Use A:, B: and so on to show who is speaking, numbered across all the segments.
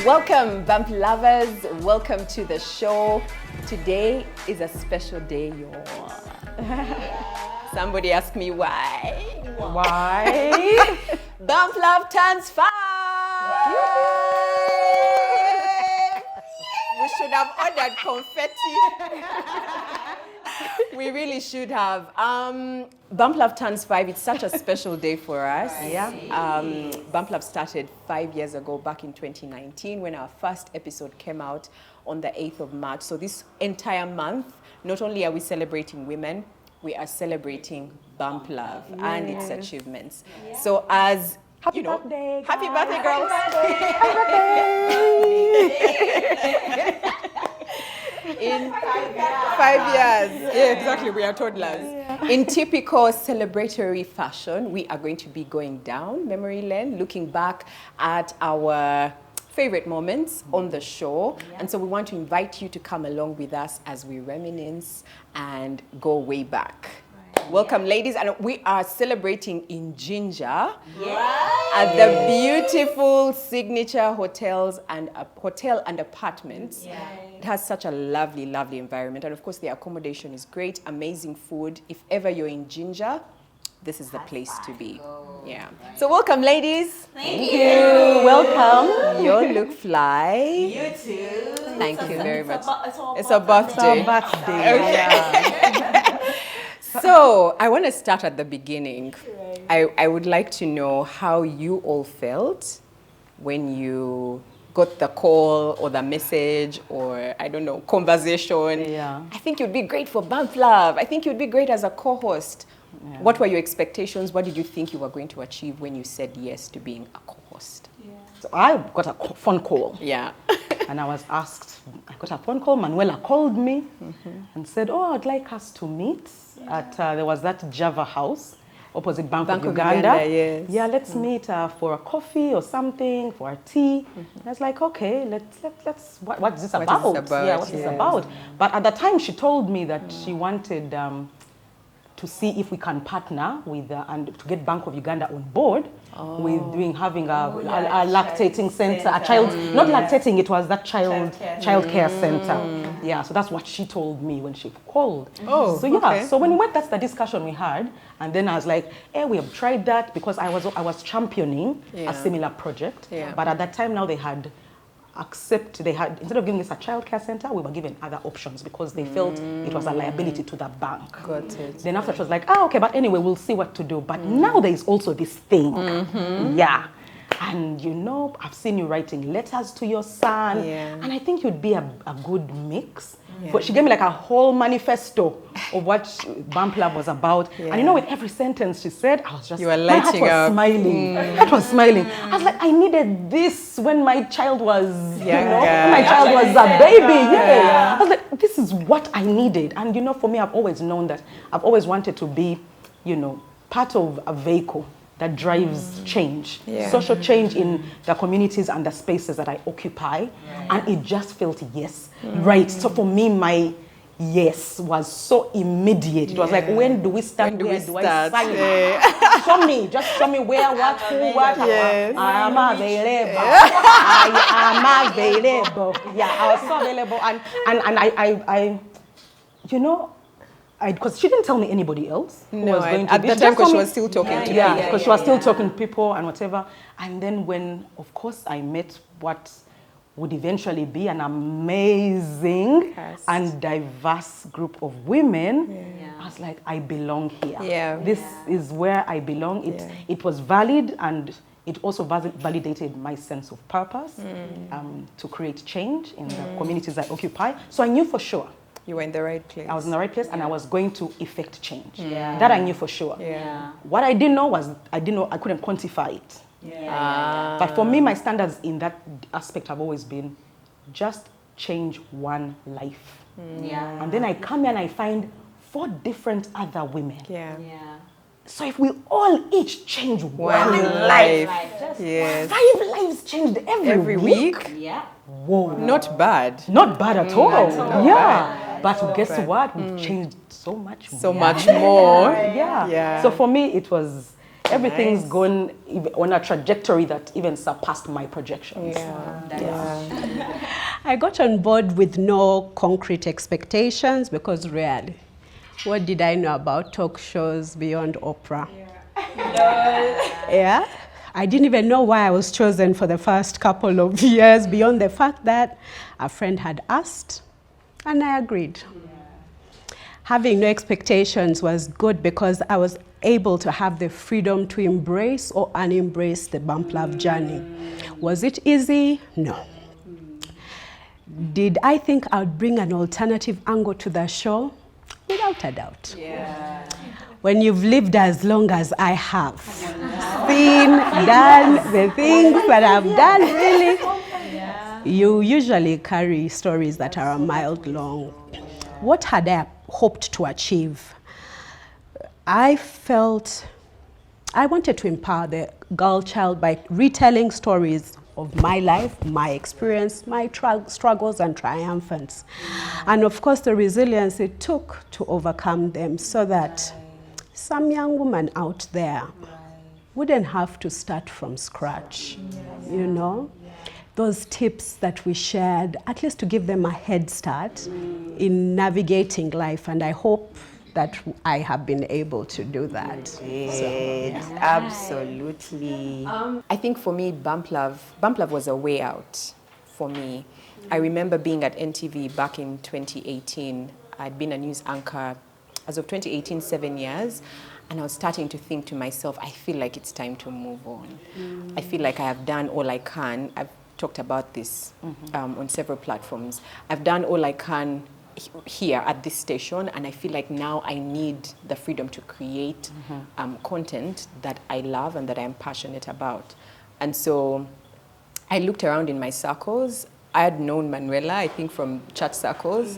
A: Welcome, bump lovers. Welcome to the show. Today is a special day, y'all. Somebody asked me why.
B: Why?
A: Bump Love turns 5. We should have ordered confetti. We really should have. Bump Love turns 5. It's such a special day for us.
B: Yeah.
A: Bump Love started 5 years ago, back in 2019, when our first episode came out on the 8th of March. So this entire month, not only are we celebrating women, we are celebrating Bump Love and its achievements. Yeah. So as
B: Happy birthday,
A: happy
B: guys.
A: birthday, girls. In 5 years. Yeah, exactly. We are toddlers. Yeah. In typical celebratory fashion, we are going to be going down memory lane, looking back at our favorite moments on the show. Yeah. And so we want to invite you to come along with us as we reminisce and go way back. Welcome, ladies, and we are celebrating in Ginger at the beautiful Signature Hotels and Hotel and Apartments. It has such a lovely, lovely environment, and of course the accommodation is great, amazing food. If ever you're in Ginger, this is the place to be. Yeah. So welcome, ladies.
B: Thank you. Welcome.
A: You look fly.
C: You too.
A: Thank you very much.
C: It's
A: a birthday.
B: It's our birthday.
A: Okay.
B: Yeah.
A: So I want to start at the beginning. I would like to know how you all felt when you got the call or the message or, I don't know, conversation.
B: Yeah.
A: I think you'd be great for Bump Love. I think you'd be great as a co-host. Yeah. What were your expectations? What did you think you were going to achieve when you said yes to being a co-host?
B: Yeah. So I got a phone call.
A: Yeah.
B: And I was asked, I got a phone call. Manuela called me and said, oh, I'd like us to meet at, there was that Java house opposite Bank of Uganda.
A: Yes.
B: Yeah, let's meet for a coffee or something, for a tea. I was like, okay, let's what is this about?
A: What is this about?
B: Yeah, what's this about? But at the time, she told me that she wanted to see if we can partner with and to get Bank of Uganda on board with having a lactating center, a child, not lactating, it was that child care center. Yeah, so that's what she told me when she called. So yeah, so when we went, that's the discussion we had, and then I was like, hey, we have tried that because I was championing a similar project, but at that time now they had instead of giving us a child care center, we were given other options because they felt it was a liability to the bank.
A: Got it.
B: Then after she was like, okay, but anyway, we'll see what to do. But now there is also this thing. Yeah. And you know, I've seen you writing letters to your son. And I think you'd be a good mix. But she gave me like a whole manifesto of what Bump Love was about. And you know, with every sentence she said, I was just,
A: you were lighting up.
B: My heart was smiling. I was like, I needed this when my child was, my child was a baby. I was like, this is what I needed. And you know, for me, I've always known that I've always wanted to be, you know, part of a vehicle that drives change, social change in the communities and the spaces that I occupy. And it just felt right. So for me, my yes was so immediate. It was like, when do we start? Where do I sign? Just show me where, what, who, what. I am available. I am available. Yeah, I was so available. And I you know, because she didn't tell me anybody else who was going to
A: at the time, because she was still talking to people.
B: Because she was still talking to people and whatever. And then when, of course, I met what would eventually be an amazing and diverse group of women, I was like, I belong here. This is where I belong. It was valid, and it also validated my sense of purpose to create change in the communities I occupy. So I knew for sure.
A: You were in the right place.
B: I was in the right place, and I was going to effect change. That I knew for sure. What I didn't know was, I couldn't quantify it. But for me, my standards in that aspect have always been just change one life. And then I come here and I find 4 different other women. So if we all each change one life, 5 lives changed every week. Whoa.
A: Not bad.
B: Not bad at all. But guess what? We've changed so much more.
A: So much more.
B: So for me, it was everything's gone on a trajectory that even surpassed my projections.
C: I got on board with no concrete expectations because really, what did I know about talk shows beyond Oprah? Yeah. I didn't even know why I was chosen for the first couple of years beyond the fact that a friend had asked and I agreed. Having no expectations was good because I was able to have the freedom to embrace or unembrace the Bump Love journey. Was it easy? No. Did I think I would bring an alternative angle to the show? Without a doubt. When you've lived as long as I have, seen, done the things that I've done, really, you usually carry stories that are a mile long. What had I hoped to achieve? I felt I wanted to empower the girl child by retelling stories of my life, my experience, my struggles and triumphants. And of course the resilience it took to overcome them so that some young woman out there wouldn't have to start from scratch, you know? Those tips that we shared, at least to give them a head start in navigating life. And I hope that I have been able to do that.
A: Absolutely. I think for me, Bump Love was a way out for me. I remember being at NTV back in 2018. I'd been a news anchor as of 2018, 7 years. And I was starting to think to myself, I feel like it's time to move on. I feel like I have done all I can. I've talked about this on several platforms. I've done all I can here at this station, and I feel like now I need the freedom to create content that I love and that I'm passionate about. And so I looked around in my circles. I had known Manuela, I think, from church circles,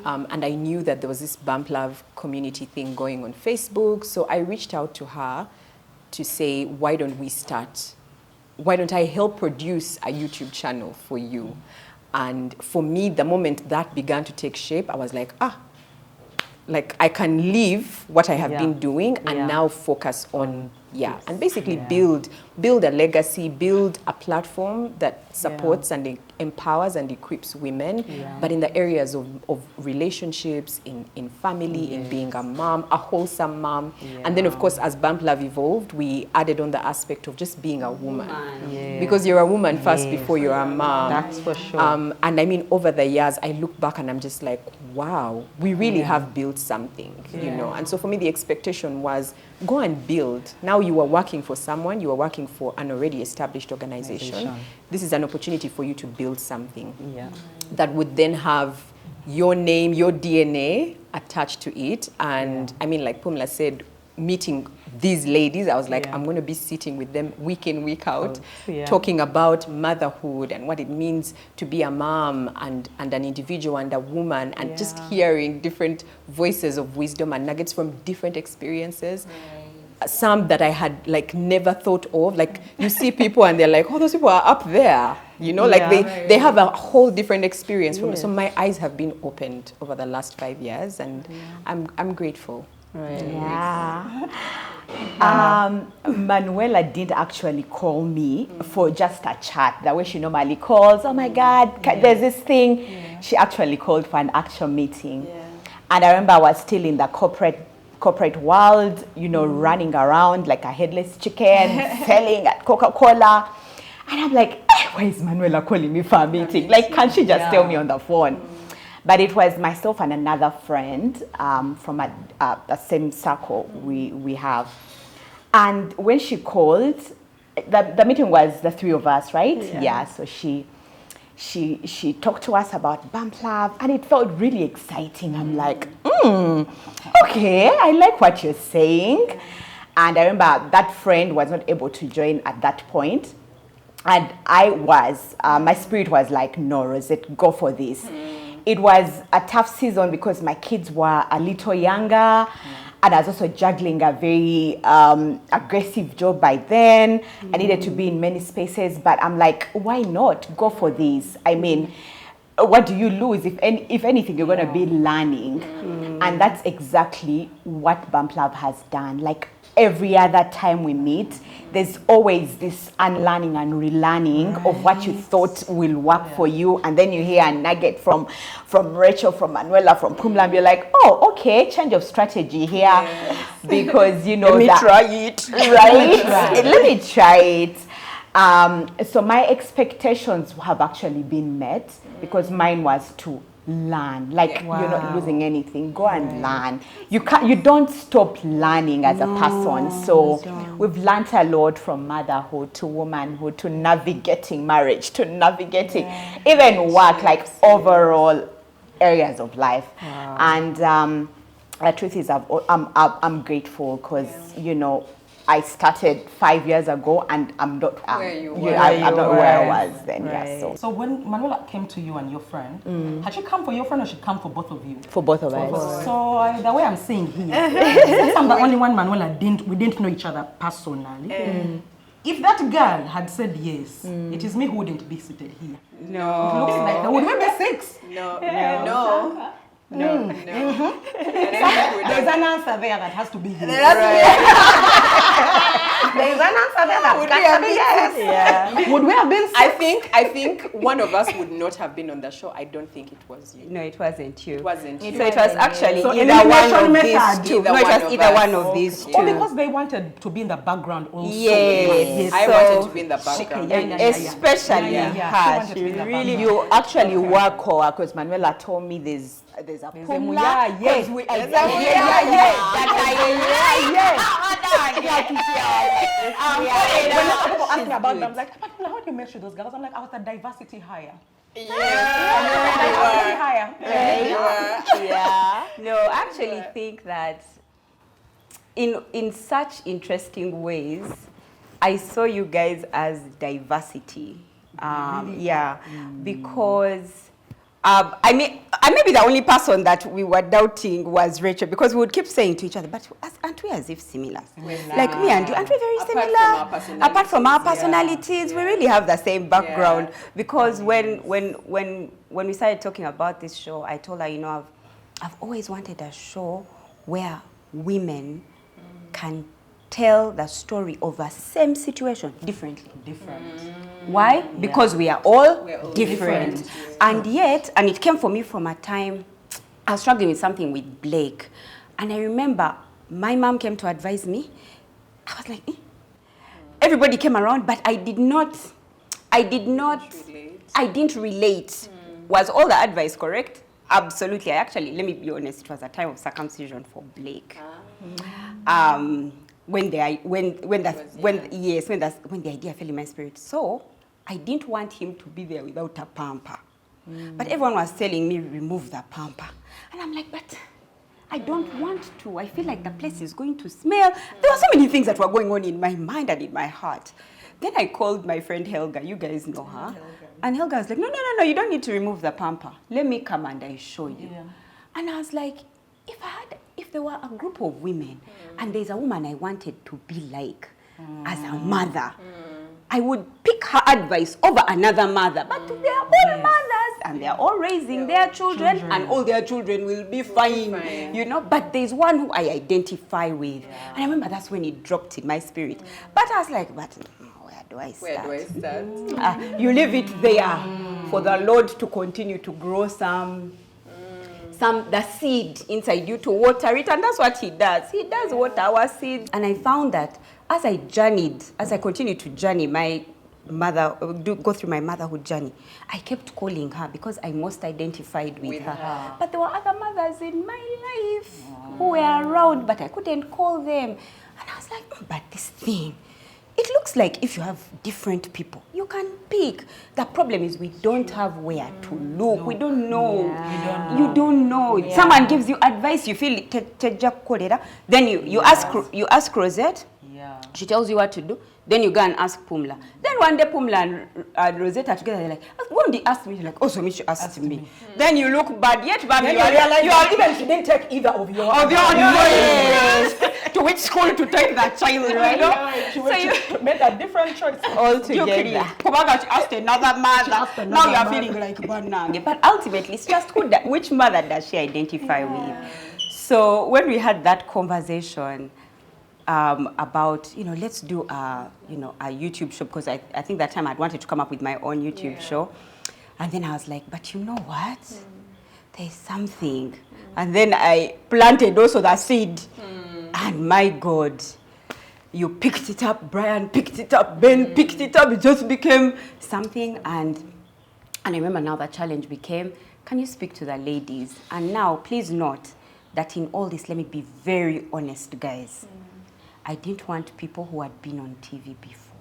A: and I knew that there was this Bump Love community thing going on Facebook. So I reached out to her to say, why don't I help produce a YouTube channel for you? And for me, the moment that began to take shape, I was like, like I can leave what I have been doing and now focus on, and basically build a legacy, build a platform that supports and empowers and equips women, but in the areas of relationships, in family, in being a mom, a wholesome mom. And then of course, as Bump Love evolved, we added on the aspect of just being a woman. Because you're a woman first before you're a mom.
B: That's for sure.
A: And I mean, over the years, I look back and I'm just like, wow, we really have built something, you know. And so for me, the expectation was, go and build. Now you are working for someone, you are working for an already established organization. This is an opportunity for you to build something that would then have your name, your DNA attached to it. And I mean, like Pumla said, meeting these ladies, I was like, I'm going to be sitting with them week in, week out, talking about motherhood and what it means to be a mom and an individual and a woman, and just hearing different voices of wisdom and nuggets from different experiences. Some that I had like never thought of. Like you see people and they're like, oh, those people are up there. You know, like they have a whole different experience from it. So my eyes have been opened over the last 5 years, and I'm grateful.
D: Manuela did actually call me for just a chat, the way she normally calls. Oh my God, there's this thing. She actually called for an actual meeting. And I remember I was still in the corporate world, you know, running around like a headless chicken, selling at Coca-Cola. And I'm like, why is Manuela calling me for a meeting? Like, can't she just tell me on the phone? But it was myself and another friend from the same circle we have. And when she called, the meeting was the three of us, right? So she talked to us about Bump Love, and it felt really exciting. I'm like, okay, I like what you're saying. And I remember that friend was not able to join at that point. And I was, my spirit was like, no, Rosette, go for this. It was a tough season because my kids were a little younger, and I was also juggling a very aggressive job by then. I needed to be in many spaces, but I'm like, why not go for this? I mean, what do you lose? If anything, you're going to be learning. And that's exactly what Bump Love has done. Like every other time we meet, there's always this unlearning and relearning of what you thought will work for you. And then you hear a nugget from Rachel, from Manuela, from Pumla, and you're like, oh, okay, change of strategy here. Because, you know,
A: let me try it.
D: Right? Let me try it. So my expectations have actually been met because mine was to learn. Like you're not losing anything. Go and learn. You don't stop learning as a person. So we've learned a lot from motherhood to womanhood to navigating marriage to navigating even work, like overall areas of life. And the truth is, I'm grateful because you know, I started 5 years ago, and I'm not I'm not where I was then. Yeah,
B: so when Manuela came to you and your friend, had she come for your friend or she come for both of you?
D: For both of us.
B: So the way I'm saying here, since I'm the only one Manuela we didn't know each other personally. If that girl had said yes, it is me who wouldn't be seated here.
A: No.
B: It looks like there would maybe 6.
A: No.
B: There's an answer there that has to be yes. There's an answer there that has to be yes. Yeah. Would we have been 6?
A: I think one of us would not have been on the show. I don't think it was you.
E: No, it wasn't you.
A: It wasn't you.
E: So it was actually
B: either one of these two.
E: No, it was either one of these two.
B: Oh, because they wanted to be in the background also.
E: Yes.
A: I wanted to be in the background.
E: Especially her.
D: She really, you actually work her, because Manuela told me there's a Pumla.
B: Yes. When people ask me about them, I'm like, how do you make sure those girls? I'm like, I was a diversity hire.
E: No, I actually think that in such interesting ways, I saw you guys as diversity. Because I may be the only person that we were doubting was Rachel, because we would keep saying to each other, but aren't we as if similar? Like me and you, aren't we very similar? Apart from our personalities, we really have the same background. Because when we started talking about this show, I told her, you know, I've always wanted a show where women can tell the story of a same situation differently. Why? Because we are all different. And yet, and it came for me from a time, I was struggling with something with Blake. And I remember my mom came to advise me. I was like, everybody came around, but I didn't relate. Was all the advice correct? Absolutely. Let me be honest, it was a time of circumcision for Blake. When the idea fell in my spirit. So I didn't want him to be there without a pamper. But everyone was telling me, remove the pamper. And I'm like, but I don't want to. I feel like the place is going to smell. There were so many things that were going on in my mind and in my heart. Then I called my friend Helga. You guys know her. And Helga was like, no, you don't need to remove the pamper. Let me come and I show you. And I was like, if there were a group of women and there's a woman I wanted to be like as a mother, I would pick her advice over another mother. But they are all mothers and they are all raising their children and all their children will be fine, you know. But there's one who I identify with. And I remember that's when it dropped in my spirit. But I was like, but where do I start? You leave it there for the Lord to continue to grow the seed inside you, to water it, and that's what he does. He does water our seeds. And I found that as I continued to journey go through my motherhood journey, I kept calling her because I most identified with her. But there were other mothers in my life who were around, but I couldn't call them. And I was like, but this thing, it looks like if you have different people, you can pick. The problem is we don't have where to look. We don't know. You don't know. Someone gives you advice, you feel it. Then you ask Rosette. She tells you what to do. Then you go and ask Pumla. Then one day Pumla and Rosette are together. They're like, when they ask me, you're like, oh, so she asked me. Then you look bad. Yet, but you are even she didn't take either of your advice. To which which school to take that child, right?
B: She made a different choice
E: altogether. She asked another mother. Now you are feeling like banana. But ultimately, it's just which mother does she identify with? So when we had that conversation about, let's do a YouTube show, because I think that time I'd wanted to come up with my own YouTube show. And then I was like, but you know what? There's something. And then I planted also the seed. And my God, you picked it up, Brian picked it up, Ben picked it up. It just became something. And I remember now the challenge became, can you speak to the ladies? And now, please note that in all this, let me be very honest, guys. I didn't want people who had been on TV before.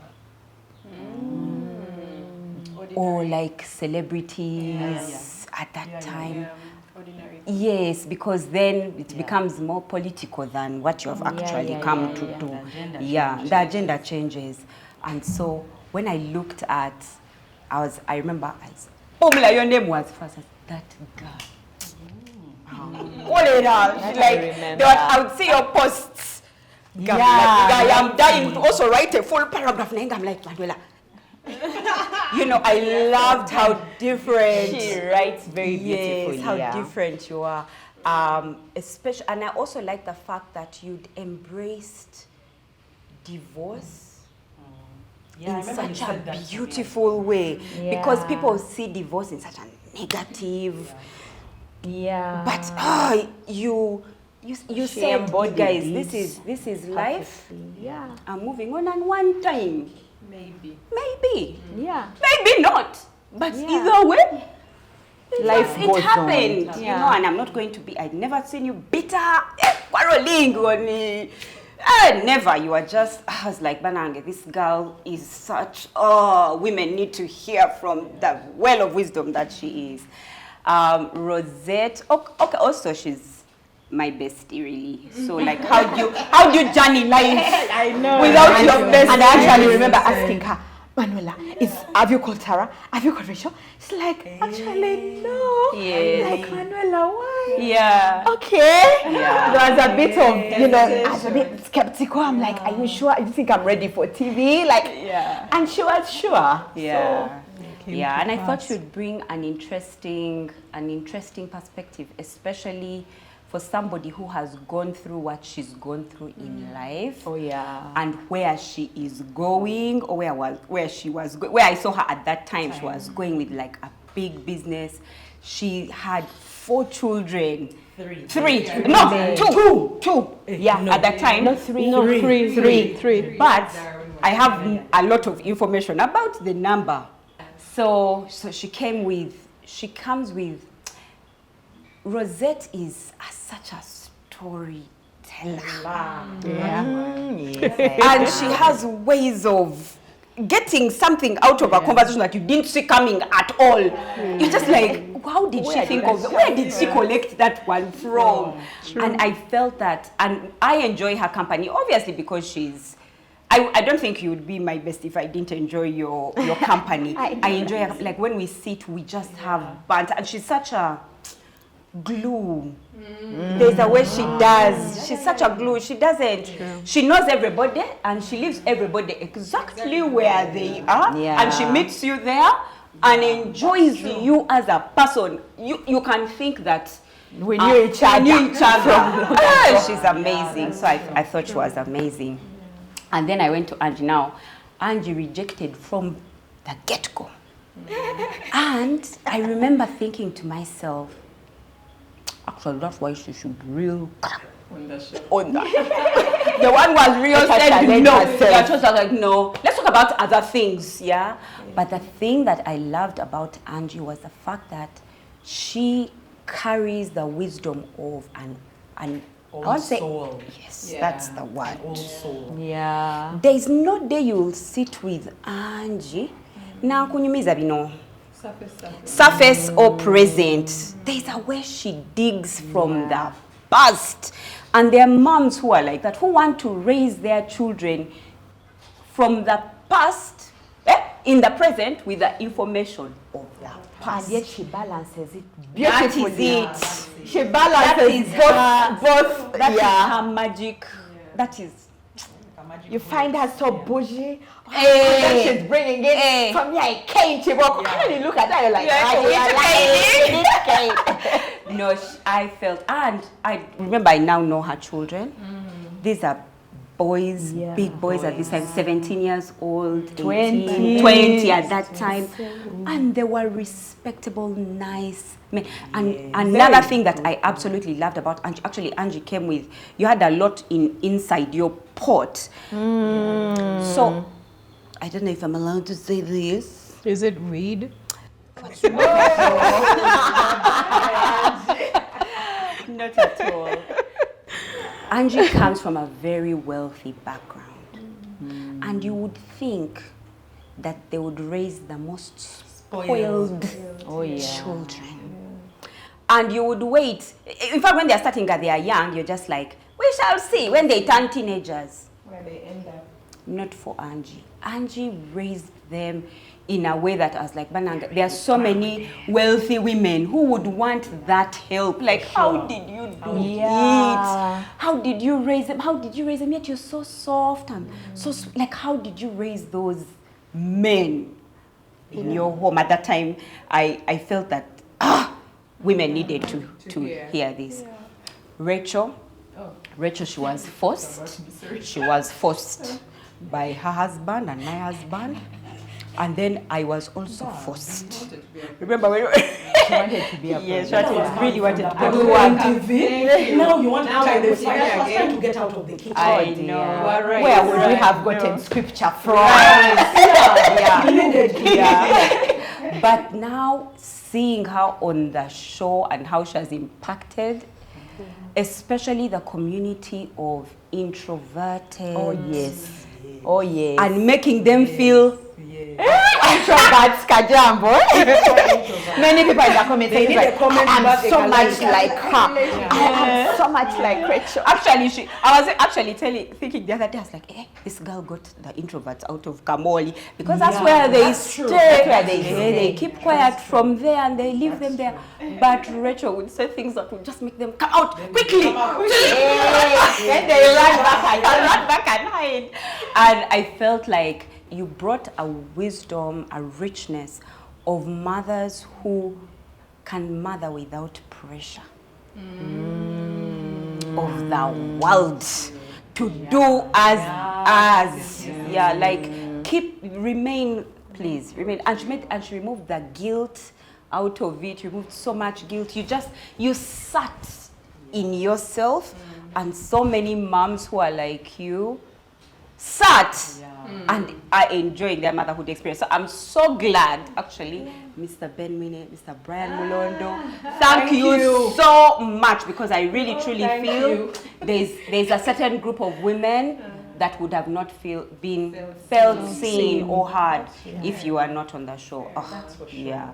E: Or like celebrities at that time. Ordinary. Yes, because then it becomes more political than what you have actually come to do. The agenda changes. And so when I looked at, I remember, Pamela, your name was first, that girl. Call it out. I would see your posts. I am dying to also write a full paragraph. I'm like, Manuela. I loved how different
D: she writes very beautifully.
E: Yes, how different you are. Especially, and I also like the fact that you'd embraced divorce in such a beautiful way. Because people see divorce in such a negative. But you said, guys, this is life. I'm moving on, and one time. Maybe. Maybe not. But either way, life goes happened. On. And I'm not going to be, I'd never seen you bitter, quarreling, never. You are just, I was like, Banange, this girl is such, women need to hear from the well of wisdom that she is. Rosette, okay, also she's my bestie, really. So like, how do you journey life? I know. Without your bestie.
D: And I actually remember asking her, Manuela, have you called Tara? Have you called Rachel? She's like, actually, no. Yeah. Like, Manuela, why?
E: Yeah.
D: Okay. Yeah. There was a bit of, I was a bit skeptical. I'm like, are you sure? You think I'm ready for TV? Like, and she was sure.
E: Yeah. So, and I thought you'd bring an interesting perspective, especially for somebody who has gone through what she's gone through in life. And where she is going, or where she was where I saw her at that time. She was going with like a big business. She had 4 children. Three. No, two. At that time.
C: No, three.
E: But I have a lot of information about the number. So she comes with, Rosette is such a storyteller. And she has ways of getting something out of a conversation that you didn't see coming at all. You're just like, how did she think of it? Where did she collect that one from? And I felt that, and I enjoy her company, obviously because she's, I don't think you would be my best if I didn't enjoy your company. I enjoy her, like when we sit, we just have banter, and she's such a glue. There's a way she does. She's such a glue. She doesn't. She knows everybody, and she leaves everybody exactly where they are, and she meets you there and enjoys you as a person. You can think that
D: we knew each other.
E: She's amazing. So I thought she was amazing. And then I went to Angie. Now, Angie rejected from the get-go. And I remember thinking to myself, actually, that's why she should be real on the show. The one was real said no. The was like, no. Let's talk about other things, But the thing that I loved about Angie was the fact that she carries the wisdom of an old soul. Yes, that's the word. Old soul. Yeah. There is no day you will sit with Angie. Now, kunyumiza bino. Surface or present. There's a way she digs from the past. And there are moms who are like that, who want to raise their children from the past, in the present, with the information of the past.
D: And yet she balances it
E: beautifully. That is it.
D: She balances both.
E: That is her magic. that is.
D: You find her so bougie.
E: Hey.
D: She's bringing it.
E: Hey.
D: From here, I came to work. When you look at that, you're like,
E: No, I felt, and I remember I now know her children. These are boys, big boys at this time, 17 years old, 20 at that time. And they were respectable, nice men. And another thing that I absolutely loved about Angie, actually Angie came with, you had a lot inside your pot. So, I don't know if I'm allowed to say this.
C: Is it weed?
E: Not at all. Angie comes from a very wealthy background. And you would think that they would raise the most spoiled children. And you would wait. In fact, when they're starting that they are young, you're just like, we shall see. When they turn teenagers.
A: Where they end up.
E: Not for Angie. Angie raised them in a way that I was like, Bananga, there are so many wealthy women who would want that help. Like, how did you do it? How did you raise them? How did you raise them? Yet you're so soft and so, like, how did you raise those men in your home? At that time, I felt that women needed to hear this. Rachel, she was forced. She was forced by her husband and my husband. And then I was also forced. Remember when
D: She wanted to be a
E: yes, she really wanted to
B: Go
E: be
B: on TV. Now you want to try
A: we're
B: this
A: here again.
B: to get out of the kitchen.
E: I know.
A: Right.
D: Where would we have gotten scripture from?
E: But now seeing her on the show and how she has impacted, especially the community of introverted.
D: Oh yes.
E: And making them feel
D: Introverts Kajambo. Many people in the comments say like, I'm so much like her. I'm so much like Rachel.
E: Actually, I was actually thinking the other day, I was like, this girl got the introverts out of Kamoli because that's where they stay.
D: That's where they stay.
E: They keep quiet from there and they leave them there. But Rachel would say things that would just make them come out quickly.
D: Then they run back and hide.
E: And I felt like you brought a wisdom, a richness of mothers who can mother without pressure of the world to do as like remain. And she removed the guilt out of it, removed so much guilt. You sat in yourself, and so many moms who are like you sat and are enjoying their motherhood experience. So I'm so glad, actually, Mr. Ben Mine, Mr. Brian Mulondo, thank you so much, because I really truly feel there's a certain group of women that would have not felt seen or heard if you are not on the show.
D: Nice. That's
E: Yeah.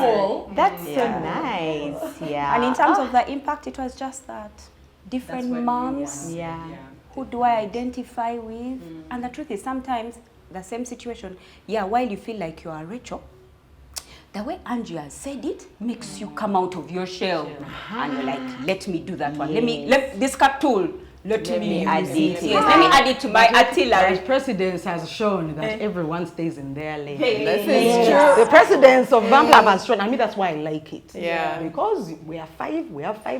D: so nice. Yeah.
E: And in terms of the impact, it was just that different moms. Who do I identify with? And the truth is, sometimes the same situation, while you feel like you are Rachel, the way Angie has said it makes you come out of your shell. And you're like, let me do that one. Let this cut tool. Let me add it. Yes, let me add it to my artillery.
B: The precedence has shown that everyone stays in their lane.
A: This is true.
B: The precedence of Vampla has shown. I mean, that's why I like it.
A: Yeah.
B: Because we have five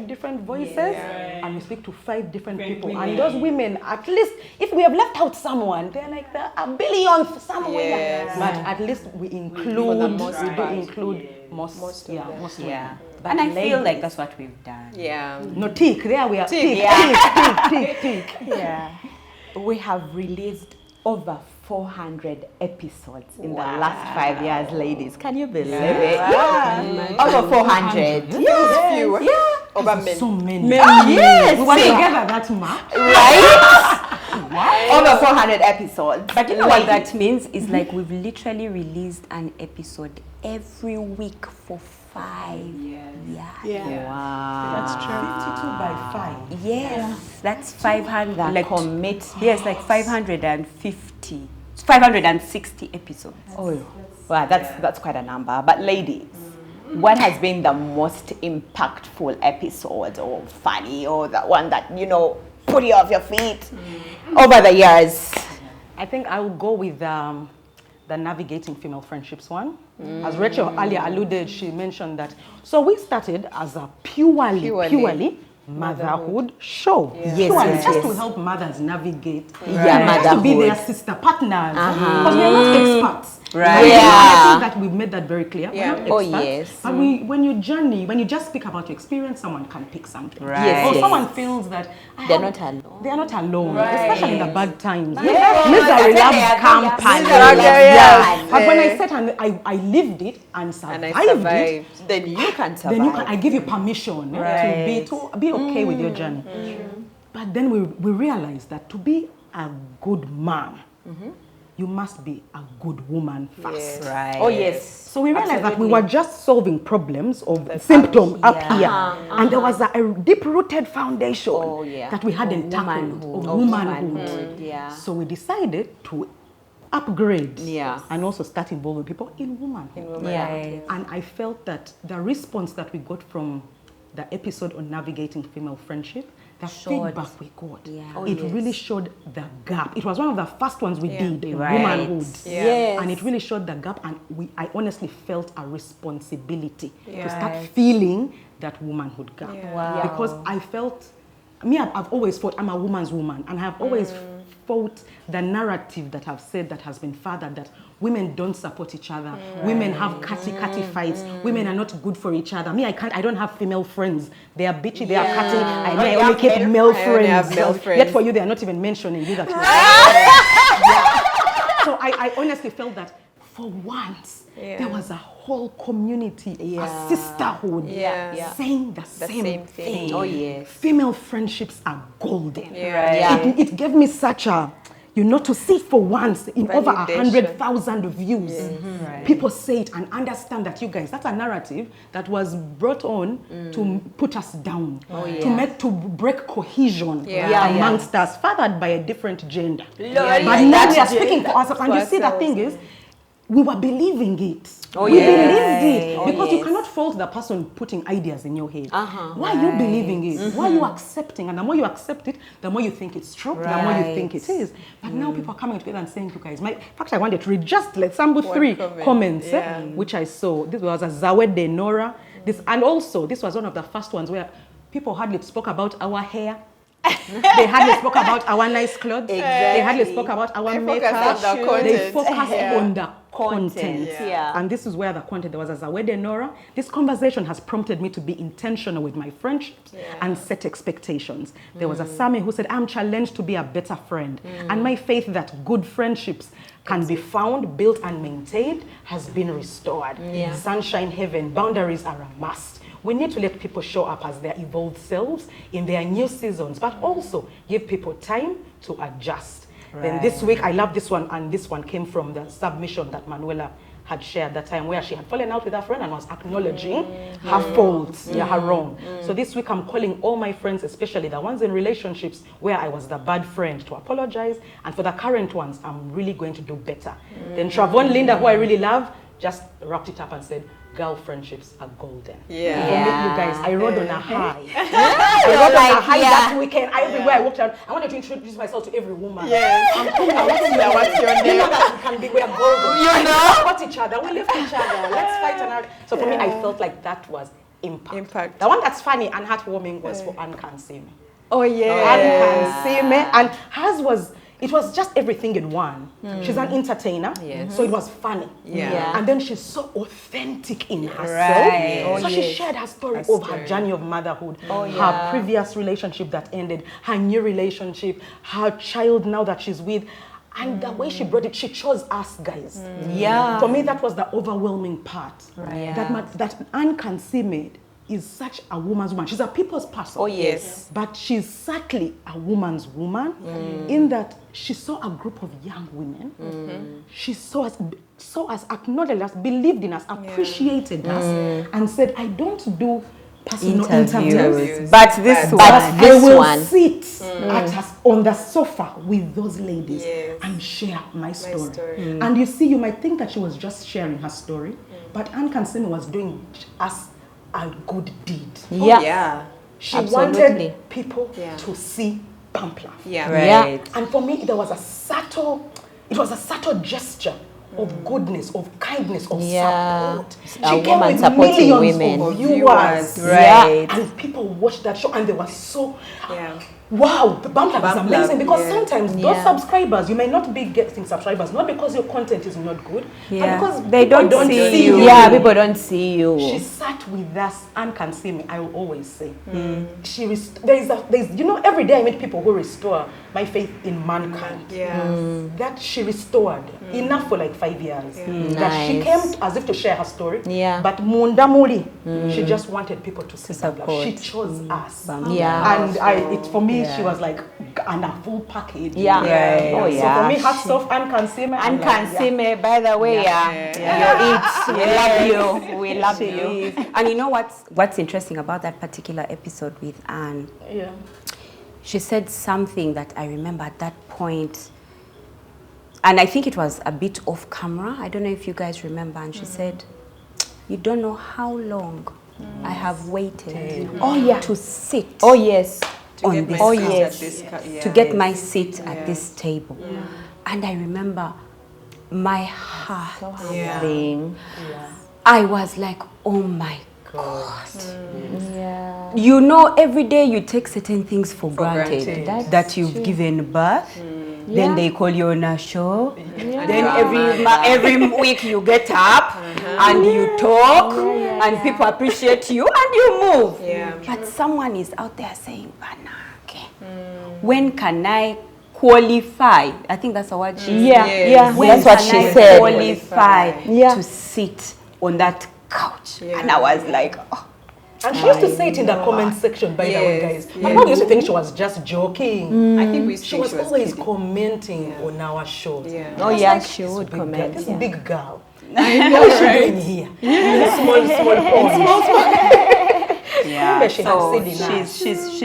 B: different voices, and we speak to 5 different people. And those women, at least, if we have left out someone, they're like a billionth somewhere.
A: Yes.
B: But at least we include, most.
E: And I feel like that's what we've done.
A: Yeah.
B: No, tick, there we are. Tick.
D: Yeah. We have released over 400 episodes in the last 5 years, ladies. Can you believe it? Over 400.
A: Yes. Over men.
B: So many.
D: Yes.
B: We were together that much.
D: Right? Over 400 episodes.
E: But you know what that means? Is like we've literally released an episode every week for 5 years.
D: Wow.
B: That's true. 52 by 5.
E: Yes, that's 500.
D: That
E: Like
D: commit.
E: Yes, like 560 episodes.
D: Oh, wow, that's quite a number. But ladies, what has been the most impactful episode or funny or the one that, you know, put you off your feet over the years?
B: I think I will go with the navigating female friendships one. As Rachel earlier alluded, she mentioned that. So we started as a purely motherhood show.
D: Yes,
B: just to help mothers navigate.
D: Motherhood.
B: Just to be their sister partners. Because we are not experts.
D: Right.
B: I think that we've made that very clear. We're not experts.
D: Oh, yes.
B: But when you journey, when you just speak about your experience, someone can pick something.
D: Right.
B: Or someone feels that
D: They're not alone.
B: they are not alone, especially in the bad times.
D: Yes.
B: Misery loves company.
D: Yes.
B: But when I said and I lived it and survived it,
D: then you can survive.
B: then I give you permission to be okay with your journey. But then we realized that to be a good man, you must be a good woman first.
D: Right. Oh, yes.
B: So we realized that we were just solving problems of symptoms up here. And there was a deep-rooted foundation that we hadn't tackled of womanhood. So we decided to upgrade and also start involving people in womanhood. And I felt that the response that we got from the episode on navigating female friendship, the feedback we got, it really showed the gap. It was one of the first ones we did in womanhood. And it really showed the gap, and I honestly felt a responsibility to start feeling that womanhood gap. Because I felt, I've always thought I'm a woman's woman, and I have always fought the narrative that I've said that has been fathered that women don't support each other, women have catty fights, women are not good for each other. I don't have female friends. They are bitchy, they are catty. I only keep male friends. Yet for you, they are not even mentioning you that. So I honestly felt that for once, there was a whole community, a sisterhood, saying the same thing.
D: Oh, yes.
B: Female friendships are golden. It gave me such a, to see for once in over 100,000 views, people say it and understand that you guys, that's a narrative that was brought on to put us down, to break cohesion amongst us, fathered by a different gender. But now we are speaking for ourselves, and you see the thing is, we were believing it. We believed it. Because you cannot fault the person putting ideas in your head. Why are you believing it? Why are you accepting? And the more you accept it, the more you think it's true, the more you think it is. But now people are coming together and saying, you guys, in fact, I wanted to read just like some 3 comments, which I saw. This was a Zawede Nora. And also, this was one of the first ones where people hardly spoke about our hair. They hardly spoke about our nice clothes. They hardly spoke about our makeup. They focused on the content. And this is where the content, there was a Zawede Nora. This conversation has prompted me to be intentional with my friendships and set expectations. There was a Sami who said, I'm challenged to be a better friend. And my faith that good friendships can be found, built and maintained has been restored. Sunshine heaven, boundaries are a must. We need to let people show up as their evolved selves in their new seasons, but also give people time to adjust. Then this week, I love this one, and this one came from the submission that Manuela had shared that time where she had fallen out with her friend and was acknowledging her faults, her wrong. So this week, I'm calling all my friends, especially the ones in relationships where I was the bad friend, to apologize. And for the current ones, I'm really going to do better. Then Travon Linda, who I really love, just wrapped it up and said, girl friendships are golden. For me, you guys, I rode on a high. I rode on a high that weekend. Everywhere I walked around, I wanted to introduce myself to every woman. I'm cool. What's your name? You know that we are golden. We support each other. We lift each other. Let's fight another. So for me, I felt like that was impact. The one that's funny and heartwarming was for Anne Can See Me. Anne Can See Me. And hers was, it was just everything in one. She's an entertainer, so it was funny. And then she's so authentic in herself. So she shared her story of her journey of motherhood, her previous relationship that ended, her new relationship, her child now that she's with. And the way she brought it, she chose us guys. For me, that was the overwhelming part. That Anne Can See Me is such a woman's woman. She's a people's person. But she's certainly a woman's woman in that she saw a group of young women. She saw us, acknowledged us, believed in us, appreciated us, and said, I don't do personal interviews.
D: But this one,
B: I will sit on the sofa with those ladies and share my story. And you see, you might think that she was just sharing her story, But Anne Kansimi was doing us a good deed.
A: Yeah.
B: She
D: Absolutely.
B: wanted people
A: Yeah.
B: to see Pampla.
A: Yeah.
D: Right.
B: And for me, it was a subtle gesture of goodness, of kindness, of support.
D: A
B: She came
D: woman
B: with
D: supporting
B: millions
D: women.
B: of viewers.
D: Right.
B: And people watched that show and they were so,
A: Yeah.
B: wow, the Bam Lab is
A: Bam
B: amazing.
A: Lab,
B: Because
A: yeah.
B: sometimes those subscribers, you may not be getting subscribers, not because your content is not good, but because
E: They
B: people
E: don't see
B: see
E: you.
B: you.
D: Yeah, people don't see you.
B: She sat with us and can see me. I will always say, there's every day I meet people who restore my faith in mankind. That she restored enough for like 5 years. That she came as if to share her story.
D: Yeah.
B: But Mundamuli, she just wanted people to see Bam Lab.
D: support.
B: She chose us.
D: Yeah.
B: And for me, she was like, and a full package.
D: Yeah.
B: Yeah.
D: Oh,
B: So
D: yeah.
B: for me, hats off and Kansime.
D: And Kansime, by the way, you're it. We love you. We love you.
E: And you know what's interesting about that particular episode with Anne?
B: Yeah.
E: She said something that I remember at that point, and I think it was a bit off camera. I don't know if you guys remember. And she said, "You don't know how long I have waited to sit
D: Oh, yes.
E: on this
A: Oh,
E: couch,
A: yes.
E: to get my seat at this table." And I remember my heart.
D: Thing.
E: I was like, oh my God. You know, every day you take certain things for granted. That you've given birth. Then they call you on a show. Then every week you get up and you talk and people appreciate you and you move. But someone is out there saying, Banake, when can I qualify? I think that's the word she said.
D: Yeah.
E: When
D: That's what
E: can
D: she
E: I
D: said.
E: qualify
D: Yeah.
E: to sit on that couch? And I was like, oh.
B: And she used to say it in the comment section, by the way, guys. My mom used to think she was just joking.
A: I think we
B: She was always commenting on our shows.
D: Oh, yeah, she would comment.
B: This big girl. What is she doing here? Small pond.
E: Yeah,
B: She
E: so
B: had said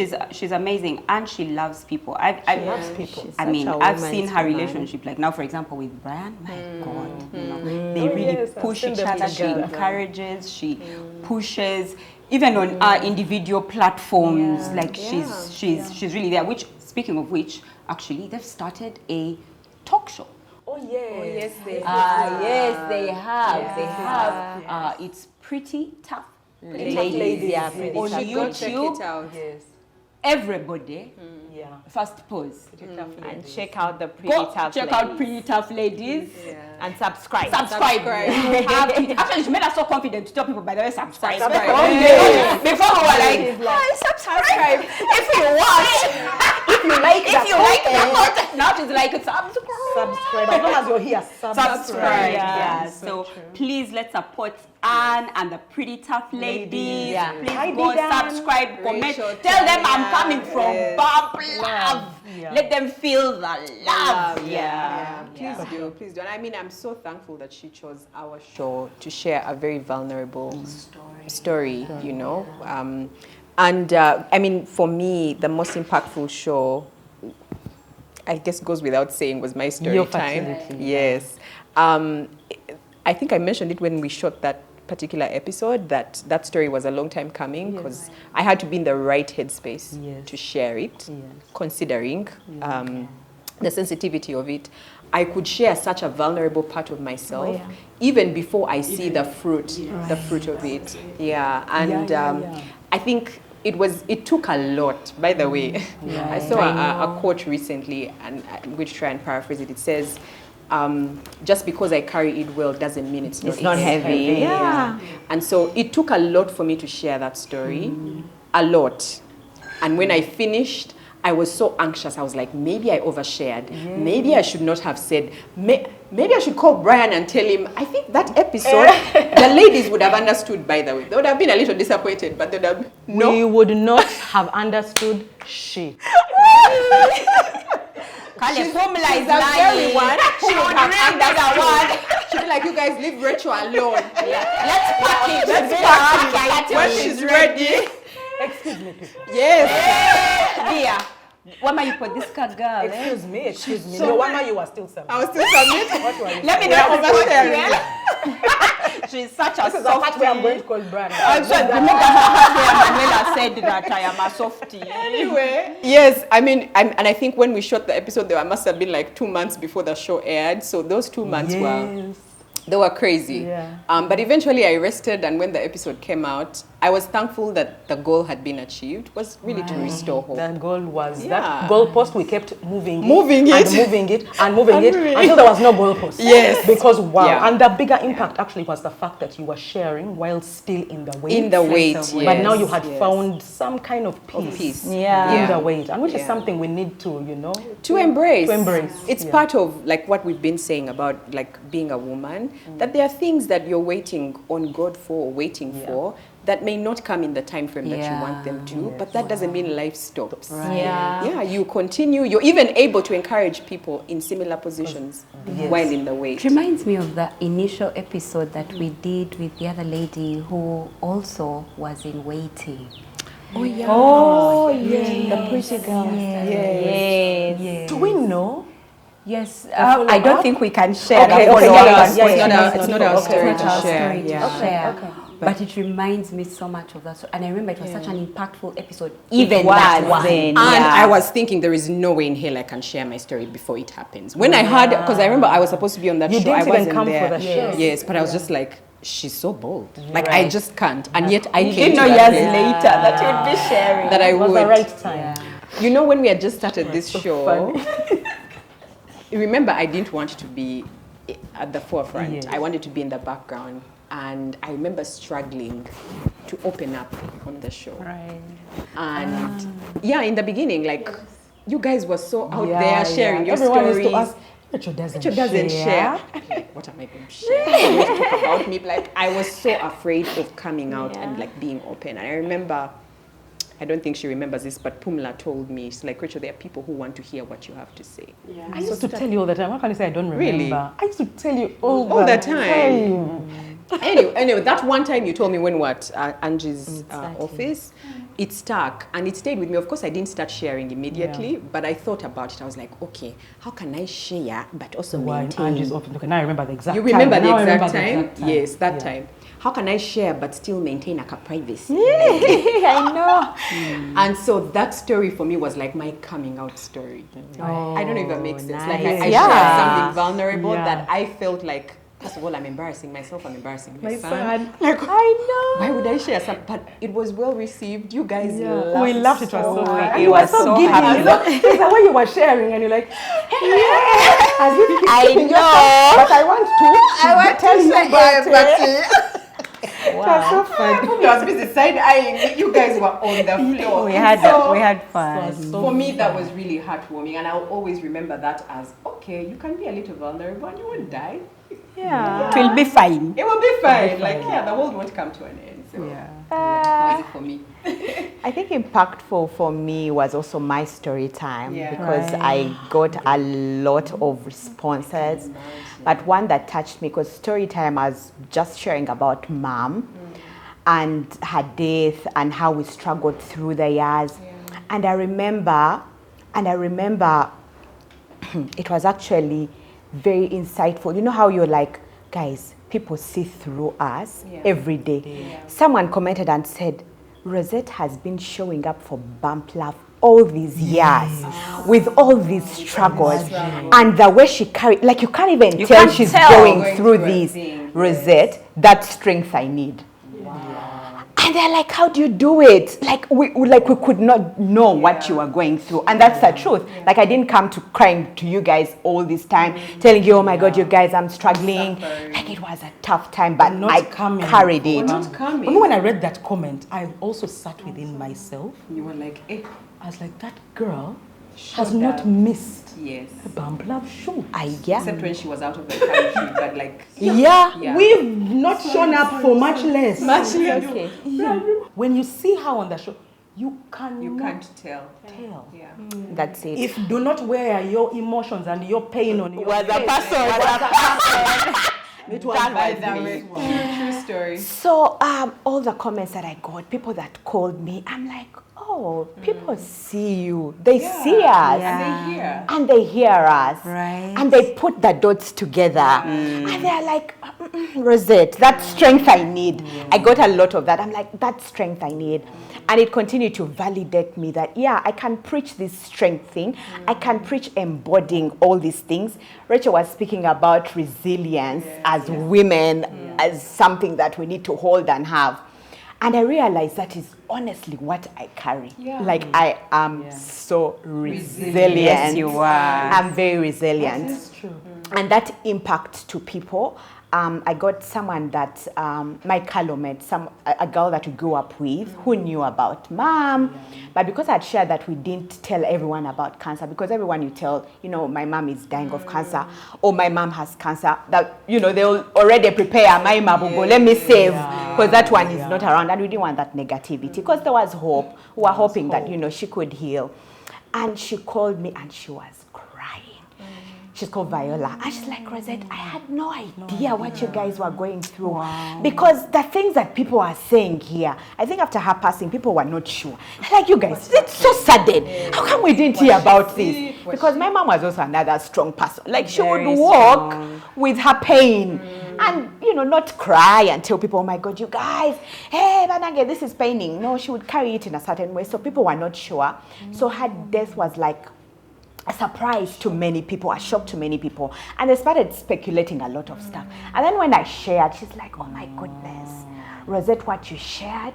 B: enough.
E: she's amazing and she loves people.
B: She loves people.
E: I mean,
D: such a
E: I've
D: woman
E: seen
D: to
E: her
D: man.
E: relationship. Like now, for example, with Brian, my God, you know, they really
B: yes, I've
E: push
B: seen
E: each
B: them
E: other. She
B: together.
E: encourages, she pushes, even on our individual platforms. Like she's really there. Which, speaking of which, actually, they've started a talk show.
B: Oh, yeah.
A: Yes, they
D: Yes, they have. They have.
E: It's Pretty Tough
D: Ladies. Yeah, pretty
E: on
D: tough.
A: Go check
E: YouTube.
A: it out.
B: Yes.
E: Everybody,
B: Yeah.
E: first pause.
D: And check out the Pretty
E: Go
D: Tough
E: check
D: Ladies.
E: out Pretty Tough Ladies.
D: And subscribe.
E: Subscribe. You have to. Actually, she made us so confident to tell people, by the way, subscribe.
A: Subscribe.
E: Before we were like, subscribe. If you watch, if you like the content. Now she's like,
B: Subscribe. As long as you're here,
E: subscribe.
D: Yeah,
E: So please let's support Anne and the Pretty Tough Ladies.
D: Yeah.
E: Please
B: Hi,
E: go
B: Didan.
E: subscribe, comment.
A: Rachel,
E: Tell them I'm
A: Tanya.
E: coming from Bob Love.
B: Yeah.
E: Let them feel the love.
A: Yeah. Please do. And I mean, I'm so thankful that she chose our show to share a very vulnerable story, you know. I mean, for me, the most impactful show, I guess goes without saying, was my story
B: Your
A: time.
B: fertility.
A: Yes. I think I mentioned it when we shot that particular episode, that story was a long time coming because I had to be in the right headspace to share it, considering the sensitivity of it. I could share such a vulnerable part of myself even before I see the fruit of it. Yeah, and I think it took a lot. By the way, I saw a quote recently, and I'm going to try and paraphrase it. It says, just because I carry it well doesn't mean it's not
D: heavy.
A: Yeah. And so it took a lot for me to share that story, a lot. And when I finished, I was so anxious. I was like, maybe I overshared. Maybe I should not have said. Maybe I should call Brian and tell him. I think that episode, the ladies would have understood, by the way. They would have been a little disappointed, but they'd have
B: We would not have understood shit.
E: She's formula is
A: the
E: lying.
A: very one.
E: She would have understood.
A: She'd be like, you guys leave Rachel alone.
E: Let's pack it.
A: Let's pack it. When she's ready.
B: Excuse me, people.
A: Yes.
E: Dear, Wama, you put this girl.
B: Excuse me. No, Wama, you are still something.
A: I was still submitting.
B: What were you
E: Let me
B: saying?
E: know. she's such a
B: This is the part where I'm going to
E: softie.
B: call Brand.
E: Manuela said that I am a softie.
A: Anyway, yes, I mean, and I think when we shot the episode, there must have been like 2 months before the show aired. So those 2 months they were crazy.
B: Yeah.
A: But eventually I rested, and when the episode came out, I was thankful that the goal had been achieved. It was really to restore hope.
B: That goal was,
A: Yeah.
B: that goal post, we kept moving
A: Moving
B: it,
A: it.
B: and moving it, and moving it, until there was no goal post.
A: Yes.
B: Because, wow.
A: Yeah.
B: And the bigger impact actually was the fact that you were sharing while still in the weight.
A: In the weight, yes.
B: But now you had found some kind of peace,
D: Yeah.
B: in the weight, and which is
A: Yeah.
B: something we need to, you know,
A: To embrace.
B: To embrace.
A: It's
B: Yeah.
A: part of like what we've been saying about like being a woman, that there are things that you're waiting on God for, or waiting for, that may not come in the time frame that you want them to, but that doesn't mean life stops. Yeah, you continue. You're even able to encourage people in similar positions while in the wait.
E: It reminds me of the initial episode that we did with the other lady who also was in waiting.
A: Oh yeah.
D: Oh, yes. The pretty girl.
E: Yes.
B: do we know?
E: Yes,
D: I don't think we can share
A: Okay,
D: the
A: okay,
D: follow-up.
A: yeah, it's not our story to
E: our
A: share.
E: story to
A: Yeah.
E: share.
B: Okay.
E: But it reminds me so much of that. And I remember it was such an impactful episode.
D: Even
E: that
D: that
E: one.
D: then.
A: And
D: Yeah.
A: I was thinking there is no way in hell I can share my story before it happens. When I heard, because I remember I was supposed to be on that
B: You
A: show,
B: didn't
A: I
B: even
A: wasn't
B: come
A: there.
B: for the show.
A: Yes, but I was just like, she's so bold. Like I just can't. And yet I
D: You
A: came
D: didn't
A: to
D: know
A: that
D: years
A: place
D: later that you'd be sharing.
A: that I
B: It was
A: would.
B: the right time.
A: You know, when we had just started this show,
B: funny.
A: remember I didn't want to be at the forefront.
B: Yes.
A: I wanted to be in the background. And I remember struggling to open up on the show.
B: Right.
A: And yeah, in the beginning, like you guys were so out
B: Yeah,
A: there sharing your
B: Everyone
A: stories.
B: used to ask, Rachel doesn't
A: share. Like, what am I going to share? They always talk about me. Like I was so afraid of coming out and like being open. And I remember, I don't think she remembers this, but Pumla told me, she's like, Rachel, there are people who want to hear what you have to say.
B: I used to tell you all the time. How can you say I don't remember?
A: Really?
B: I used to tell you all
A: the time. Anyway, that one time you told me when Angie's office, it stuck and it stayed with me. Of course, I didn't start sharing immediately, but I thought about it. I was like, okay, how can I share but also maintain?
B: Angie's office. Okay, now I remember the exact
A: You
B: time.
A: remember the
B: Now I
A: exact
B: remember
A: time?
B: the
A: Yes, that time. How can I share but still maintain a privacy?
D: I know.
A: And so that story for me was like my coming out story. I don't know if that makes sense. Like I
D: Yeah.
A: shared something vulnerable
B: Yeah.
A: that I felt like, first of all, I'm embarrassing myself, I'm embarrassing my son.
B: Like,
D: I know.
A: Why would I share something? But it was well received. You guys laughed.
B: we laughed. It was so funny.
D: It
B: And you were
D: was
B: so
D: so
B: giddy.
D: happy.
B: You know, it's the way you were sharing, and you're like, as if you
D: I
B: keeping
D: know.
B: yourself, but I want to tell you,
A: Wow. So fun. I was busy side eyeing. You guys were on the floor.
D: We had fun.
A: For me, that was really heartwarming, and I'll always remember that as okay. You can be a little vulnerable, and you won't die.
D: Yeah.
E: It will be fine.
A: It will be fine. Like the world won't come to an end. So how's it for me?
D: I think impactful for me was also my story time because
B: Right.
D: I got a lot of responses. But one that touched me because story time I was just sharing about mom and her death and how we struggled through the years. And I remember it was actually very insightful. You know how you're like, guys, people see through us every day. Someone commented and said, Rosette has been showing up for Bump Love all these years with all these struggles and the way she carried, like you can't even tell
E: can't
D: she's
E: tell.
D: going through
A: a
D: this.
A: thing,
D: Rosette, that strength I need. And they're like, how do you do it? Like we could not know what you were going through. And that's the truth. Like I didn't come to crying to you guys all this time, telling you, oh my God, you guys, I'm struggling. Like it was a tough time, but I carried it.
A: Not coming.
B: Remember when I read that comment, I also sat within myself.
A: You were like, eh.
B: I was like, that girl has not missed
A: Yes.
B: a Bump Love show.
A: Except when she was out of the country, but like.
B: Yeah,
A: Yeah.
B: we've not shown up for much less.
A: Okay.
B: When you see her on the show, you cannot
A: You can't tell.
B: tell.
A: Yeah.
D: That's it.
B: If do not wear your emotions and your pain on your
D: Was a
B: face,
D: person.
B: it was
A: By
B: by
A: the way. True story.
D: So all the comments that I got, people that called me, I'm like, oh, people see you. They see us.
E: Yeah.
D: And they hear us.
E: Right.
D: And they put the dots together. And they're like, Rosette, that strength I need. I got a lot of that. I'm like, that strength I need. And it continued to validate me that, yeah, I can preach this strength thing. I can preach embodying all these things. Rachel was speaking about resilience as women, as something that we need to hold and have. And I realized that is honestly what I carry. Like, I am so resilient.
E: Yes, you are.
D: I'm very resilient.
B: That is true.
D: And that impact to people. I got someone that my Calumet, a girl that we grew up with, who knew about mom, but because I'd shared that we didn't tell everyone about cancer, because everyone you tell, you know, my mom is dying of cancer, or my mom has cancer, that, you know, they'll already prepare my mabugo, let me save, because that one is not around, and we didn't want that negativity, because there was hope. We were hoping that, you know, she could heal. And she called me and she was crying. She's called Viola. And she's like, Rosette, I had no idea what you guys were going through. Because the things that people are saying here, I think after her passing, people were not sure. Like, you guys, it's so sudden. How come we didn't hear about this? Because my mom was also another strong person. Like, she would walk with her pain. And, you know, not cry and tell people, oh my God, you guys, hey, Banage, this is paining. No, she would carry it in a certain way. So people were not sure. So her death was like a surprise to many people, a shock to many people. And they started speculating a lot of stuff. And then when I shared, she's like, oh my goodness, Rosette, what you shared?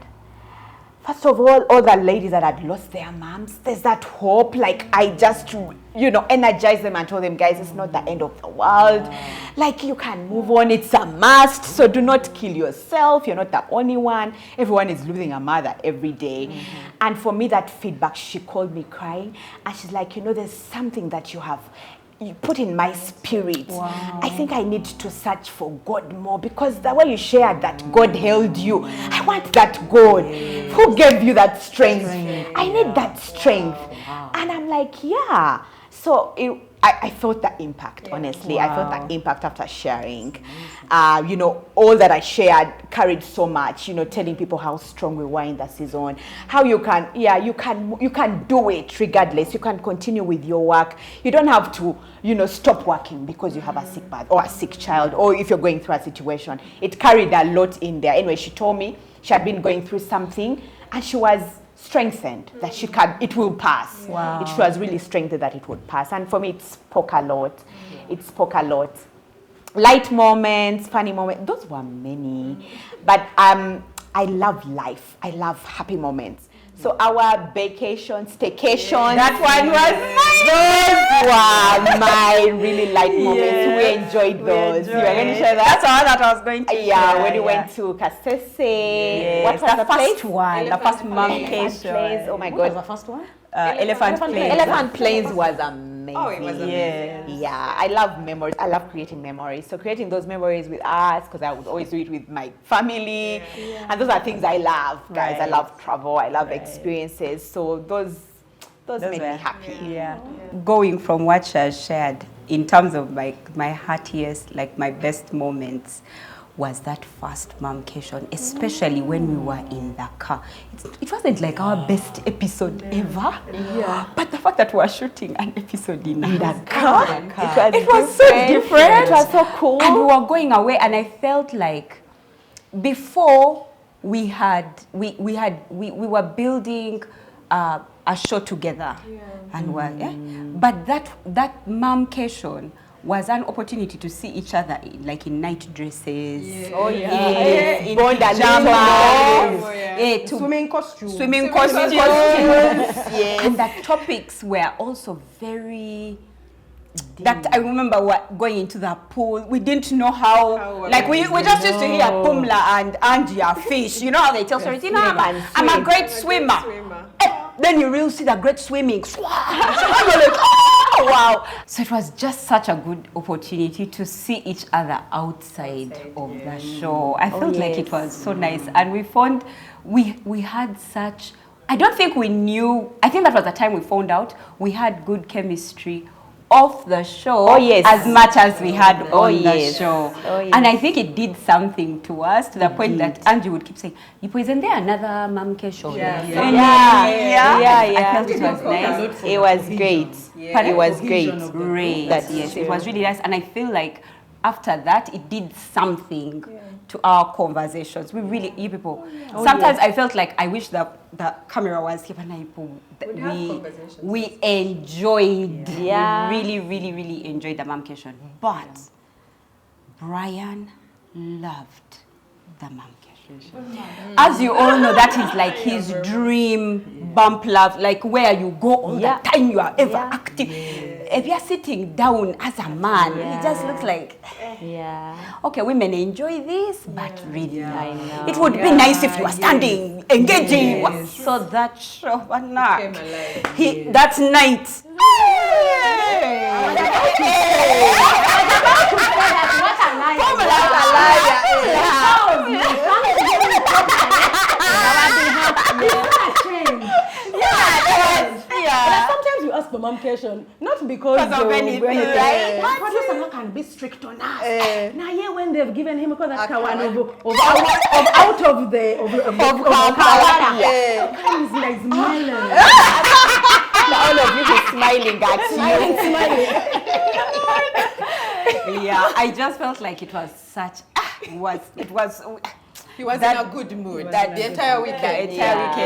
D: First of all the ladies that had lost their moms, there's that hope. Like, I just, you know, energized them and told them, guys, it's not the end of the world. Like, you can move on. It's a must. So do not kill yourself. You're not the only one. Everyone is losing a mother every day. And for me, that feedback, she called me crying. And she's like, you know, there's something that you put in my spirit. I think I need to search for God more, because the way you shared that God held you, I want that God. Who gave you that strength? I need that strength. And I'm like, yeah. So I felt the impact, honestly. I felt the impact after sharing. You know, all that I shared carried so much, you know, telling people how strong we were in the season, how you can do it regardless. You can continue with your work. You don't have to, you know, stop working because you have a sick birth or a sick child, or if you're going through a situation. It carried a lot in there. Anyway, she told me she had been going through something, and she was strengthened that it will pass. It was really strengthened that it would pass. And for me, it spoke a lot. It spoke a lot. Light moments, funny moments, those were many. But I love life. I love happy moments. So our vacation, staycation, that one was those were my really light moments. We enjoyed those. You were going to share that?
E: That's all that I was going to share.
D: When we went to Kasese. What was the
E: first one? The first vacation.
D: Oh my God.
B: What was the first one?
E: Elephant Plains.
D: Elephant Plains was amazing.
A: Oh, it was amazing.
D: Yeah, I love memories. I love creating memories. So creating those memories with us, because I would always do it with my family. And those are things I love, guys. I love travel. I love experiences. So those made me happy.
E: Going from what she has shared, in terms of like my happiest, like my best moments, was that first momcation, especially when we were in the car. It wasn't like our best episode ever, but the fact that we were shooting an episode in the car, it was so different.
D: It was so cool.
E: And we were going away, and I felt like before we were building a show together, and but that momcation was an opportunity to see each other like in night dresses, in pajamas,
B: Swimming costumes.
E: And the topics were also very that I remember going into the pool. We didn't know how like we just used to hear Pumla and Angie are fish. You know how they tell stories. You know, I'm a great swimmer. Then you really see the great swimming. Wow. So it was just such a good opportunity to see each other outside of the show. I felt like it was so nice. And we found we had such, I don't think we knew, I think that was the time we found out we had good chemistry off the show as much as we had on the show. And I think it did something to us to the point that Angie would keep saying, isn't there another Mamke show?
D: I felt it was nice. It was great. It was great.
E: It was really nice. And I feel like after that, it did something to our conversations. We really, you people, sometimes I felt like I wish the camera was here, and we enjoyed, we really, really, really enjoyed the Mamcation. But Brian loved the Mamcation. As you all know, that is like his dream bump love, like where you go all the time you are ever active. If you're sitting down as a man, it just looks like, okay, women enjoy this, but really, it would be nice if you were standing, engaging. So that show, that night.
B: Sometimes we ask for Mamcation, not because of anything, right? Producer can be strict on us. Now, yeah, when they've given him because that's one out of the he's like smiling.
D: All of you is smiling at you.
E: I just felt like it was such. He was
A: in a good mood. The entire weekend.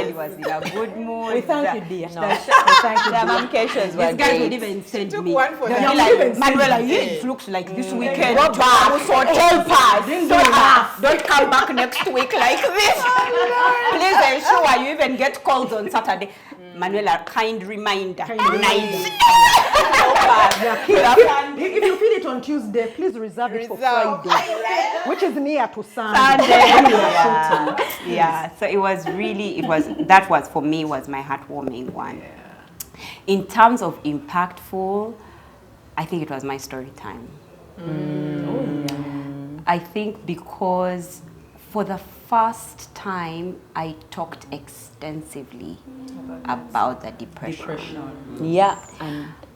E: He was in a good mood.
B: We thank you, dear.
D: The Mamcations were
E: These guys would even send me.
A: One for
E: Manuela, it looks like this weekend.
D: Go back. Don't come back next week like this.
E: Please ensure you even get calls on Saturday. Manuela, kind reminder.
B: If you feel it on Tuesday, please reserve it for Friday, which is near to Sunday.
E: So it was really, that was for me was my heartwarming one. In terms of impactful, I think it was my story time. I think because for the first time I talked extensively about the depression.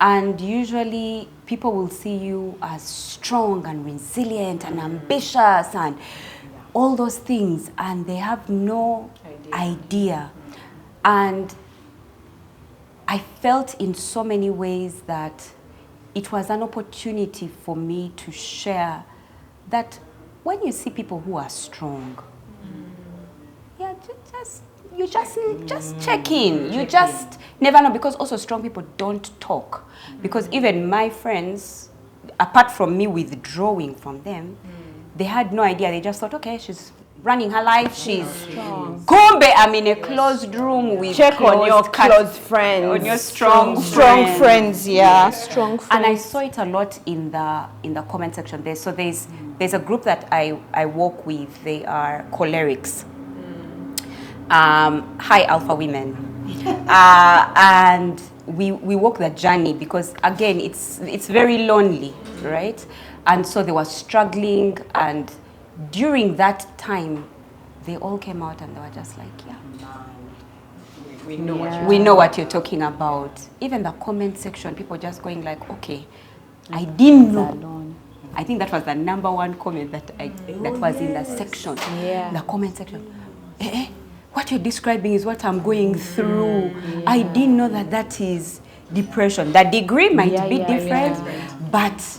E: And usually people will see you as strong and resilient and ambitious and all those things, and they have no idea. And I felt in so many ways that it was an opportunity for me to share that when you see people who are strong, you just check in. You just never know, because also strong people don't talk. Because even my friends, apart from me withdrawing from them, they had no idea. They just thought, okay, she's running her life. She's Kumbe, I'm in a closed room with
D: check on your close friends,
E: on your strong
D: friends, strong friends.
E: And I saw it a lot in the comment section. There's a group that I work with. They are cholerics. High alpha women, and we walk the journey because again it's very lonely, right? And so they were struggling, and during that time they all came out and they were just like, we know what you're talking about. Even the comment section, people just going like, okay, I didn't know. I think that was the number one comment that was in the section, the comment section. What you're describing is what I'm going through. I didn't know that is depression. The degree might be different, but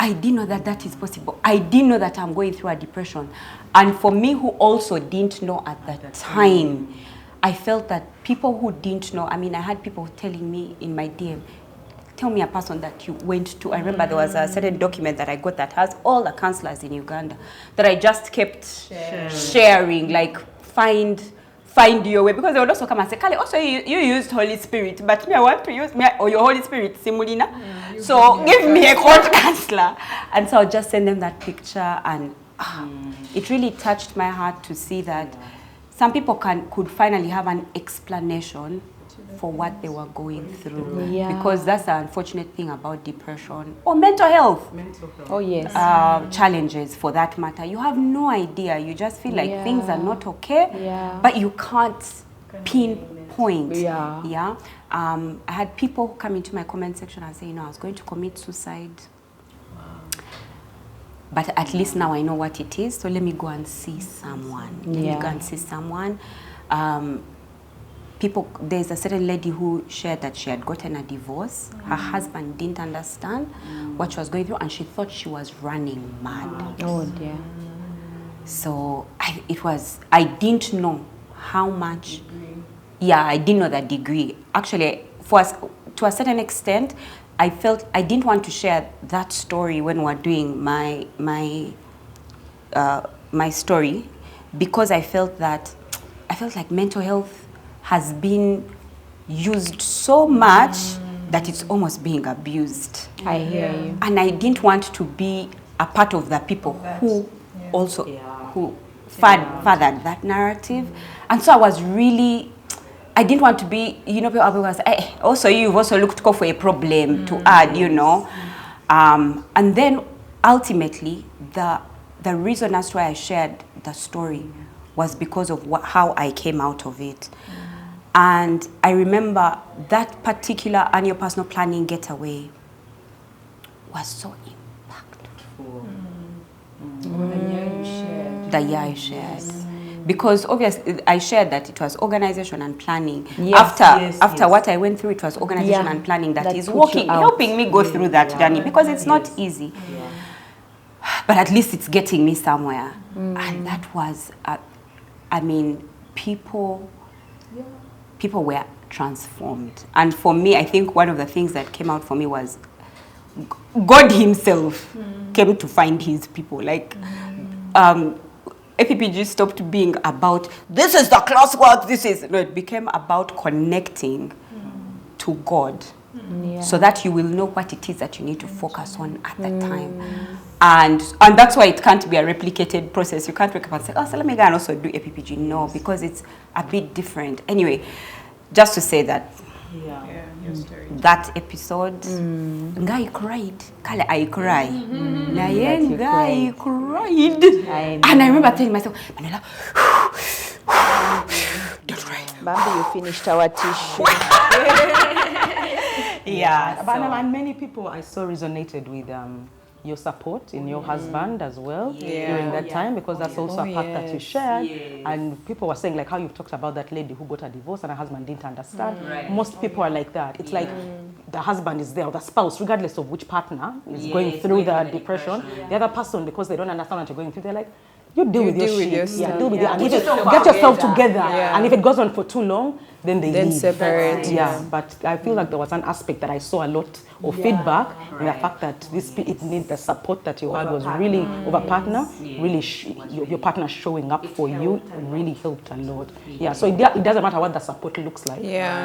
E: I didn't know that is possible. I didn't know that I'm going through a depression. And for me, who also didn't know at that time, I felt that people who didn't know, I mean, I had people telling me in my DM, tell me a person that you went to. I remember there was a certain document that I got that has all the counselors in Uganda that I just kept sharing, like, find your way, because they would also come and say, Kale, also you used Holy Spirit, but me I want to use your Holy Spirit, Simulina. So give me a court counselor. And so I'll just send them that picture, and it really touched my heart to see that some people could finally have an explanation for what they were going through. Because that's the unfortunate thing about depression or mental health. Challenges for that matter. You have no idea. You just feel like things are not okay, but you can't pinpoint point.
B: Yeah.
E: I had people come into my comment section and say, I was going to commit suicide. But at least now I know what it is, so let me go and see someone. There's a certain lady who shared that she had gotten a divorce. Her husband didn't understand what she was going through, and she thought she was running mad.
D: Oh dear.
E: So I didn't know how much. Yeah, I didn't know that degree. Actually, to a certain extent, I felt I didn't want to share that story when we were doing my story, because I felt like mental health has been used so much that it's almost being abused.
D: I hear you.
E: And I didn't want to be a part of the people who also who fathered that narrative. And so I didn't want to be, people was, hey, also you've also looked for a problem to add, And then ultimately, the reason as to why I shared the story was because of how I came out of it. And I remember that particular annual personal planning getaway was so impactful. The year I shared. Because obviously I shared that it was organization and planning. After what I went through, it was organization and planning that is helping me go through that journey, because it's not easy. But at least it's getting me somewhere. And that was, people were transformed. And for me, I think one of the things that came out for me was God himself came to find his people. Like, APPG stopped being about, this is the classwork, it became about connecting to God. So that you will know what it is that you need to focus on at that time. And that's why it can't be a replicated process. You can't wake up and say, so let me go and also do APPG. No, because it's a bit different. Anyway, just to say that that episode, Ngai cried. Kale, I cry. Ngai cried. And I remember telling myself, Manuela, don't cry.
D: Bambi, you finished our tissue.
B: And many people I saw resonated with your support in your husband as well during that time, because that's also a part that you shared. And people were saying, like how you've talked about that lady who got a divorce and her husband didn't understand. Most people are like that. It's like the husband is there, or the spouse, regardless of which partner is going through the depression. The other person, because they don't understand what you're going through, they're like, you deal with your shit. Deal with it. And get yourself together. And if it goes on for too long, then they leave.
A: Separate.
B: But I feel like there was an aspect that I saw a lot of feedback in the fact that it needs the support that you had was really of a partner, really your partner showing up for you really helped a lot. So it doesn't matter what the support looks like.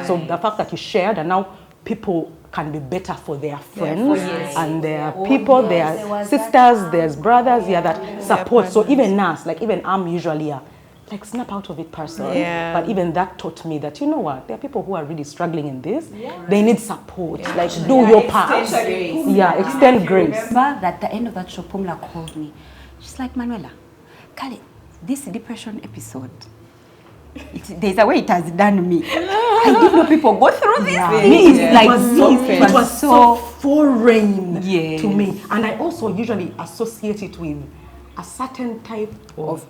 B: So the fact that you shared, and now people can be better for their friends and their people, their sisters, their brothers, that support. So even us, like even I'm usually like snap out of it person. But even that taught me that, you know what, there are people who are really struggling in this. They need support. Like do your part. Extend grace.
E: I remember that at the end of that show, Pumla called me. She's like, Manuela, Kale, this depression episode, there's a way it has done me. I didn't know people go through this.
B: It was so foreign to me. And I also usually associate it with a certain type of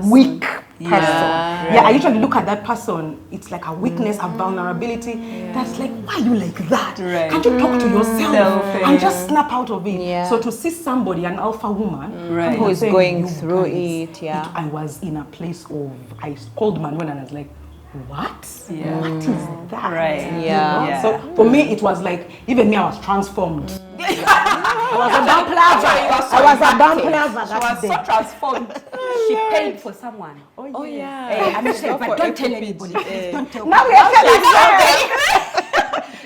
B: weak person. I usually look at that person, it's like a weakness, a vulnerability. That's like, why are you like that? Can't you talk to yourself and just snap out of it? So to see somebody, an alpha woman,
D: who is going through it,
B: I was in a place of, I called Manuela and I was like, what? What is that? So for me, it was like, even me, I was transformed. I was a dumb plaza.
E: She was so transformed. She paid for someone. And she said, but don't tell anybody. Don't tell
B: Now we are telling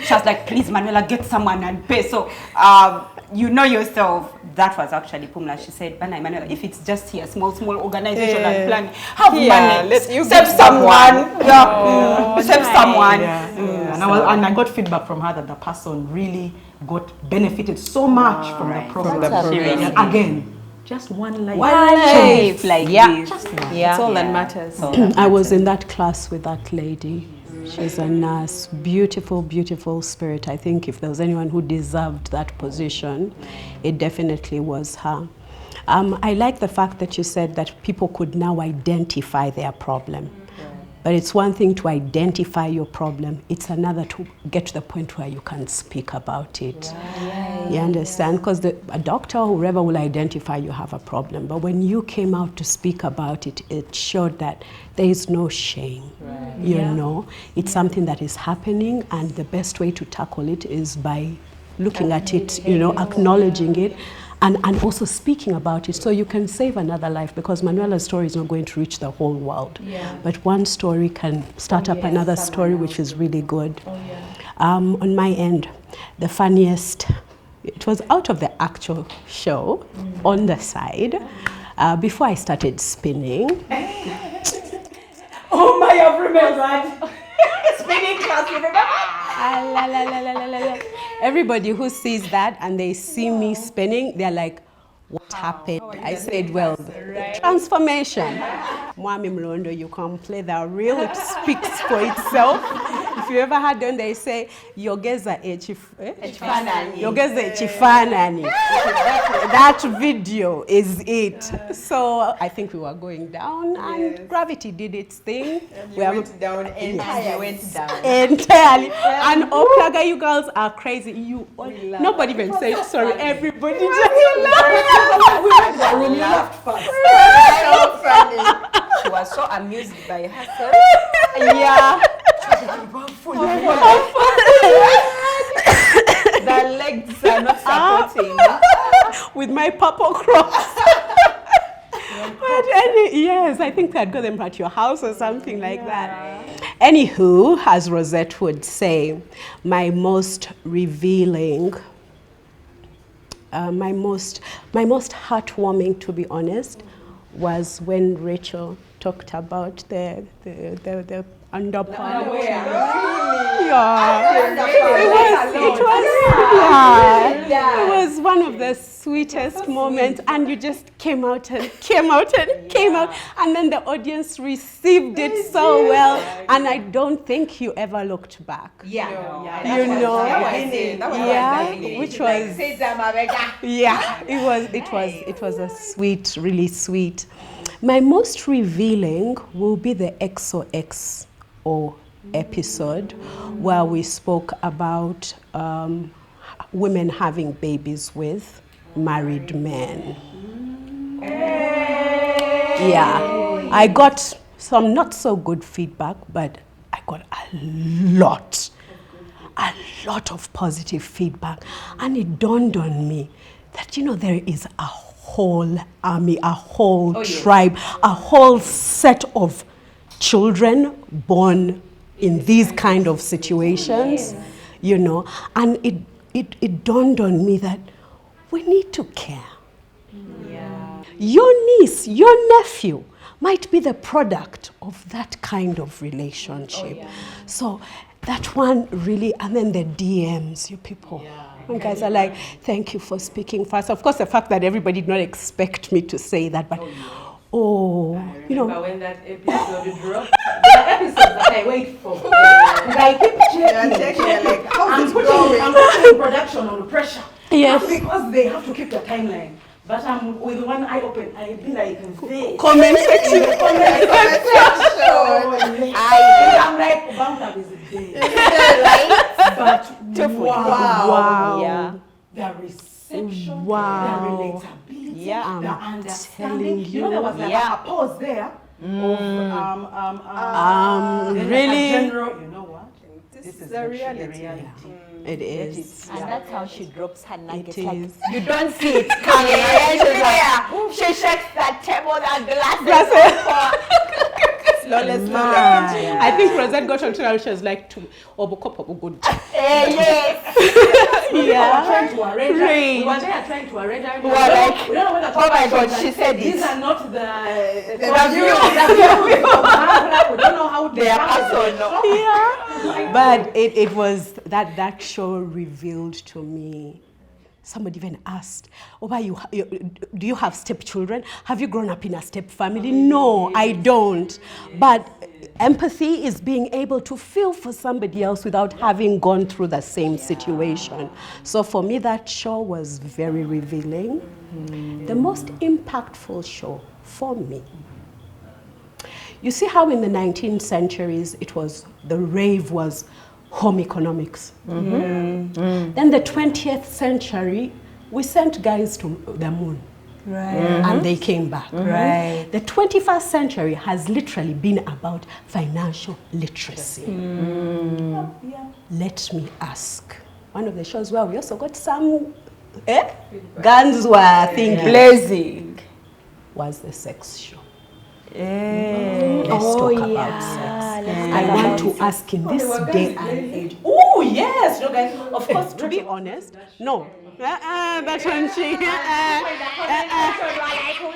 E: She was like, please, Manuela, get someone and pay. So, you know yourself. That was actually Pumla. She said, Bana, Manuela, if it's just here, small organization and plan, have money. Save someone. Save someone.
B: And I got feedback from her that the person really benefited so much from the program. Again, just one life.
E: Like this.
A: That's all that matters.
C: I was in that class with that lady. She's a nurse, beautiful, beautiful spirit. I think if there was anyone who deserved that position, it definitely was her. I like the fact that you said that people could now identify their problem. But it's one thing to identify your problem. It's another to get to the point where you can speak about it. You understand? Because a doctor or whoever will identify you have a problem. But when you came out to speak about it, it showed that there is no shame. You know, it's something that is happening, and the best way to tackle it is by looking at it, you know, acknowledging it. And also speaking about it, so you can save another life, because Manuela's story is not going to reach the whole world. But one story can start up another story, which is really good. On my end, the funniest, it was out of the actual show, on the side, before I started spinning.
D: Oh my, I've remembered. Spinning class, you remember?
C: Everybody who sees that and they see me spinning, they're like, what happened? I said, well, the transformation. Mwami Mlondo, you can play that reel, it speaks for itself. If you ever had them, they say, yogeza echifanani. Yogeza echifanani. That video is it. So I think we were going down, and gravity did its thing.
D: We went down entirely.
C: Entirely. And Oplaga, you girls are crazy. Nobody even said sorry. Everybody just laughed.
D: We laughed first.
E: So funny. She was so amused by herself.
C: Yeah.
E: The legs are not supporting.
C: With my purple cross. But yes, I think I'd got them at your house or something like that. Anywho, as Rosette would say, my most revealing, my most heartwarming, to be honest, was when Rachel talked about the underpart. It was one of the sweetest moments, and you just came out, and then the audience received it so well, and I don't think you ever looked back. Which was, it was a sweet, really sweet. My most revealing will be the XOXO episode, where we spoke about women having babies with married men. Yeah, I got some not so good feedback, but I got a lot of positive feedback, and it dawned on me that, you know, there is a whole army, a whole tribe, a whole set of children born in these kind of situations, you know, and it dawned on me that we need to care. Your niece, your nephew might be the product of that kind of relationship. So that one really, and then the DMs, you people. And guys are like, thank you for speaking first. Of course, the fact that everybody did not expect me to say that, but you know.
B: When that episode dropped, the episodes that I wait for. I keep checking. Like, I'm putting production on pressure.
C: Yes.
B: Because they have to keep the timeline. But I'm with one eye open. I be like,
C: comment section.
B: I'm like, Bangla is there. But wow.
D: Yeah.
B: The reception,
C: Wow.
B: the relatability,
D: Yeah.
B: the understanding. You know, there was like a pause there of
C: really?
B: general, you know what?
D: This is the reality.
C: It is.
D: And that's how she drops her nuggets.
C: It
D: Like,
C: is.
D: you don't see it coming. And she's like, she shakes that table, that glasses. Slowly.
C: I think Rosette got on to, she was like, good.
D: Yes.
B: Yeah. Trying to arrange. We were there trying to arrange.
D: We were like,
B: we don't know whether
D: oh my God, she said
B: these
D: it.
B: are not the
D: views.
B: We don't know how
D: They are also
C: Yeah. But it was that show revealed to me Somebody even asked, do you have stepchildren? Have you grown up in a step family? No, I don't. But empathy is being able to feel for somebody else without having gone through the same situation. So for me, that show was very revealing. The most impactful show for me. You see how in the 19th centuries, the rave was home economics. Then the 20th century, we sent guys to the moon. And they came back. The 21st century has literally been about financial literacy. Let me ask. One of the shows where we also got some guns were thinking.
D: Blazing.
C: Was the sex show. Let's talk about sex. I want to ask in this day and age. Oh yes, no, guys. Of course, to be honest, no. That's when she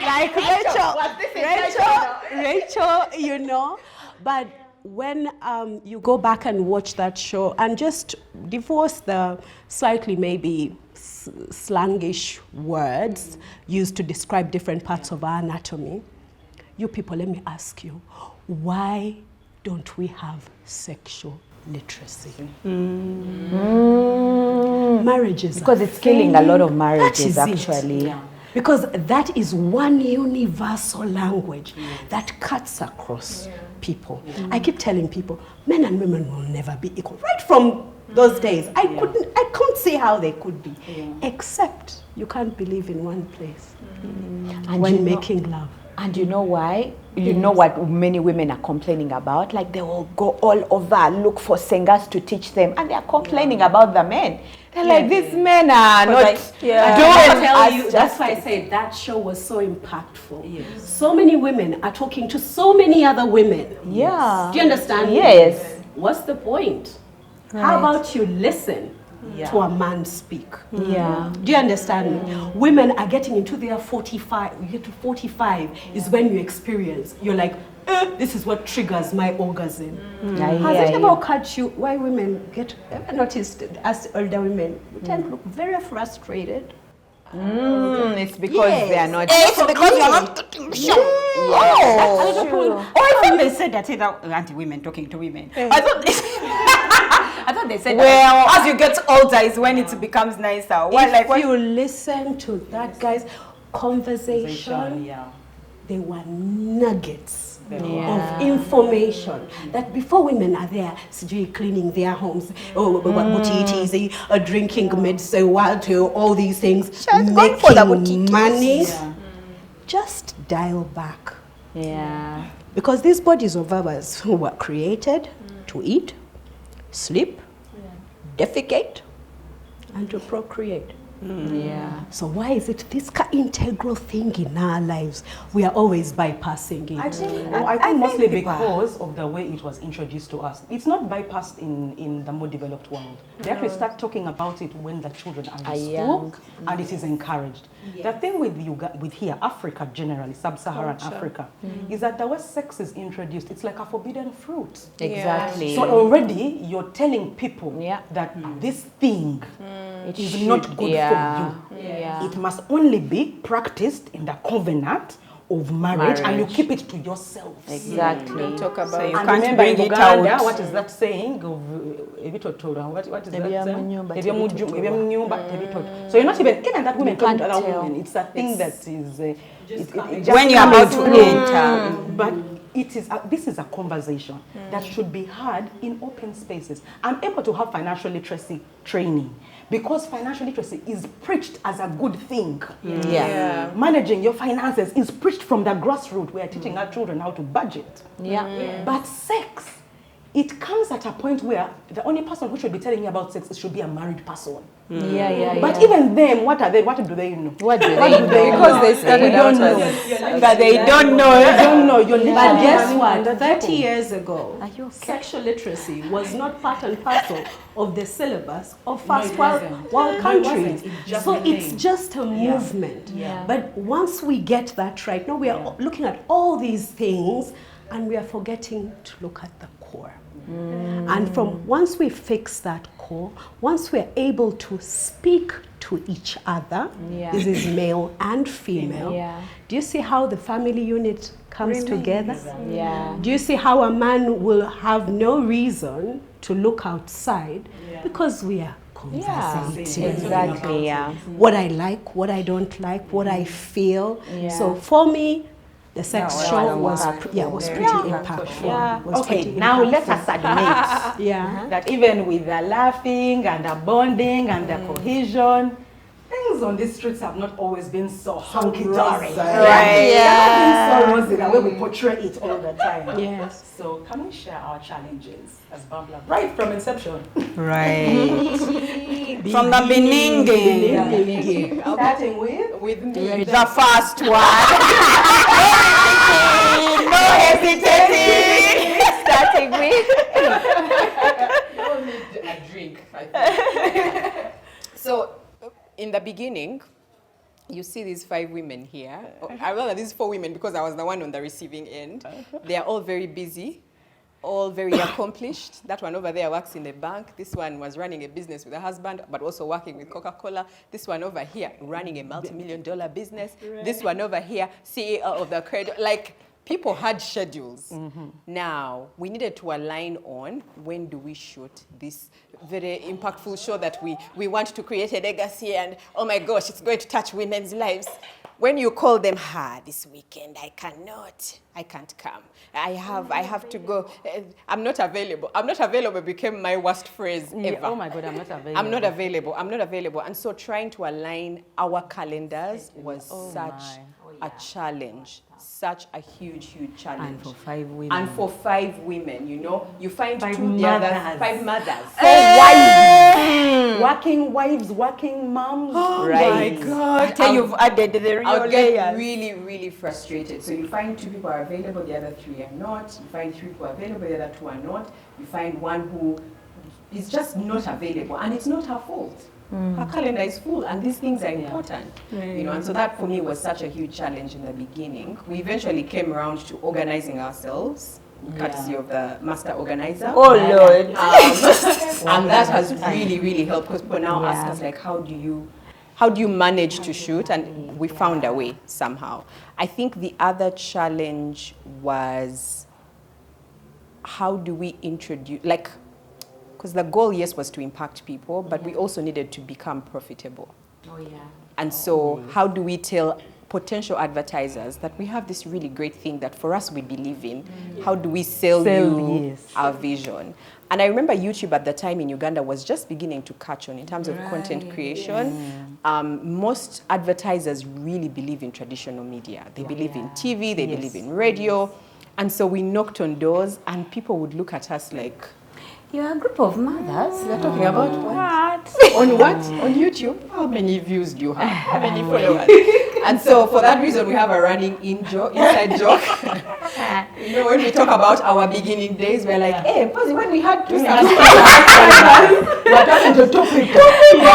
C: like Rachel, you know. But when you go back and watch that show and just divorce the slightly maybe slangish words used to describe different parts of our anatomy. You people, let me ask you, why don't we have sexual literacy? Marriages.
D: Because it's killing a lot of marriages, actually.
C: Yeah. Because that is one universal language that cuts across people. I keep telling people, men and women will never be equal. Right from those days, I couldn't see how they could be, except you can't believe in one place when making love.
D: And you know why? You know what many women are complaining about? Like they will go all over, look for singers to teach them, and they are complaining about the men. They're like, these men are not doing us.
C: That's why I said that show was so impactful. So many women are talking to so many other women.
D: Yeah.
C: Do you understand?
D: Yes.
C: What's the point? How about you listen to a man speak?
D: Yeah.
C: Do you understand me? Women are getting into their 45. You get to 45 is when you experience. You're like, this is what triggers my orgasm. Has it ever occurred to you why women get, ever noticed as older women, we tend to look very frustrated?
D: It's because they are not.
E: It's because you're not talking shit. I thought they said that anti-women talking to women. I thought they said that as you get older is when it becomes nicer.
C: If you listen to that guy's conversation, they were nuggets of information that before women are there cleaning their homes, drinking medicine, all these things, making money. Just dial back. Because these bodies of ours were created to eat, sleep, defecate, and to procreate. So why is it this integral thing in our lives? We are always bypassing it.
B: I think mostly because of the way it was introduced to us. It's not bypassed in the more developed world. They actually start talking about it when the children are in school, and it is encouraged. The thing with here, Africa generally, sub-Saharan Africa, is that the way sex is introduced, it's like a forbidden fruit.
D: Exactly.
B: So already you're telling people that this thing is not good for you. It must only be practiced in the covenant of marriage, and you keep it to yourselves.
D: Exactly.
E: Don't talk about
B: So
E: you
B: and
E: can't
B: remember
E: bring
B: in
E: it
B: Uganda,
E: out.
B: what is that saying of what is that? So you're not even that women talking to other women. It's a thing that is
E: When you're about to enter.
B: But this is a conversation that should be had in open spaces. I'm able to have financial literacy training because financial literacy is preached as a good thing. Managing your finances is preached from the grassroots. We are teaching our children how to budget. But sex, it comes at a point where the only person who should be telling you about sex should be a married person. But even them, what do they know?
D: What do they know?
A: Because they started out as...
D: But they don't know.
B: They don't know. You're
C: But guess what? 30 years ago, sexual literacy was not part and parcel of the syllabus of first world countries. So it's just a movement. But once we get that right, now we are looking at all these things and we are forgetting to look at the core. And once we fix that core, couple, once we're able to speak to each other, this is male and female, do you see how the family unit comes together? Do you see how a man will have no reason to look outside because we are conversating?
D: Exactly,
C: What I like, what I don't like, what I feel. So for me, the sex show was pretty impactful.
B: Okay, now let us admit that even with the laughing and the bonding and the cohesion, things on these streets have not always been so hunky-dory. So rosy the way we portray it all the time.
C: Yes.
B: So can we share our challenges as Bambla right from inception?
E: Right. From the beginning.
B: Starting with
A: me.
E: The first one. No hesitating. Starting with.
A: We'll need a drink, I think. So, in the beginning, you see these 5 women here. I rather these 4 women because I was the one on the receiving end. They are all very busy, all very accomplished. That one over there works in a bank. This one was running a business with a husband, but also working with Coca-Cola. This one over here running a multi-million-dollar business. This one over here, CEO of the credit. Like, people had schedules. Now, we needed to align on when do we shoot this very impactful show that we want to create a legacy and, oh my gosh, it's going to touch women's lives. When you call them, this weekend, I can't come. I have to go. I'm not available. I'm not available became my worst phrase ever.
B: Oh my God, I'm not available.
A: I'm not available. And so trying to align our calendars was such a challenge. Such a huge challenge.
B: And for 5 women.
A: And for 5 women, you know, you find 5 mothers.
B: 4 wives. Working wives, working moms.
A: Oh my God.
E: Until you've added the real
A: I'll get
E: layers.
A: really frustrated. So you find 2 people are available, the other 3 are not. You find 3 people are available, the other 2 are not. You find one who is just not available, and it's not her fault. Her calendar is full, and these things are important, you know. And so that for me was such a huge challenge in the beginning. We eventually came around to organizing ourselves, courtesy of the master organizer.
E: Oh Lord!
A: And that has really helped, because people now ask us, like, how do you manage to shoot? And we found a way somehow. I think the other challenge was, how do we introduce, like, because the goal, yes, was to impact people, but we also needed to become profitable. And so how do we tell potential advertisers that we have this really great thing that for us we believe in? How do we sell you our vision? And I remember YouTube at the time in Uganda was just beginning to catch on in terms of content creation. Most advertisers really believe in traditional media. They believe in TV, they believe in radio. And so we knocked on doors, and people would look at us like,
E: You're a group of mothers. You're talking about what?
A: On what? On YouTube? How many views do you have? How many followers? And so for that reason, we have a running inside joke. You know, when we talk about our beginning days, we're like, hey, when we had 2 subscribers, we're talking to 2 people.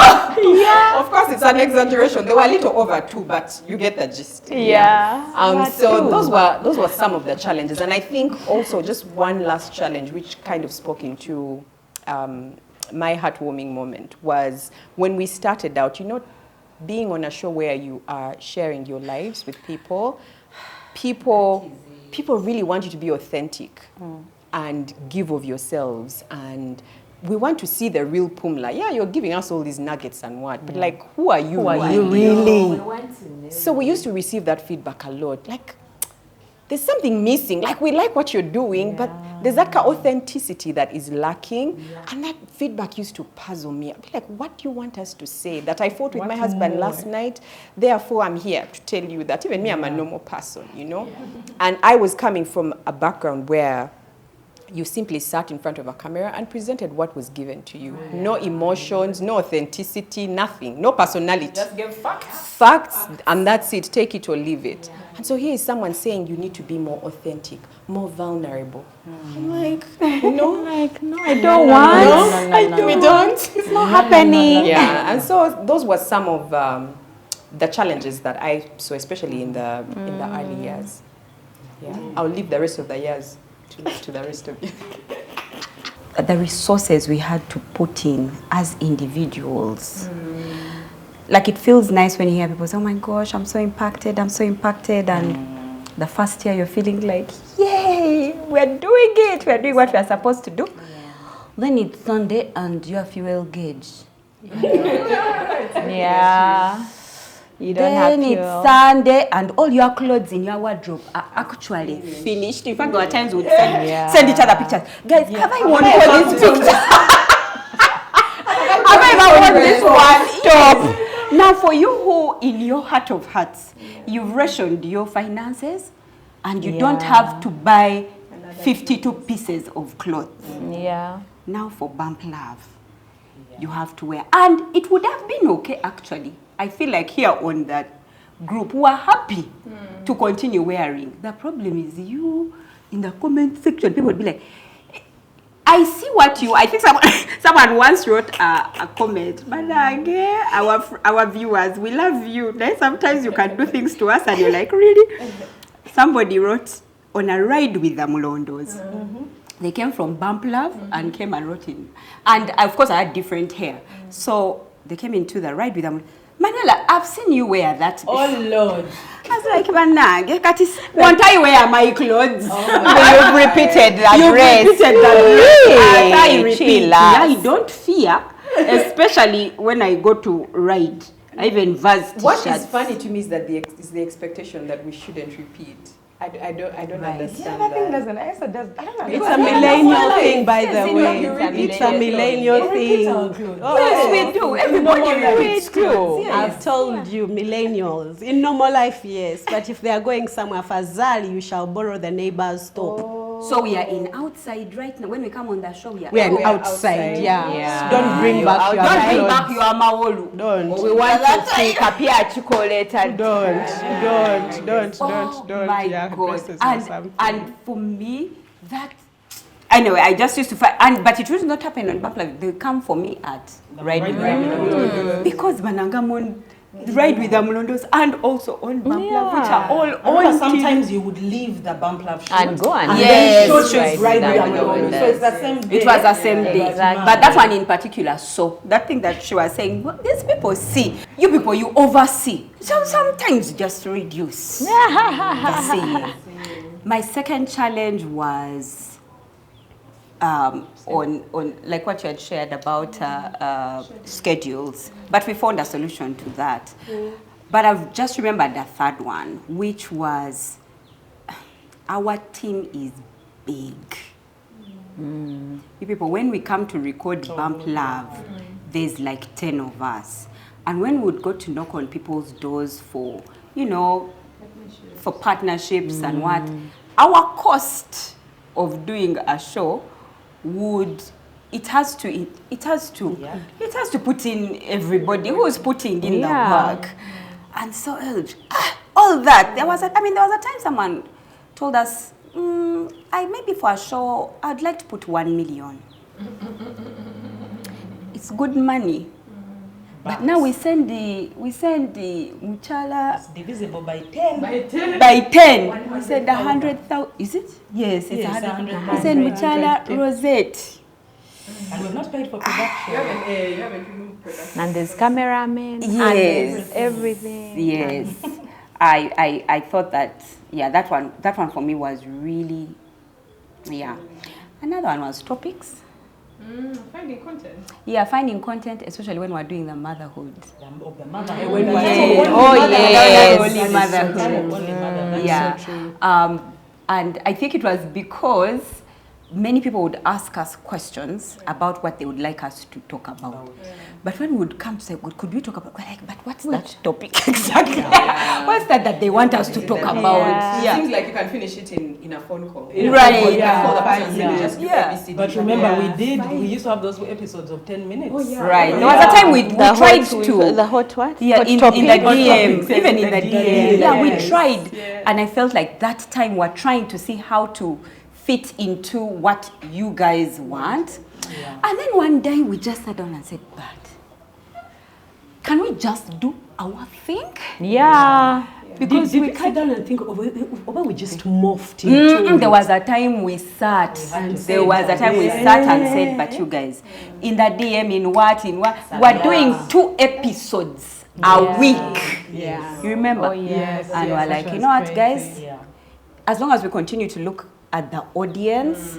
A: Of course, it's an exaggeration. They were a little over 2, but you get the gist. So those were some of the challenges. And I think also just one last challenge, which kind of spoke into my heartwarming moment, was when we started out, you know, being on a show where you are sharing your lives with people, people really want you to be authentic and give of yourselves. And we want to see the real Pumla. Yeah, you're giving us all these nuggets and what, but like, who are you?
B: Who are you really?
A: So we used to receive that feedback a lot. Like, there's something missing. Like, we like what you're doing, but there's that kind of authenticity that is lacking. And that feedback used to puzzle me. I'd be like, what do you want us to say? That I fought with my husband last night, therefore I'm here to tell you that even me, I'm a normal person, you know? And I was coming from a background where you simply sat in front of a camera and presented what was given to you. No emotions, no authenticity, nothing, no personality.
B: Just give facts.
A: Facts, and that's it. Take it or leave it. And so here is someone saying you need to be more authentic, more vulnerable. I'm like, no, I don't want. We don't.
E: It's not happening.
A: Yeah, and so those were some of the challenges that I saw, especially in the early years. Yeah, I'll leave the rest of the years to the rest of you.
E: the resources we had to put in as individuals. Like, it feels nice when you hear people say, oh my gosh, I'm so impacted, and the first year you're feeling like, yay, we're doing it, we're doing what we're supposed to do. Then it's Sunday and your fuel gauge.
D: Yeah. You don't have
E: Then
D: fuel.
E: it's Sunday and all your clothes in your wardrobe are actually finished. In fact, there were times we would send each other pictures. Guys, have I worn all these pictures? Have I ever worn this one? Stop. Now, for you who, in your heart of hearts, you've rationed your finances and you don't have to buy 52 pieces of clothes.
D: Yeah.
E: Now for Bump Love, you have to wear. And it would have been okay, actually. I feel like here on that group, we are happy to continue wearing. The problem is you, in the comment section, people would be like, I see what you, I think someone once wrote a comment, but again, our viewers, we love you. Then sometimes you can do things to us and you're like, really? Somebody wrote, on a ride with the Mulondos. They came from Bump Love and came and wrote in. And of course, I had different hair. So they came into the ride with them. Manuela, I've seen you wear that before.
C: Oh, Lord.
E: I was like, Manag, one time you wear my clothes.
D: You've repeated that dress.
E: I repeat. I don't fear, especially when I go to ride. I even verse t-shirts.
A: What is funny to me is that is the expectation that we shouldn't repeat. I don't understand that.
B: I don't know.
C: It's a millennial thing, by the way. It's a millennial thing.
E: Yes, we do. Everybody repeats clothes.
C: I've told you, millennials. In normal life, yes. But if they are going somewhere, Fazali, you shall borrow the neighbor's store.
E: So we are in outside right now. When we come on the show, we are
C: outside. Yeah. Don't bring back your
E: Don't bring
C: clothes.
E: back your mawolu.
C: Don't.
D: We want to see Kapia Chiko later.
C: Don't.
E: Oh my
C: Yeah,
E: God.
C: dresses or something.
E: And for me, that... Anyway, I just used to find... But it will not happen on Bump Live. They come for me at Ride with Mulondos. Because Manangamon... Ride with the Mulondos and also on Bump Live, which are all on
B: sometimes you would leave the Bump Live show
D: And go and
E: Yes,
B: then ride with the Mulondos. So it's the same day.
E: It was the same day.
D: Exactly.
E: But that one in particular, so that thing that she was saying, well, these people see. You people, you oversee. So sometimes just reduce the seeing. My second challenge was on like what you had shared about schedules. But we found a solution to that. But I've just remembered the third one, which was our team is big. You people, when we come to record Bump Love, there's like 10 of us. And when we would go to knock on people's doors for, you know, for partnerships and what, our cost of doing a show would, it has to put in everybody who's putting in the work. And so, all that, there was a time someone told us, maybe for a show, I'd like to put 1 million. It's good money. But now we send the Muchala.
B: It's divisible by 10.
E: By 10. We send 100,000. Is it? Yes, it's 100,000. We send Muchala Rosette.
B: And we've not paid for production.
A: You haven't removed production.
D: And there's cameramen.
E: Yes.
D: And there's everything.
E: Yes. I thought that, that one for me was really, Another one was topics.
A: Finding content.
E: Yeah, finding content, especially when we're doing the motherhood.
B: Of the mother.
E: Only motherhood. Yeah.
B: So true.
E: And I think it was because many people would ask us questions about what they would like us to talk about. But when we would come to say, could we talk about, we're like, but what's that topic exactly? What's that they want us to talk about?
A: It seems like you can finish it in a phone call.
E: Right.
B: But remember, we used to have those episodes of 10 minutes.
E: Right. There was a time we tried to.
D: The hot what?
E: Yeah,
D: hot
E: in the DM, even in the DM. Yeah, we tried.
A: Yeah.
E: And I felt like that time we're trying to see how to fit into what you guys want. Yeah. And then one day we just sat down and said, but can we just do our thing?
D: Yeah.
C: Because did we sit down and think, or we just morphed into
E: There was a time we sat. There was a time we sat and said, but you guys, in the DM, in what, we're doing 2 episodes a week.
C: Yeah.
E: You remember?
B: Oh, yes.
E: And we're like, you know what, guys? As long as we continue to look at the audience,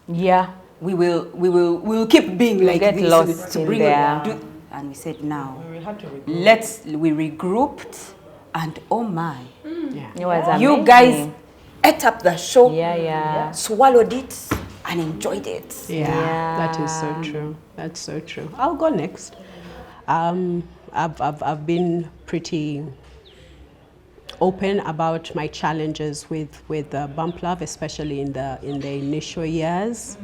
B: Yeah.
E: we'll keep being like
D: get
E: this
D: lost
E: to
D: in
E: bring
D: there.
E: and we said, now we regrouped, and oh my,
D: It was amazing.
E: you guys ate up the show, swallowed it, and enjoyed it.
C: Yeah, that is so true. That's so true. I'll go next. I've been pretty open about my challenges with bump love, especially in the initial years.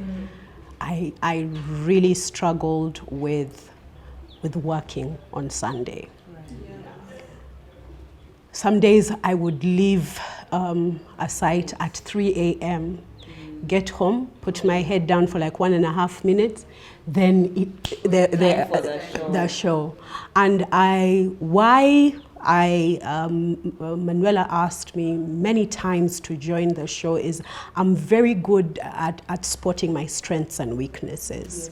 C: I really struggled with working on Sunday. Some days I would leave a site at 3 a.m., get home, put my head down for like 1.5 minutes, then the show. And Manuela asked me many times to join the show is I'm very good at spotting my strengths and weaknesses.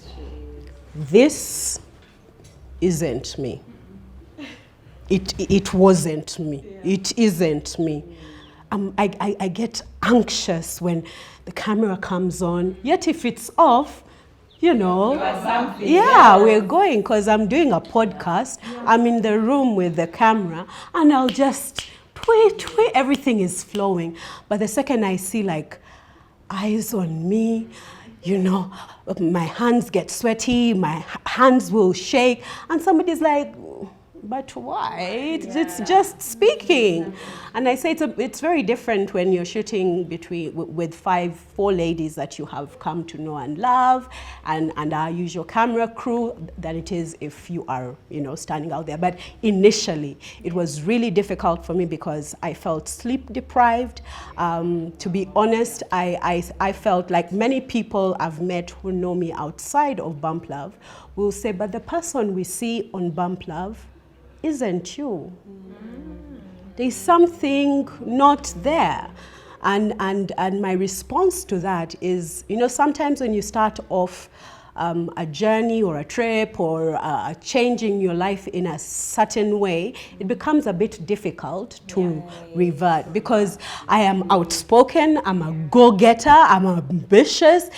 C: This isn't me. It wasn't me. It isn't me. I get anxious when the camera comes on, yet if it's off, you know, we're going, because I'm doing a podcast. I'm in the room with the camera, and I'll just tweet, everything is flowing. But the second I see like eyes on me, you know, my hands get sweaty, my hands will shake, and somebody's like, but why? It's just speaking. And I say it's very different when you're shooting with 4 ladies that you have come to know and love, and our usual camera crew, than it is if you are, you know, standing out there. But initially, it was really difficult for me because I felt sleep deprived. To be honest, I felt like many people I've met who know me outside of Bump Love will say, but the person we see on Bump Love isn't you. There's something not there. And my response to that is, you know, sometimes when you start off a journey or a trip or changing your life in a certain way, it becomes a bit difficult to revert, because I am outspoken, I'm a go-getter, I'm ambitious,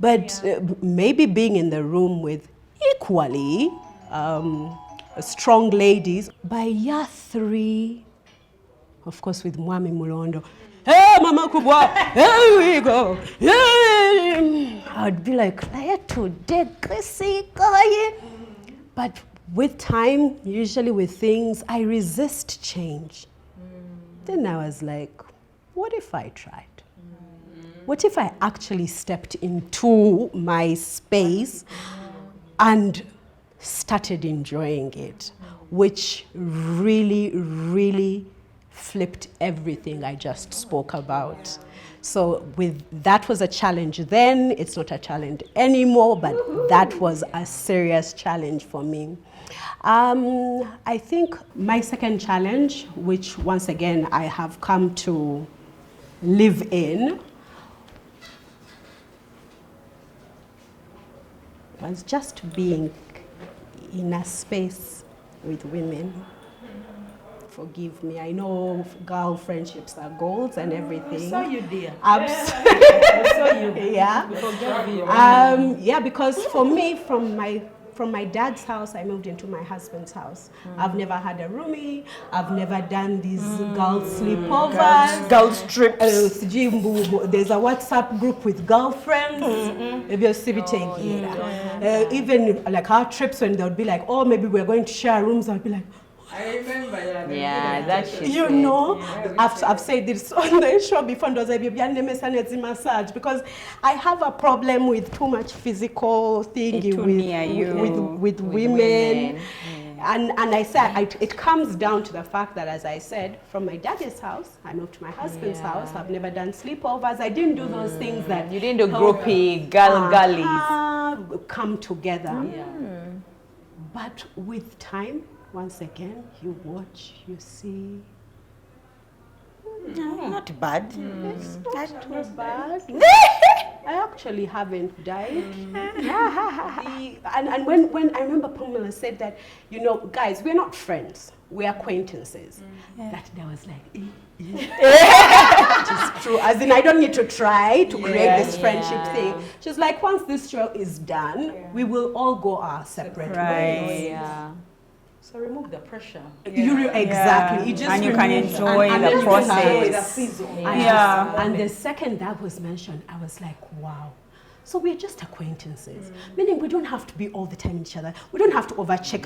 C: but maybe being in the room with equally strong ladies. By year 3, of course, with Mwami Mulondo, hey, Mama Kubwa, here we go. Hey. I'd be like, today, Chrissy, but with time, usually with things, I resist change. Then I was like, what if I tried? What if I actually stepped into my space and started enjoying it, which really, really flipped everything I just spoke about. So that was a challenge then. It's not a challenge anymore, but that was a serious challenge for me. I think my second challenge, which once again I have come to live in, was just being in a space with women. Forgive me, I know girl friendships are goals and everything.
B: We saw you, dear.
C: Absolutely.
B: We saw you.
C: Yeah.
B: We forgave you.
C: Yeah, because for me, from my dad's house, I moved into my husband's house. I've never had a roomie. I've never done these girl sleepovers.
E: Girls trips.
C: There's a WhatsApp group with girlfriends. Even like our trips, when they would be like, oh, maybe we're going to share rooms, I'd be like,
A: I remember,
D: that shit.
C: you know, I've said this on the show before, because I have a problem with too much physical thing with women. And I said, it comes down to the fact that, as I said, from my daddy's house, I moved to my husband's house. I've never done sleepovers. I didn't do those things that
D: you didn't do groupie, gullies.
C: Come together. But with time, once again, you watch, you see,
E: Not bad.
C: Not too bad. I actually haven't died. And when I remember Pamela said that, you know, guys, we're not friends, we're acquaintances. That there was like, it is true. As in, I don't need to try to create this friendship thing. She's like, once this show is done, we will all go our separate ways.
D: Yeah.
B: So remove the pressure.
C: Exactly. It just
E: And you can enjoy
C: and
E: the
C: then you
E: process.
C: enjoy. And the second that was mentioned, I was like, wow. So we're just acquaintances, meaning we don't have to be all the time in each other. We don't have to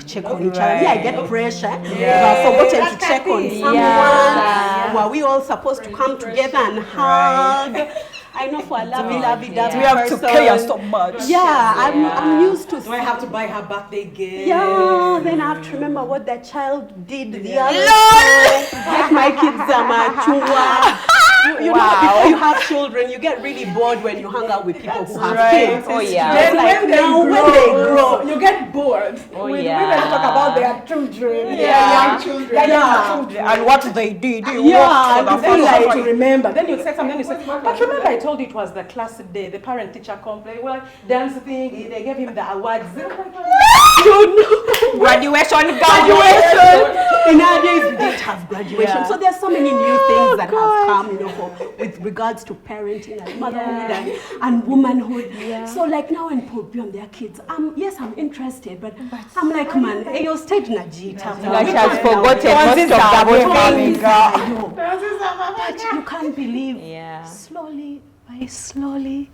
C: check on each other. Yeah, I get pressure. If I've forgotten to check on someone. Were we all supposed to come together and hug? I know for a lovey-dovey
E: We have to care so much.
C: Yeah, I'm used to.
B: Do I have to buy her birthday gift?
C: Yeah, then I have to remember what that child did the other day. Like my kids are machua. You know, before you have children, you get really bored when you hang out with people who have kids.
D: Oh yeah.
C: Then like now when they grow,
B: you get bored.
D: Oh
B: When
D: yeah.
B: women talk about their children,
C: Yeah.
B: their young children,
E: And what they did.
C: yeah, and
B: then you
C: like
B: like to remember. Then you say something, you say, but remember I told you it was the class day, the parent-teacher complaint, well, dance thing, they gave him the awards.
E: Graduation.
C: in our days we didn't have graduation. So there's so many new things that have come, you know, with regards to parenting and motherhood and womanhood. So like now when people be on their kids, yes, I'm interested, but I'm like, man, hey, your stage najita.
D: Like she has forgotten most of the
C: But you can't believe slowly by slowly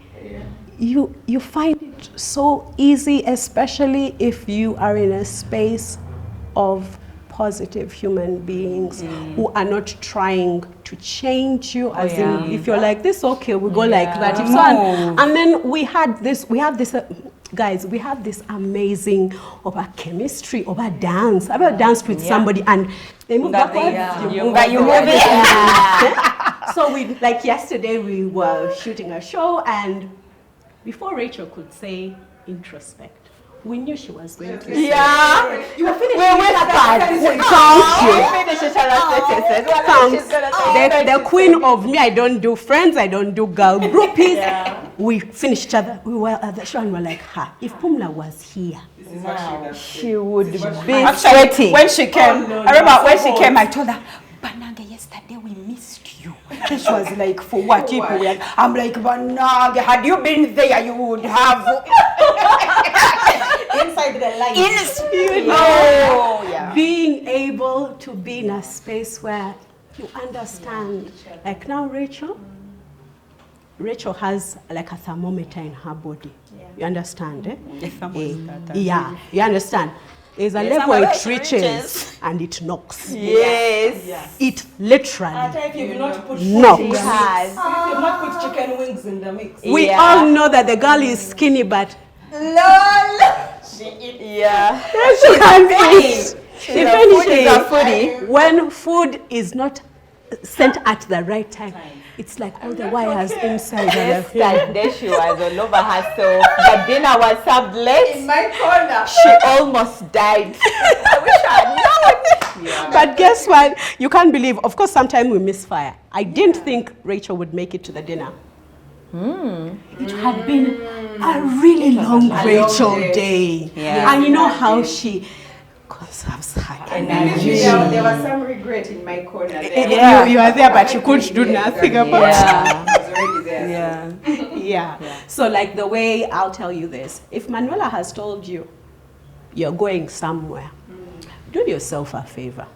C: you find it so easy, especially if you are in a space of positive human beings who are not trying to change you, as in if you're like this, okay, we go like that. If so, and then we have this guys, we have this amazing chemistry, dance. I've ever danced with somebody and they move backwards. You move it. So we, like yesterday, we were shooting a show and before Rachel could say introspect, we knew she was going to say.
B: You were finished.
C: The queen of me, I don't do friends, I don't do girl groupies. We finished each other. We were at the show and we were like, if Pumla was here,
D: She would be
E: Actually, when she came, I remember when she came, I told her, Bananga, yesterday we missed you. And she was like, for what? I'm like, Bananga, had you been there, you would have.
B: Inside the light.
C: being able to be in a space where you understand. Like now, Rachel has like a thermometer in her body. You understand, eh? Yeah, you understand. There's a level it reaches and it knocks.
D: Yes.
C: It literally
B: If you've not put
C: knocks.
D: She has.
B: If you've not put chicken wings in the mix.
C: We all know that the girl is skinny, but
D: Yeah.
C: she can't eat. If
D: She's a
C: anything, when food is not sent at the right time, it's like all the wires inside.
D: Yesterday she was all over herself. The dinner was served late.
A: In my corner.
D: She almost died. I wish I had known.
C: But guess what? You can't believe, of course, sometimes we misfire. I didn't think Rachel would make it to the dinner. It had been a really long Rachel day. And you know how she conserves her energy.
A: There was some regret in my corner. There.
C: You were there, but you couldn't do nothing about it.
A: I was already there.
C: Yeah. So like the way I'll tell you this, if Manuela has told you you're going somewhere, do yourself a favor.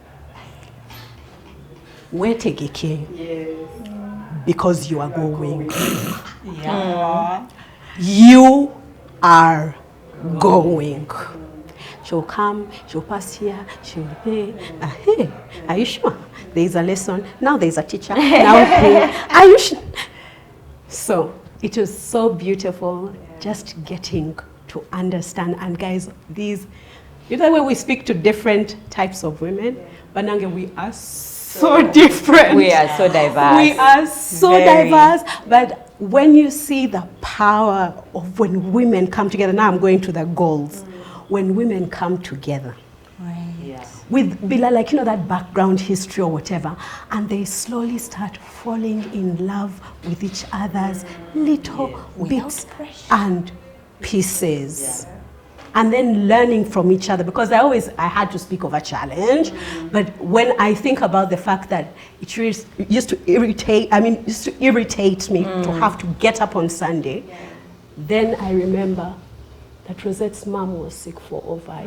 C: Take a care. Because you are going. You are going. She'll come, she'll pass here, she'll hey, are you sure? There is a lesson, now there's a teacher, now hey, are you sure? So it was so beautiful just getting to understand. And guys, these, you know, when we speak to different types of women, Banange, we are so different.
D: We are so diverse.
C: We are so diverse. But when you see the power of when women come together, now I'm going to the goals. When women come together, with like, that background history or whatever, and they slowly start falling in love with each other's little bits and pieces. And then learning from each other, because I had to speak of a challenge, but when I think about the fact that it used to irritate me to have to get up on Sunday, then I remember that Rosette's mom was sick for over a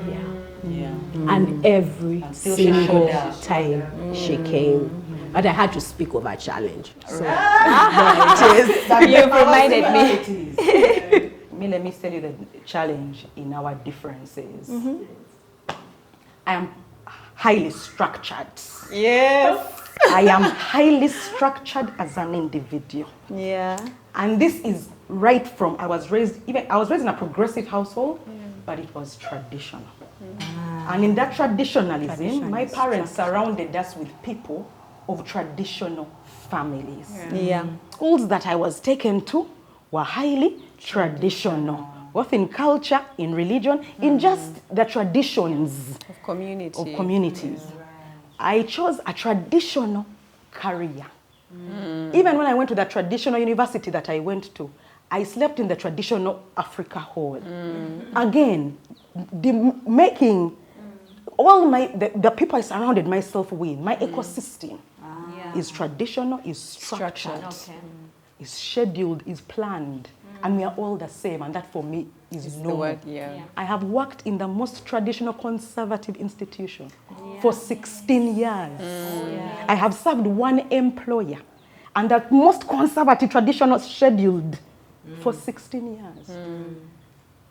C: year. And every single time she came, but I had to speak of a challenge. So there it is.
D: You've reminded me.
B: Let me tell you the challenge in our differences. I am highly structured.
D: Yes.
B: I am highly structured as an individual.
D: Yeah.
B: And this is right from, I was raised in a progressive household, but it was traditional. And in that traditionalism, my parents surrounded us with people of traditional families. Schools that I was taken to were highly traditional, both in culture, in religion, in just the traditions
A: Of community.
B: of communities. I chose a traditional career. Even when I went to the traditional university that I went to, I slept in the traditional Africa hall. Again, making all the people I surrounded myself with, my ecosystem is traditional, is structured, is scheduled, is planned. And we are all the same, and that for me is normal. I have worked in the most traditional conservative institution for 16 years. I have served one employer, and the most conservative, traditional, scheduled for 16 years.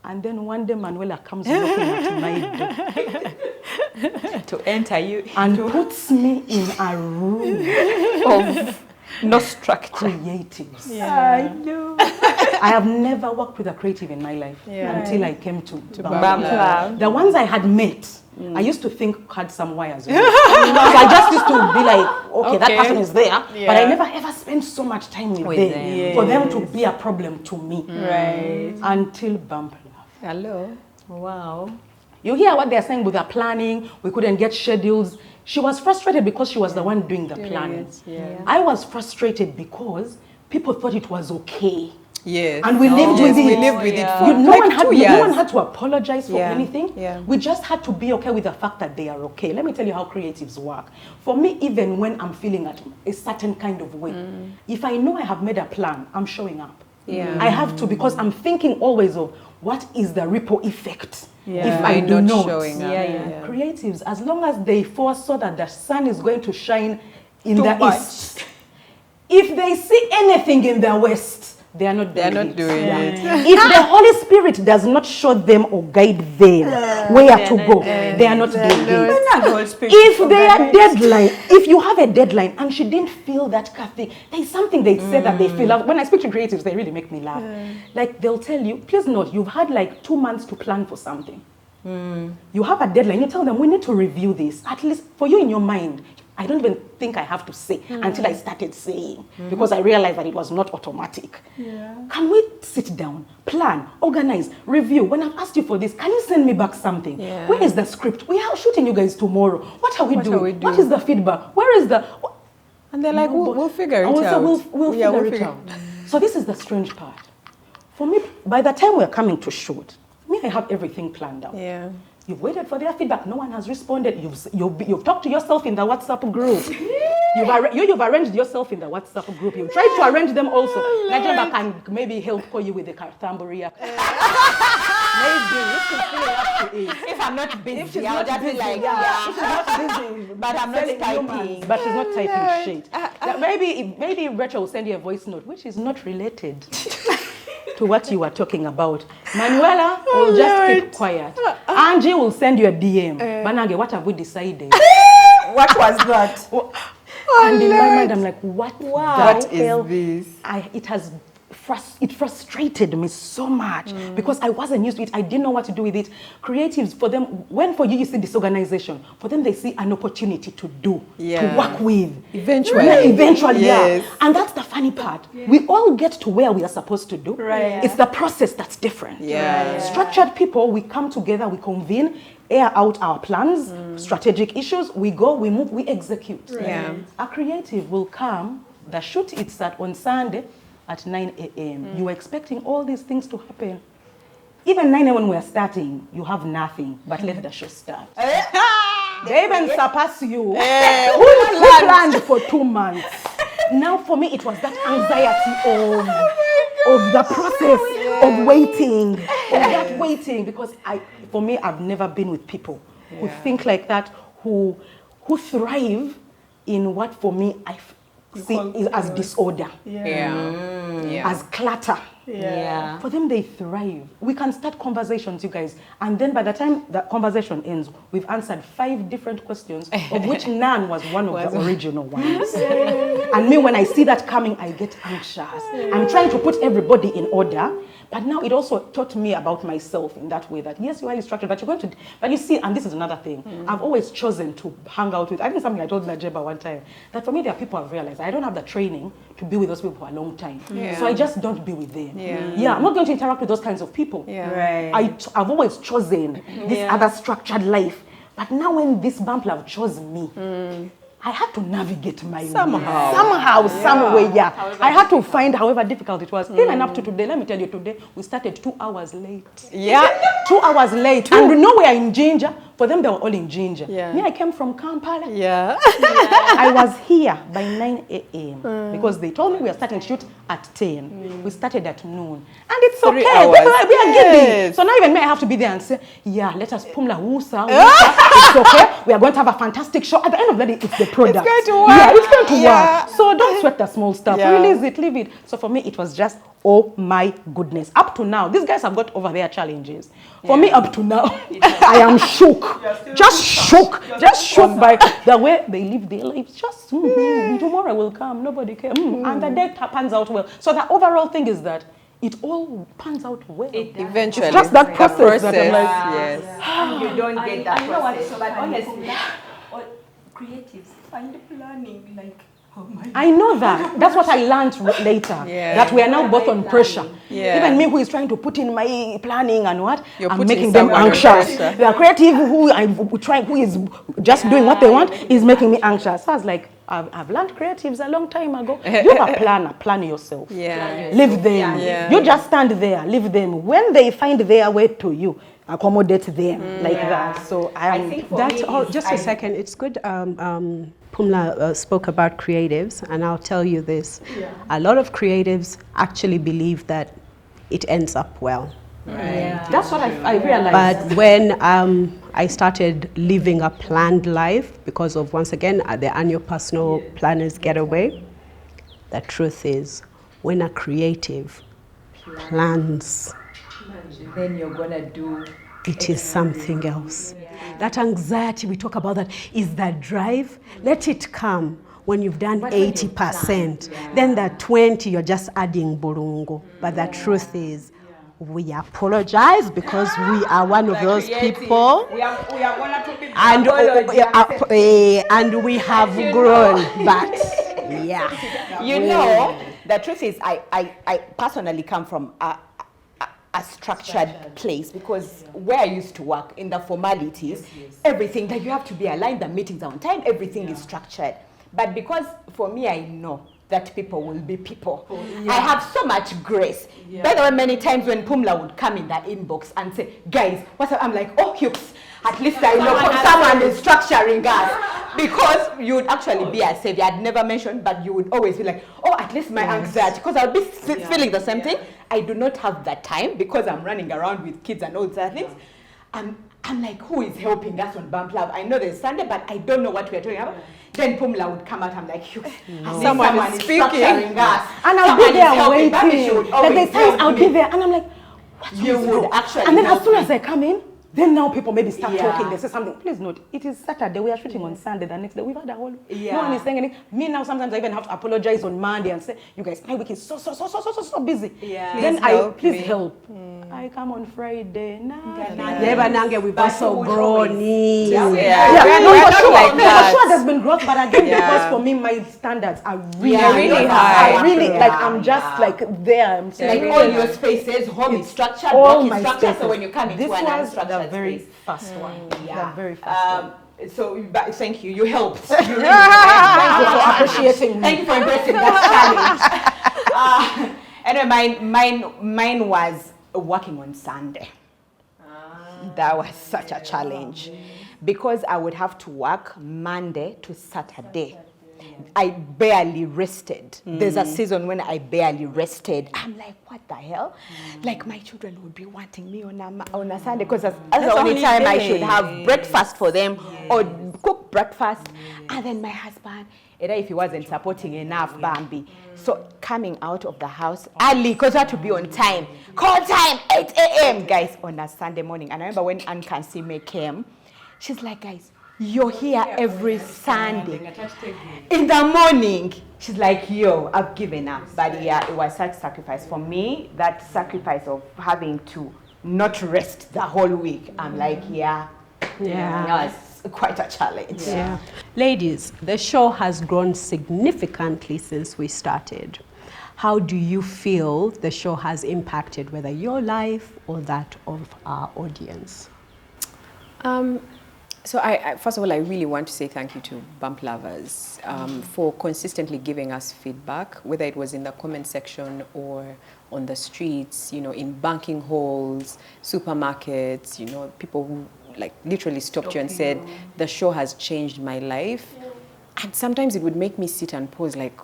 B: And then one day Manuela comes knocking at my door
D: To enter you
B: and puts me in a room of
D: no structure.
B: creatives. I know. I have never worked with a creative in my life until I came to Bambla. The ones I had met, I used to think had some wires. So I just used to be like, okay, that person is there, but I never ever spent so much time with them for them to be a problem to me. Until Bambla.
A: Hello.
D: Wow.
B: You hear what they're saying with the planning, we couldn't get schedules. She was frustrated because she was the one doing the planning. I was frustrated because people thought it was okay.
A: Yes.
B: And we lived with it.
A: We lived with it for
B: No
A: like
B: one had to apologize for anything.
A: Yeah.
B: We just had to be okay with the fact that they are okay. Let me tell you how creatives work. For me, even when I'm feeling a certain kind of way, if I know I have made a plan, I'm showing up. I have to, because I'm thinking always of what is the ripple effect if I do not.
A: Showing up.
B: Creatives, as long as they foresaw that the sun is going to shine in the east, if they see anything in the west, they are not doing it. If the Holy Spirit does not show them or guide them where to go, they are not doing it. If they are deadline, if you have a deadline and she didn't feel that Kathy, there is something they said that they feel. When I speak to creatives, they really make me laugh. Like they'll tell you, please note, you've had like 2 months to plan for something. You have a deadline, you tell them, we need to review this. At least for you in your mind, I don't even think I have to say until I started saying, because I realized that it was not automatic. Can we sit down, plan, organize, review? When I've asked you for this, can you send me back something? Where is the script? We are shooting you guys tomorrow. What are we doing? What is the feedback? Where is the...
A: And they're like, we'll figure it out.
B: We'll figure it out. So this is the strange part. For me, by the time we're coming to shoot, I have everything planned out. You've waited for their feedback. No one has responded. You've talked to yourself in the WhatsApp group. You've arranged yourself in the WhatsApp group. You've tried to arrange them also. Nigeria can maybe help call you with the Kartamburia. Maybe if she's feeling up to it.
D: If I'm not busy,
B: If she's
D: I'll
B: not
D: just
B: busy,
D: be like,
B: if she's not busy,
D: but I'm not typing.
B: But she's not typing shit. Maybe Rachel will send you a voice note, which is not related to what you were talking about. Manuela will just keep quiet. Angie will send you a DM. Banage, what have we decided?
D: What was that?
B: And in my mind, I'm like, what
A: What
B: the hell?
A: is this?
B: It has it frustrated me so much because I wasn't used to it. I didn't know what to do with it. Creatives, for them, when for you see disorganization, for them they see an opportunity to do, to work with.
A: Eventually.
B: Yeah. And that's the funny part. We all get to where we are supposed to do. It's the process that's different. Structured people, we come together, we convene, air out our plans, strategic issues, we go, we move, we execute. A creative will come, the shoot it's on Sunday at 9 a.m. You're expecting all these things to happen. Even 9 a.m. when we're starting, you have nothing, but let the show start. They even surpass you. Who planned for 2 months? Now for me, it was that anxiety of the process of waiting, because for me, I've never been with people who think like that, who thrive in what for me I see is as disorder, as clutter. For them, they thrive. We can start conversations, you guys, and then by the time the conversation ends, we've answered 5 different questions, of which none was one of the original ones. And me, when I see that coming, I get anxious. I'm trying to put everybody in order, but now it also taught me about myself in that way that yes, you're highly structured, but you're going to, but you see, and this is another thing, I've always chosen to hang out with, I think something I told Najeba one time, that for me, there are people I've realized, I don't have the training to be with those people for a long time. So I just don't be with them. I'm not going to interact with those kinds of people. I've always chosen this other structured life. But now when this bump love chose me, I had to navigate my way. Somehow, somewhere, I had to find, however difficult it was. Even up to today, let me tell you, today, we started 2 hours late. 2 hours late. And we know we are in Ginger. For them, they were all in Ginger. Me, I came from Kampala. I was here by 9 a.m. because they told me we are starting to shoot at 10. We started at noon. And it's okay. We are giving. So now even me, I have to be there and say, let us pumla wusa. It's okay. We are going to have a fantastic show. At the end of the day, it's the product.
A: It's going to work.
B: It's going to work. So don't sweat the small stuff. Release it, leave it. So for me, it was just, oh my goodness. Up to now, these guys have got over their challenges. For me, up to now, I am shook. Just shook by the way they live their lives. Just tomorrow will come, nobody cares. And the day pans out well. So the overall thing is that it all pans out well.
A: Eventually.
B: It's just that process that I'm like,
D: You don't get that process.
E: But honestly, creatives find planning like, oh my God.
B: I know that. That's what I learned later. That we are now both on pressure. Even me, who is trying to put in my planning and what, I'm making them anxious. The creative who is just doing what they want is making me anxious. So I was like, I've learned creatives a long time ago. You have a planner, plan yourself. Leave them. You just stand there, leave them. When they find their way to you, accommodate them like that. So I think
C: that's all. Just a second. It's good. Pumla spoke about creatives, and I'll tell you this. A lot of creatives actually believe that it ends up well.
B: That's what I realized.
C: But when I started living a planned life, because of, once again, the annual personal planners getaway, the truth is, when a creative plans,
D: then you're gonna do
C: it is something else. That anxiety, we talk about that, is that drive. Let it come when you've done 80%. Then that 20, you're just adding burungo. But the truth is, we apologize because we are one of those people. And we have grown. But
D: you know, the truth is, I personally come from a structured place, because where I used to work in the formalities, everything that you have to be aligned, the meetings are on time, everything is structured. But because for me, I know that people will be people. I have so much grace. By the way, many times when Pumla would come in the inbox and say, guys, what's up? I'm like, oh, Hughes, at least I know someone is structuring us. Because you would actually be a savior. I'd never mentioned, but you would always be like, oh, at least my anxiety, because I'll be feeling the same thing. I do not have that time because I'm running around with kids and all those other things. I'm like, who is helping us on Bump Love? I know there's Sunday, but I don't know what we're talking about. Then Pumla would come out. I'm like, someone is speaking. And
B: I'll be there waiting. Like there's times I'll be there and I'm like, what you would actually. And then as soon as I come in, Then now people maybe start talking, they say something. Please note, it is Saturday, we are shooting on Sunday, the next day. We've had a whole, no one is saying anything. Me now, sometimes I even have to apologize on Monday and say, you guys, my week is so busy.
A: Yeah.
B: Please help. I come on Friday.
C: Never nange, we've also grown.
B: For sure there's been growth, but again, because for me, my standards are really high. I'm just like there. I'm
D: like all your spaces, home is structured,
B: all
D: work
B: my
D: is structured,
B: spaces.
D: so when you come into
B: this
D: an
B: was
D: unstructured
B: the very
D: space.
B: first one. The very first one.
D: So thank you. You helped. You really
B: Thank you for appreciating me.
D: Thank you for embracing that challenge. Anyway, mine was working on Sunday. That was such a challenge because I would have to work Monday to Saturday. I barely rested. There's a season when I barely rested. I'm like, what the hell? Like my children would be wanting me on a Sunday because that's the only time I should have breakfast for them or cook breakfast. And then my husband, if he wasn't supporting enough, Bambi. So coming out of the house early because I had to be on time. Call time, 8 a.m. guys, on a Sunday morning. And I remember when Ann Kansime came, she's like, guys, you're here every Sunday. In the morning, she's like, yo, I've given up. But yeah, it was such sacrifice. For me, that sacrifice of having to not rest the whole week, I'm like, it's quite a challenge.
C: Yeah. Ladies, the show has grown significantly since we started. How do you feel the show has impacted whether your life or that of our audience?
A: So first of all, I really want to say thank you to Bump Lovers for consistently giving us feedback, whether it was in the comment section or on the streets, in banking halls, supermarkets, people who like literally stopped you and said, the show has changed my life. And sometimes it would make me sit and pause like,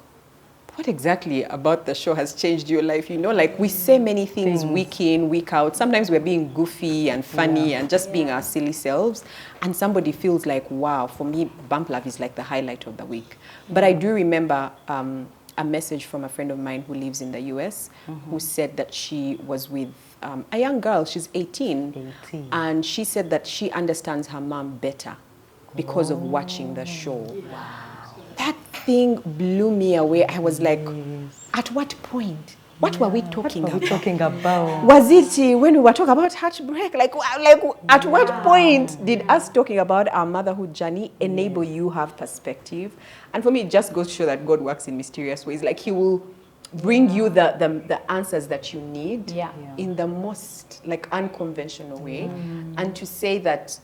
A: what exactly about the show has changed your life? Like we say many things week in, week out. Sometimes we're being goofy and funny and just being our silly selves. And somebody feels like, wow, for me, Bump Love is like the highlight of the week. But I do remember a message from a friend of mine who lives in the US who said that she was with a young girl, she's 18. And she said that she understands her mom better because of watching the show. Wow. That thing blew me away. I was like, at what point? What were we talking about? Was it when we were talking about heartbreak? Like at what point did us talking about our motherhood journey enable you have perspective? And for me, it just goes to show that God works in mysterious ways. Like He will bring you the answers that you need in the most like unconventional way. And to say that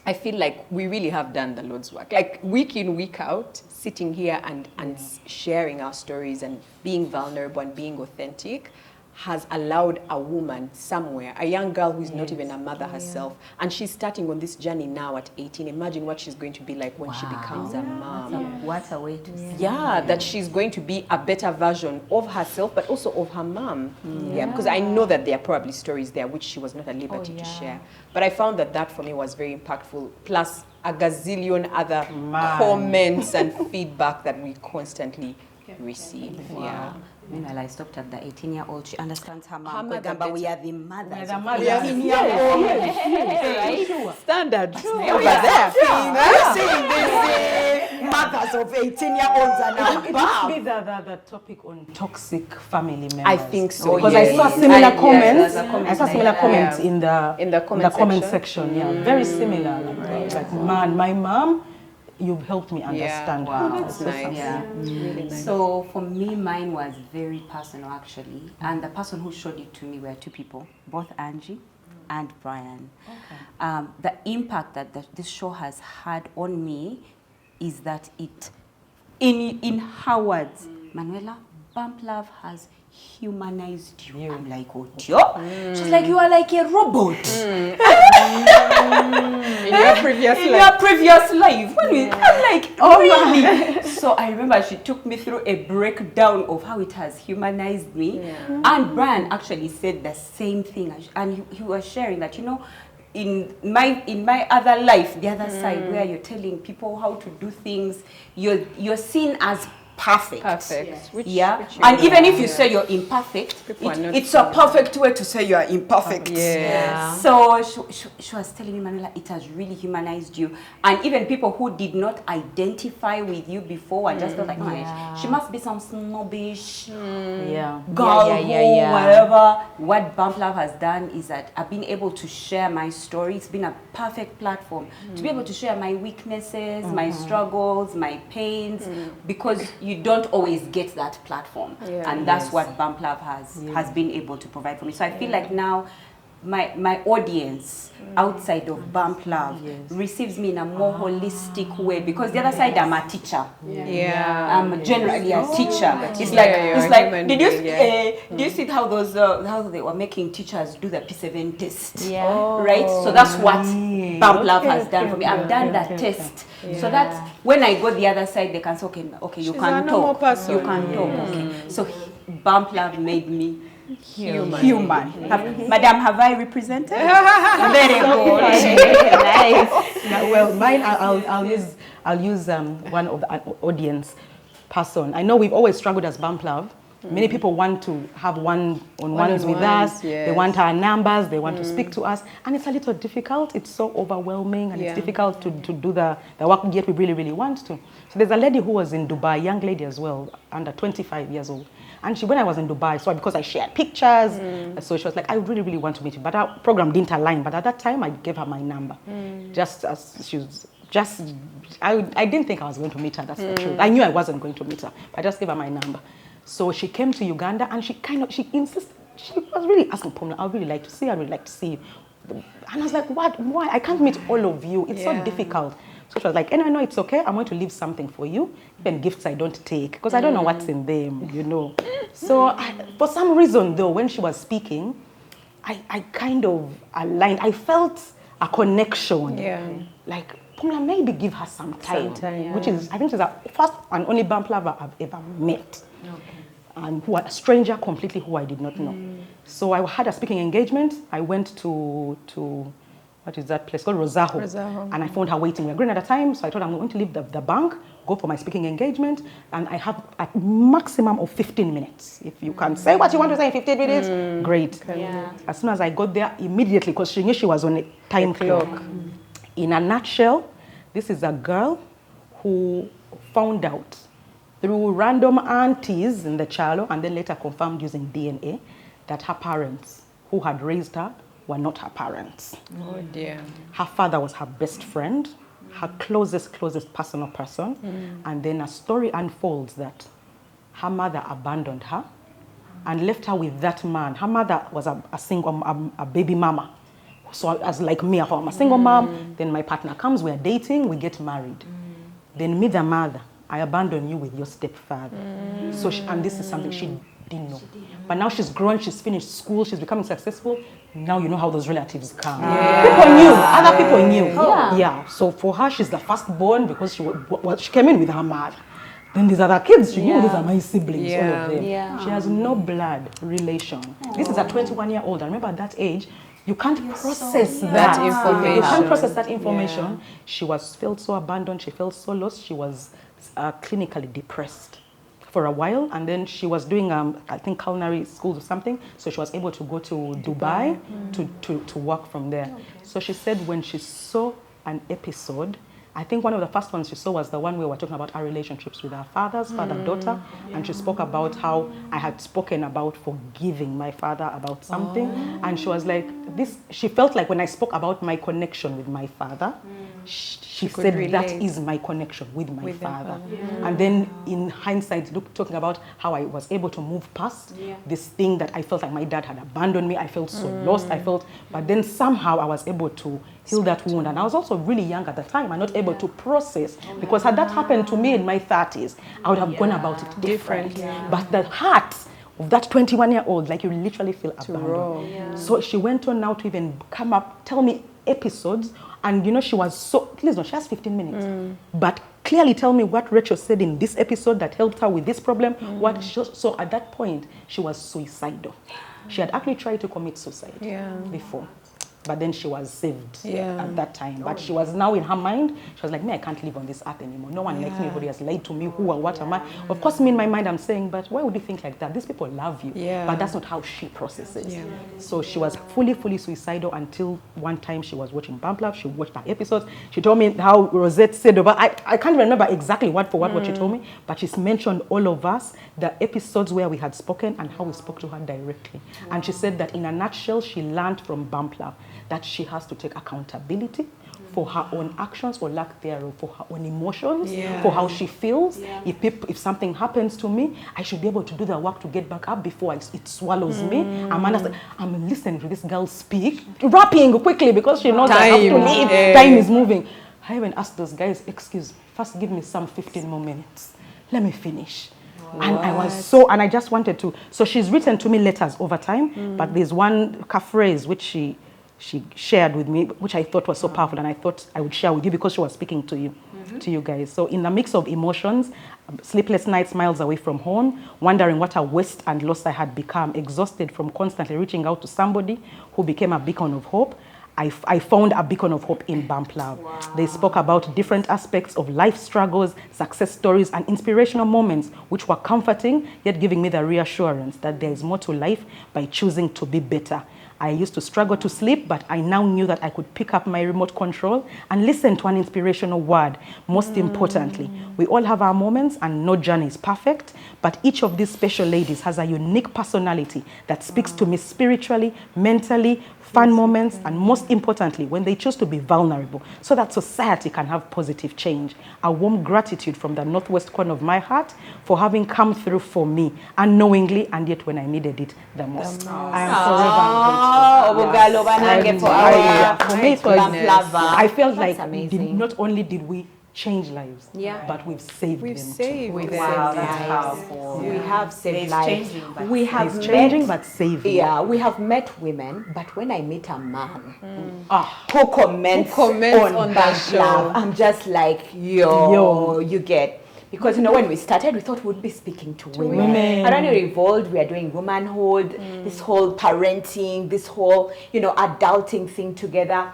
A: I feel like we really have done the Lord's work. Like week in, week out, sitting here and sharing our stories and being vulnerable and being authentic has allowed a woman somewhere, a young girl who's not even a mother herself, and she's starting on this journey now at 18. Imagine what she's going to be like when she becomes a mom.
E: What a way to see.
A: That she's going to be a better version of herself, but also of her mom. Because I know that there are probably stories there which she was not at liberty to share. But I found that for me was very impactful, plus a gazillion other comments and feedback that we constantly receive.
E: Meanwhile, I stopped at the 18-year-old. She understands her mom.
A: Her mother
E: We are the mothers.
A: We are the mothers. Standard over there.
E: Mothers of 18-year-olds are now.
B: It must be the topic on toxic family members.
A: I think so.
B: Because I saw similar comments. I saw similar comments in the comment section. Very similar. Like, man, my mom, you've helped me understand.
A: Wow, that's nice.
E: Really nice. So for me, mine was very personal actually. And the person who showed it to me were two people, both Angie and Brian. The impact that this show has had on me is that it, in her words, Manuela, Bump Love has humanized you. I'm like, oh, she's like, you are like a robot.
A: In your previous life.
E: In your previous life. I'm like, oh, really? So I remember she took me through a breakdown of how it has humanized me. And Brian actually said the same thing. And he was sharing that, in my other life, the other side, where you're telling people how to do things, you're seen as perfect.
A: Perfect. Which
E: And even if you say you're imperfect, it's a perfect way to say you are imperfect. So she was telling me, Manuela, it has really humanized you. And even people who did not identify with you before and just felt like, oh, she must be some snobbish girl who whatever. What Bump Love has done is that I've been able to share my story. It's been a perfect platform to be able to share my weaknesses, my struggles, my pains, because you don't always get that platform. And that's what Bump Love has been able to provide for me. So I feel like now my audience outside of Bump Love receives me in a more holistic way, because the other side, I'm a teacher. I'm generally a teacher. It's like did you see how those how they were making teachers do the P7 test? Right? So that's what Bump Love has done for me. I've done that test. So that when I go the other side, they can say, okay, you can talk. You can talk. Okay. So Bump Love made me human. Madam, have I represented? Very good.
B: Nice. Well, mine, I'll use one of the audience person. I know we've always struggled as Bump Love. Many people want to have one-on-ones with us. They want our numbers. They want to speak to us. And it's a little difficult. It's so overwhelming, and it's difficult to do the work yet we really, really want to. So there's a lady who was in Dubai, young lady as well, under 25 years old. And when I was in Dubai, so because I shared pictures, so she was like, I really, really want to meet you. But our program didn't align. But at that time, I gave her my number. Just as she was, I didn't think I was going to meet her, that's the truth. I knew I wasn't going to meet her. But I just gave her my number. So she came to Uganda, and she insisted, she was really asking, Pamela, I would really like to see you, I would like to see you. And I was like, what, why? I can't meet all of you. It's so difficult. So she was like, anyway, no, it's okay. I'm going to leave something for you. Even gifts I don't take, because I don't know what's in them, you know. So for some reason, though, when she was speaking, I kind of aligned. I felt a connection. Like, Pamela, maybe give her some time. Which is, I think she's the first and only Bump lover I've ever met. And a stranger completely who I did not know. So I had a speaking engagement. I went to what is that place called? Rosaho. And I found her waiting. We were going at a time, so I told her I'm going to leave the bank, go for my speaking engagement, and I have a maximum of 15 minutes. If you can say what you want to say in 15 minutes, great. As soon as I got there, immediately, because she knew she was on a time clock. In a nutshell, this is a girl who found out through random aunties in the Chalo, and then later confirmed using DNA, that her parents who had raised her were not her parents.
A: Oh dear.
B: Her father was her best friend, her closest personal person. And then a story unfolds that her mother abandoned her and left her with that man. Her mother was a baby mama. So as like me, I'm a single mom. Then my partner comes, we're dating, we get married. Then me, the mother, I abandon you with your stepfather. So and this is something she didn't know. But now she's grown, she's finished school, she's becoming successful. Now you know how those relatives come. People knew, other people knew. So for her, she's the firstborn because she came in with her mother. Then these other kids, she knew these are my siblings, all of them. She has no blood relation. This is a 21-year-old. And remember at that age, you can't process that information. You can't process that information. She felt so abandoned, she felt so lost, she was clinically depressed for a while, and then she was doing I think culinary schools or something, so she was able to go to Dubai to work from there. So she said when she saw an episode, I think one of the first ones she saw was the one where we were talking about our relationships with our father-daughter, and she spoke about how I had spoken about forgiving my father about something, and she was like, she felt like when I spoke about my connection with my father, she said that is my connection with my father. And then in hindsight, talking about how I was able to move past this thing that I felt like my dad had abandoned me, I felt so lost, but then somehow I was able to heal that wound. And I was also really young at the time and not able to process, because had that happened to me in my 30s, I would have gone about it differently. But the heart of that 21-year-old, like you literally feel abandoned. So she went on now to even come up, tell me episodes, and you know, she was so, please no, she has 15 minutes. But clearly tell me what Rachel said in this episode that helped her with this problem. So at that point, she was suicidal. She had actually tried to commit suicide before. but then she was saved at that time. But she was now in her mind, she was like, me, I can't live on this earth anymore. No one likes me, everybody has lied to me, who and what am I? Of course, me in my mind, I'm saying, but why would you think like that? These people love you. But that's not how she processes. So she was fully suicidal until one time she was watching Bump Love. She watched that episode. She told me how Rosette said about, I can't remember exactly word for word what she told me, but she's mentioned all of us, the episodes where we had spoken and how we spoke to her directly. And she said that in a nutshell, she learned from Bump Love that she has to take accountability for her own actions or lack thereof, for her own emotions, for how she feels. If something happens to me, I should be able to do the work to get back up before it swallows me. I'm listening to this girl speak, rapping quickly because she knows I have to leave. Time is moving. I even asked those guys, excuse me, first give me some 15 more minutes. Let me finish. And I was and I just wanted to. So she's written to me letters over time, but there's one phrase which she shared with me, which I thought was so powerful, and I thought I would share with you because she was speaking to you guys. So in the mix of emotions, sleepless nights, miles away from home, wondering what a waste and loss I had become, exhausted from constantly reaching out to somebody who became a beacon of hope, I found a beacon of hope in Bump Love. They spoke about different aspects of life struggles, success stories, and inspirational moments, which were comforting, yet giving me the reassurance that there is more to life by choosing to be better. I used to struggle to sleep, but I now knew that I could pick up my remote control and listen to an inspirational word. Most importantly, we all have our moments and no journey is perfect, but each of these special ladies has a unique personality that speaks to me spiritually, mentally, fun moments, and most importantly, when they choose to be vulnerable so that society can have positive change. A warm gratitude from the northwest corner of my heart for having come through for me unknowingly and yet when I needed it the most. I am forever grateful. For me, it was, I felt like not only did we change lives, but we've saved them.
D: Wow, that's powerful. We have saved lives.
B: We have changing but saving.
D: Yeah, we have met women, but when I meet a man who comments on that show, I'm just like, yo, you get. Because, when we started, we thought we'd be speaking to women. And when we evolved, we are doing womanhood, this whole parenting, this whole, adulting thing together.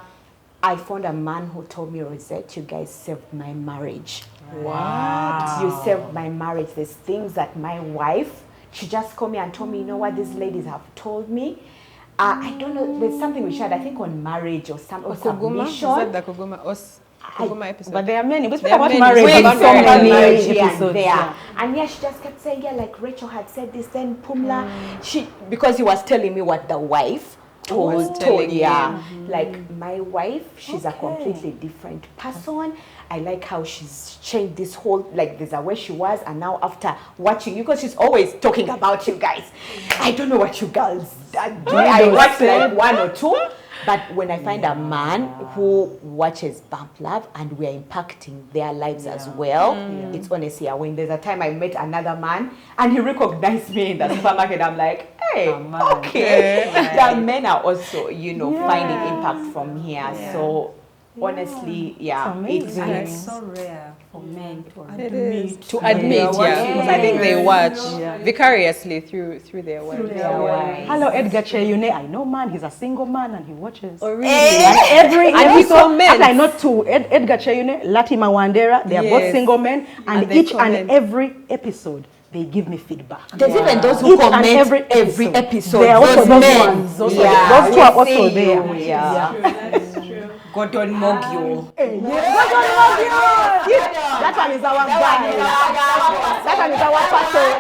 D: I found a man who told me, Rosette, you guys saved my marriage. What? You saved my marriage. There's things that my wife, she just called me and told me, you know what these ladies have told me. I don't know, there's something we shared, I think on marriage or something.
A: Is that the Kuguma episode?
B: But there are many. We speak about marriage.
D: And she just kept saying, like Rachel had said this, then Pumla, because he was telling me what the wife told like my wife, she's a completely different person. I like how she's changed this whole, like there's a way she was, and now after watching you, because she's always talking about you guys. I don't know what you girls do. I watch like one or two, but when I find a man who watches Bump Love and we're impacting their lives as well, it's honestly a win. There's a time I met another man and he recognized me in the supermarket. I'm like, hey, okay. The men are also, finding impact from here. So honestly,
E: it's so rare for men to admit.
A: I think they watch vicariously through their wives.
B: Hello, Edgar Cheyune. I know, man. He's a single man and he watches.
A: Oh, really?
B: And he comments. And not to Edgar Cheyune, Latima Wandera. They are both single men, and each and every episode, they give me feedback.
D: There's even those who comment every episode.
B: They are also those ones. Those two are also there.
E: That's true.
D: Gordon Mogio.
B: That one is our guy. That one is our person.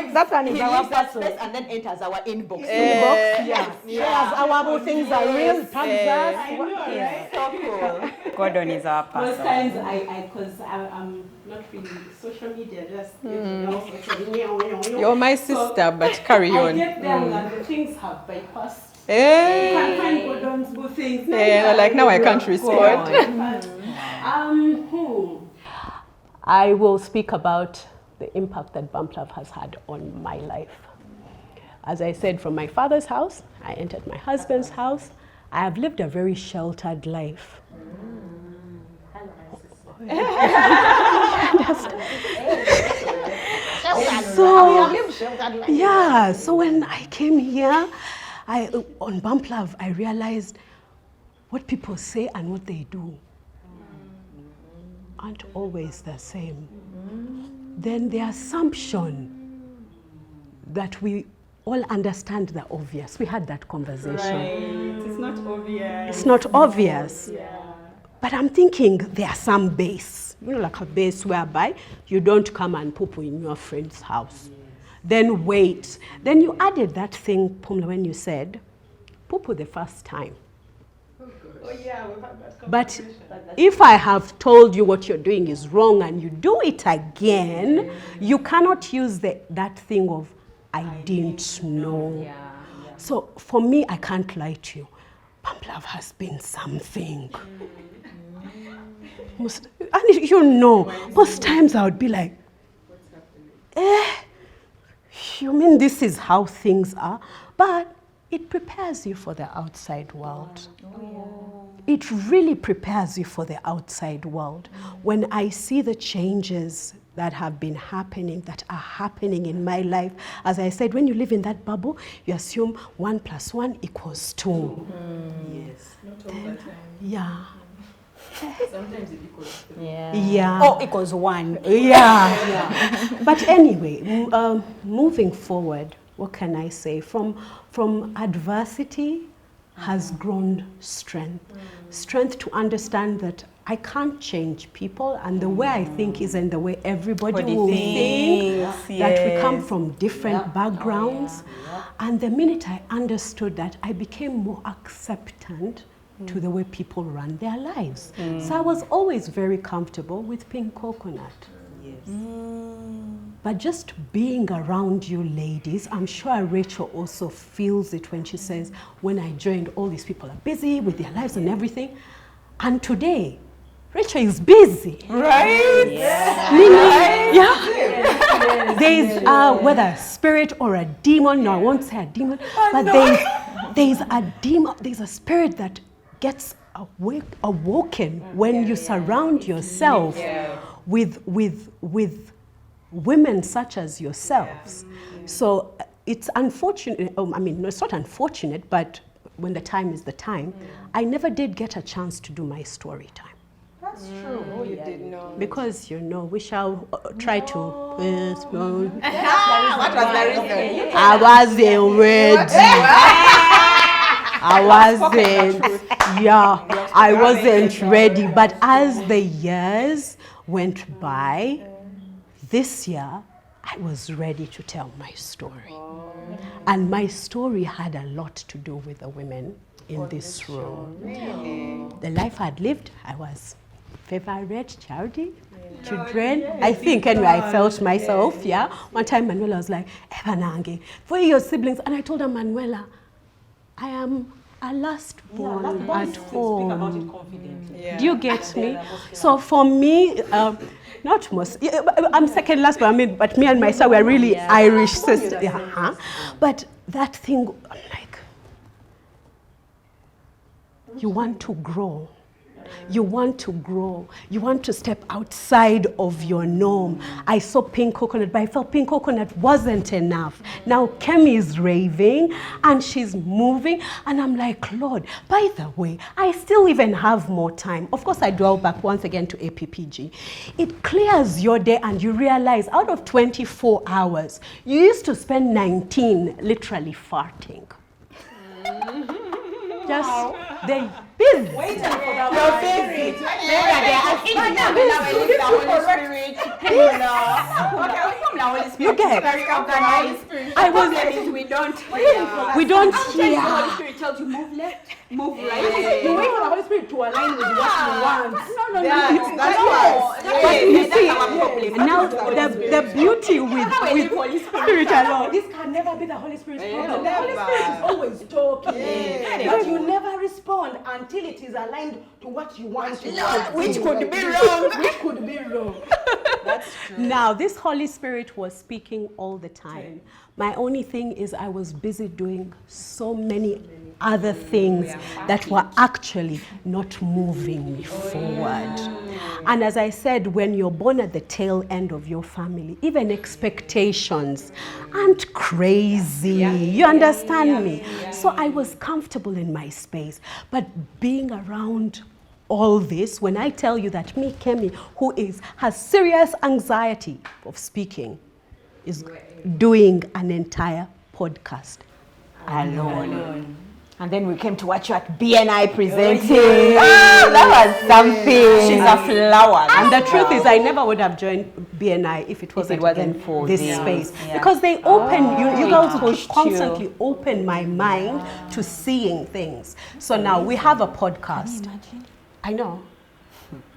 B: That one is our person.
D: And then enters our inbox.
B: Yes, our things are real.
E: So cool.
D: Gordon is our person.
C: Most times because I'm not really social media, just
A: You're my sister, but carry on.
C: I get there and the things have bypassed. You can't find Gordon's good things.
A: Like now I can't respond.
C: I will speak about the impact that Bump Love has had on my life. As I said, from my father's house, I entered my husband's house. I have lived a very sheltered life. So when I came here, On Bump Love, I realized what people say and what they do aren't always the same. Then the assumption that we all understand the obvious. We had that conversation.
E: Right. It's not obvious.
C: It's not obvious. But I'm thinking there's some base, like a base whereby you don't come and poo-poo in your friend's house. Then wait. Then you added that thing, Pumla, when you said, poo-poo the first time.
A: Oh yeah, we've had that
C: conversation. But if I have told you what you're doing is wrong and you do it again, you cannot use that thing of, I didn't know. So for me, I can't lie to you. Bump Love has been something. Most times I would be like, you mean this is how things are? But it prepares you for the outside world. It really prepares you for the outside world. When I see the changes that have been happening, that are happening in my life, as I said, when you live in that bubble, you assume 1 + 1 = 2.
A: Yes. Not all the time.
C: Yeah.
A: Sometimes it equals 3.
C: Yeah.
E: Oh, equals 1.
C: Yeah. But anyway, moving forward, what can I say? From adversity has grown strength. Strength to understand that I can't change people, and the way I think isn't the way everybody will think. That we come from different backgrounds. And the minute I understood that, I became more acceptant to the way people run their lives. So I was always very comfortable with pink coconut. But just being around you ladies, I'm sure Rachel also feels it when she says, when I joined, all these people are busy with their lives and everything. And today, Rachel is busy. Right? There's whether a spirit or a demon, no, I won't say a demon, but there's a demon, there's a spirit that gets awoken when you surround yourself with women such as yourselves. So it's unfortunate, it's not unfortunate, but when the time is the time, I never did get a chance to do my story time.
A: That's true. Oh, you did know.
C: Because, we shall try to...
A: What was the reason?
C: I wasn't ready. I wasn't ready. But as the years went by, this year, I was ready to tell my story. And my story had a lot to do with the women in this room.
A: Really?
C: The life I'd lived, I was favorite charity, children. I think anyway, I felt myself, One time Manuela was like, Evanange, for your siblings. And I told her, Manuela, I am a last born at home.
B: Speak about it confidently.
C: Do you get me? So for me, not most, I'm second last, but me and my sister, we're really Irish sisters. But that thing, I'm like, you want to grow. You want to grow. You want to step outside of your norm. I saw pink coconut, but I felt pink coconut wasn't enough. Now Kemi is raving and she's moving, and I'm like, Lord, by the way, I still even have more time. Of course, I dwell back once again to APPG. It clears your day and you realize out of 24 hours, you used to spend 19 literally farting. Just they busy.
B: Waiting for that
C: You get. I was. We don't hear.
E: The Holy Spirit tells you move left, move right.
B: You wait for the Holy Spirit to align with what you want.
E: No.
C: But you see, now the beauty with Spirit alone.
B: This can never be the Holy Spirit's problem. The Holy Spirit is always talking, but you never respond until it is aligned to what you want to do.
E: Which could be wrong.
B: Which could be wrong.
A: That's true.
C: Now, this Holy Spirit was speaking all the time. My only thing is I was busy doing so many other things that were actually not moving me forward. And as I said, when you're born at the tail end of your family, even expectations aren't crazy. You understand me? So I was comfortable in my space. But being around all this, when I tell you that me, Kemi, who has serious anxiety of speaking, is doing an entire podcast alone.
D: And then we came to watch you at BNI presenting. That was something.
E: She's a flower.
C: And the truth is, I never would have joined BNI if it wasn't
D: for
C: this space. Because they open, you girls constantly open my mind to seeing things. So now we have a podcast. Can you imagine? I know.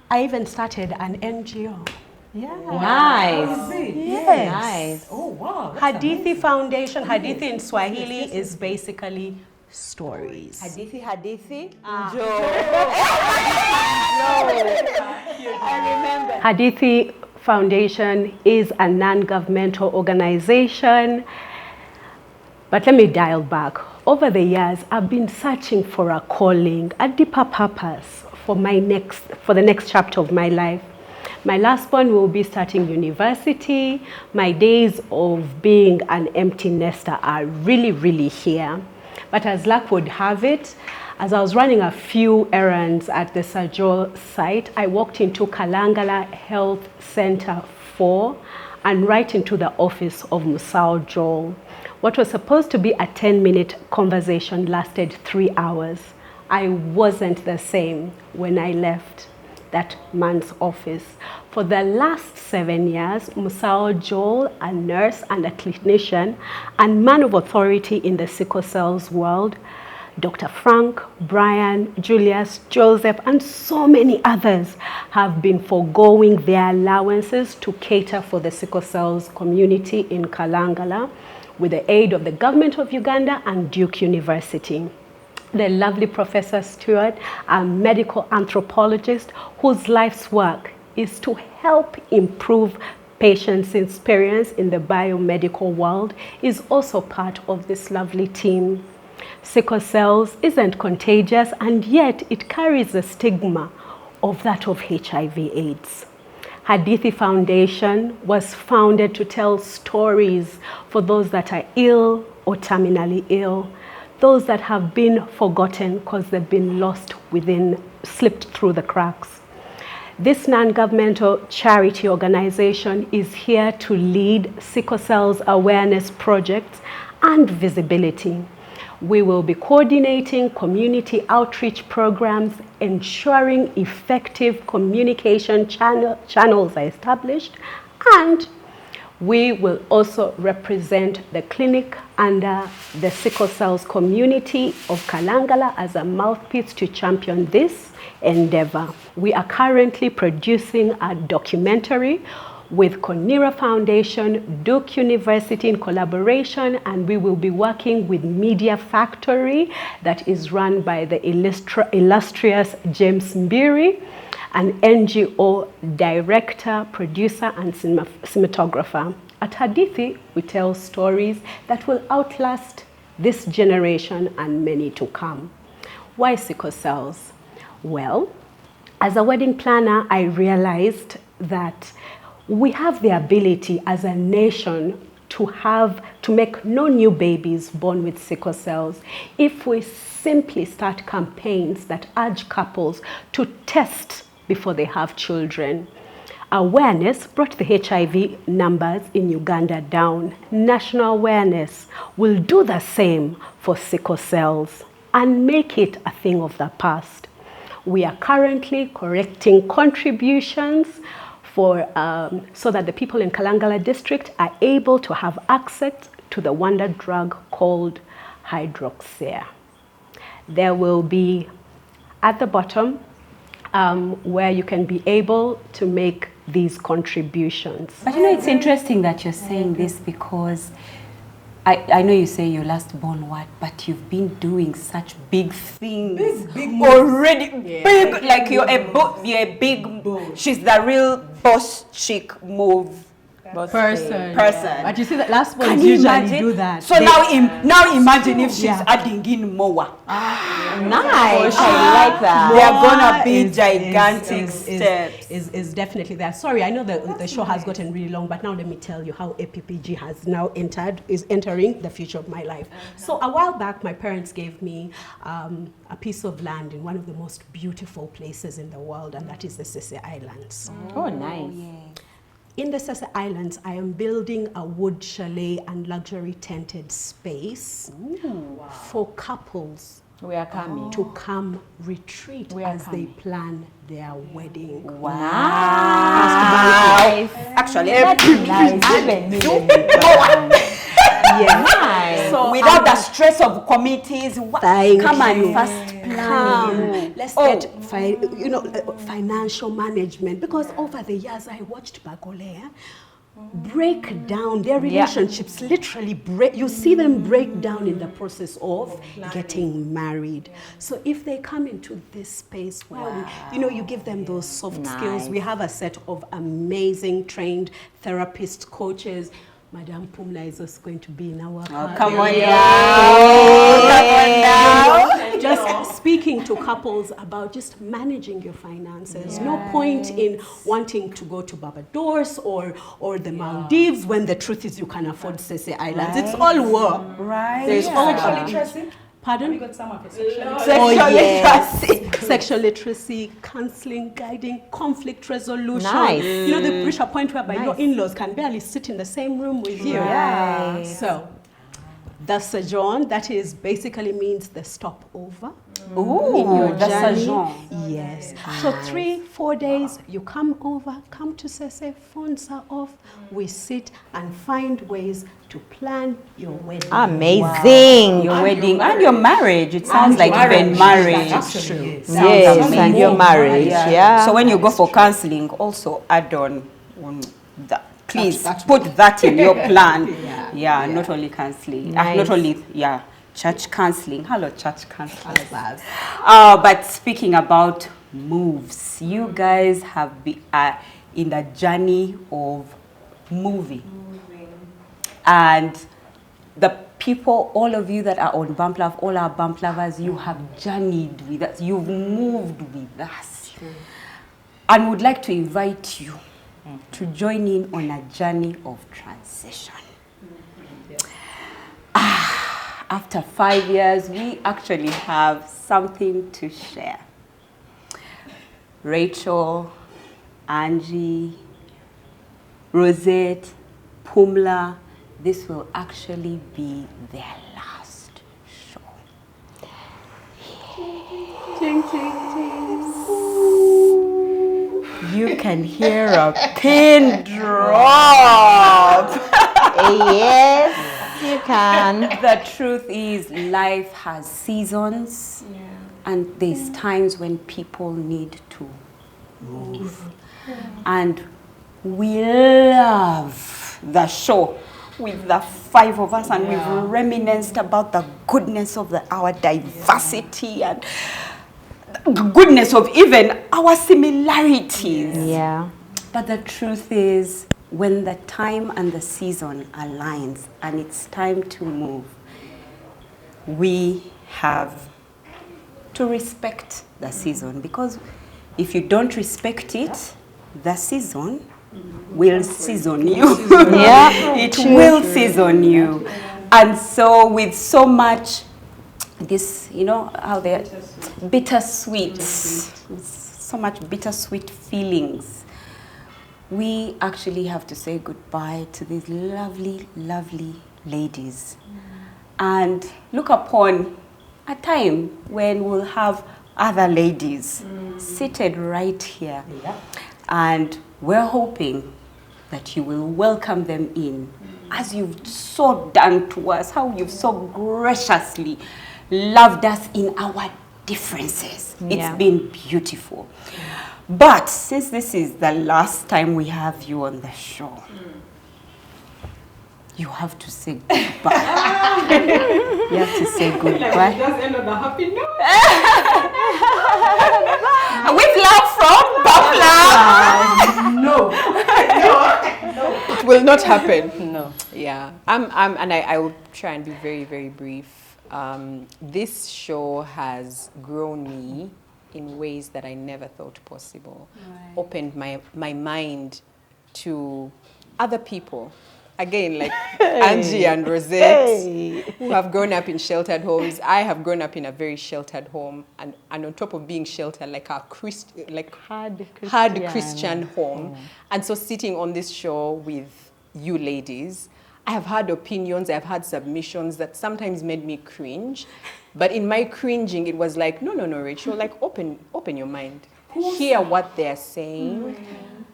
C: I even started an NGO.
D: Yeah. Nice.
C: Yes.
D: Nice.
B: Oh, wow.
C: Hadithi Foundation. Hadithi in Swahili is basically stories.
D: Hadithi.
C: I remember. Hadithi Foundation is a non-governmental organization. But let me dial back. Over the years, I've been searching for a calling, a deeper purpose for the next chapter of my life. My last one will be starting university. My days of being an empty nester are really, really here. But as luck would have it, as I was running a few errands at the Sajol site, I walked into Kalangala Health Center 4 and right into the office of Musao Joel. What was supposed to be a 10-minute conversation lasted 3 hours. I wasn't the same when I left that man's office. For the last 7 years, Musao Joel, a nurse and a clinician and man of authority in the sickle cells world, Dr. Frank, Brian, Julius, Joseph, and so many others have been foregoing their allowances to cater for the sickle cells community in Kalangala with the aid of the government of Uganda and Duke University. The lovely Professor Stewart, a medical anthropologist whose life's work is to help improve patients' experience in the biomedical world, is also part of this lovely team. Sickle cells isn't contagious, and yet it carries the stigma of that of HIV/AIDS. Hadithi Foundation was founded to tell stories for those that are ill or terminally ill, those that have been forgotten because they've been slipped through the cracks. This non-governmental charity organization is here to lead sickle cells awareness projects and visibility. We will be coordinating community outreach programs, ensuring effective communication channels are established, and we will also represent the clinic under the sickle cells community of Kalangala as a mouthpiece to champion this endeavor. We are currently producing a documentary with Konira Foundation, Duke University in collaboration, and we will be working with Media Factory that is run by the illustrious James Mbiri, an NGO director, producer, and cinematographer. At Hadithi, we tell stories that will outlast this generation and many to come. Why sickle cells? Well, as a wedding planner, I realized that we have the ability as a nation to make no new babies born with sickle cells if we simply start campaigns that urge couples to test before they have children. Awareness brought the HIV numbers in Uganda down. National awareness will do the same for sickle cells and make it a thing of the past. We are currently collecting contributions so that the people in Kalangala district are able to have access to the wonder drug called hydroxyl. There will be at the bottom where you can be able to make these contributions.
E: But you know, it's interesting that you're saying this because I know you say your last born what, but you've been doing such big things big already. Big, like you're a big. She's the real boss chick move.
C: person. But you see that last
E: Can
C: ones
E: you
C: usually
E: imagine?
C: do that.
E: So now imagine if she's
C: Yeah.
E: adding in more.
D: Nice. I like that.
E: They are gonna be
C: Is-
E: gigantic
C: is-
E: steps.
C: is definitely there. Sorry, I know the show has gotten really long, but now let me tell you how APPG has now is entering the future of my life. So a while back, my parents gave me a piece of land in one of the most beautiful places in the world, and that is the Sese Islands.
D: Oh, nice.
C: In the Sese Islands, I am building a wood chalet and luxury tented space for couples
D: We are coming.
C: to come retreat
D: We are
C: as they plan their wedding.
D: Wow.
E: Actually,
C: Yes.
E: so without the stress of committees,
C: Thank
E: come
C: you.
E: and first plan.
C: Come, let's get financial management, because over the years I watched Bagole break down their relationships. Literally break. You see them break down in the process of getting married. So if they come into this space where you give them those soft skills, we have a set of amazing trained therapists, coaches. Madam Pumla is also going to be in our party.
E: Come on,
C: Just speaking to couples about just managing your finances. No point in wanting to go to Barbados or the Maldives when the truth is you can afford Sese Islands. It's all work.
E: Right.
C: There's all
B: literacy.
C: Pardon?
B: Got some of it.
C: Sexual literacy, counseling, guiding, conflict resolution.
D: Nice.
C: They reach a point whereby your in-laws can barely sit in the same room with you.
D: Right.
C: So, the sojourn, that is basically means the stopover.
E: Ooh,
C: In your
E: the
C: journey.
E: sojourn.
C: Yes. So 3-4 days, you come over, come to Sese, phones are off. We sit and find ways to plan your wedding.
D: Amazing.
E: Your wedding and your marriage. It sounds like even marriage.
C: That's true.
D: Yes, and your marriage. Yeah.
E: So when you go for counseling, also add on that. Please put that in your plan. Not only counseling,
D: Nice.
E: not only church counseling. Hello, church counselors. But speaking about moves, you guys have been in the journey of moving. And the people, all of you that are on Bump Love, all our Bump Lovers, you have journeyed with us. You've moved with us. And would like to invite you to join in on a journey of transition. After 5 years, we actually have something to share. Rachel, Angie, Rosette, Pumla, this will actually be their last show. You can hear a pin drop.
D: Yes, you can.
E: The truth is, life has seasons, and there's times when people need to move. And we love the show with the 5 of us, and we've reminisced about the goodness of our diversity and the goodness of even our similarities.
D: Yeah.
E: But the truth is, when the time and the season aligns and it's time to move, we have to respect the season, because if you don't respect it, the season will season you.
D: Yeah,
E: It will season you. And so with so much this, how they're bittersweet, so much bittersweet feelings, we actually have to say goodbye to these lovely, lovely ladies and look upon a time when we'll have other ladies seated right here. And we're hoping that you will welcome them in as you've so done to us, how you've so graciously loved us in our differences. It's been beautiful. But since this is the last time we have you on the show, you have to say goodbye. You have to say goodbye.
B: Just end on a happy note.
E: With love from Bump Love.
B: No.
A: It will not happen.
B: No.
A: Yeah. I will try and be very, very brief. This show has grown me in ways that I never thought possible.
C: Right.
A: Opened my mind to other people. Again, like Angie and Rosette, who have grown up in sheltered homes. I have grown up in a very sheltered home, and on top of being sheltered, like a hard Christian home. And so sitting on this show with you ladies, I have had opinions, I've had submissions that sometimes made me cringe. But in my cringing, it was like, no, Rachel, like open your mind. Hear what they're saying,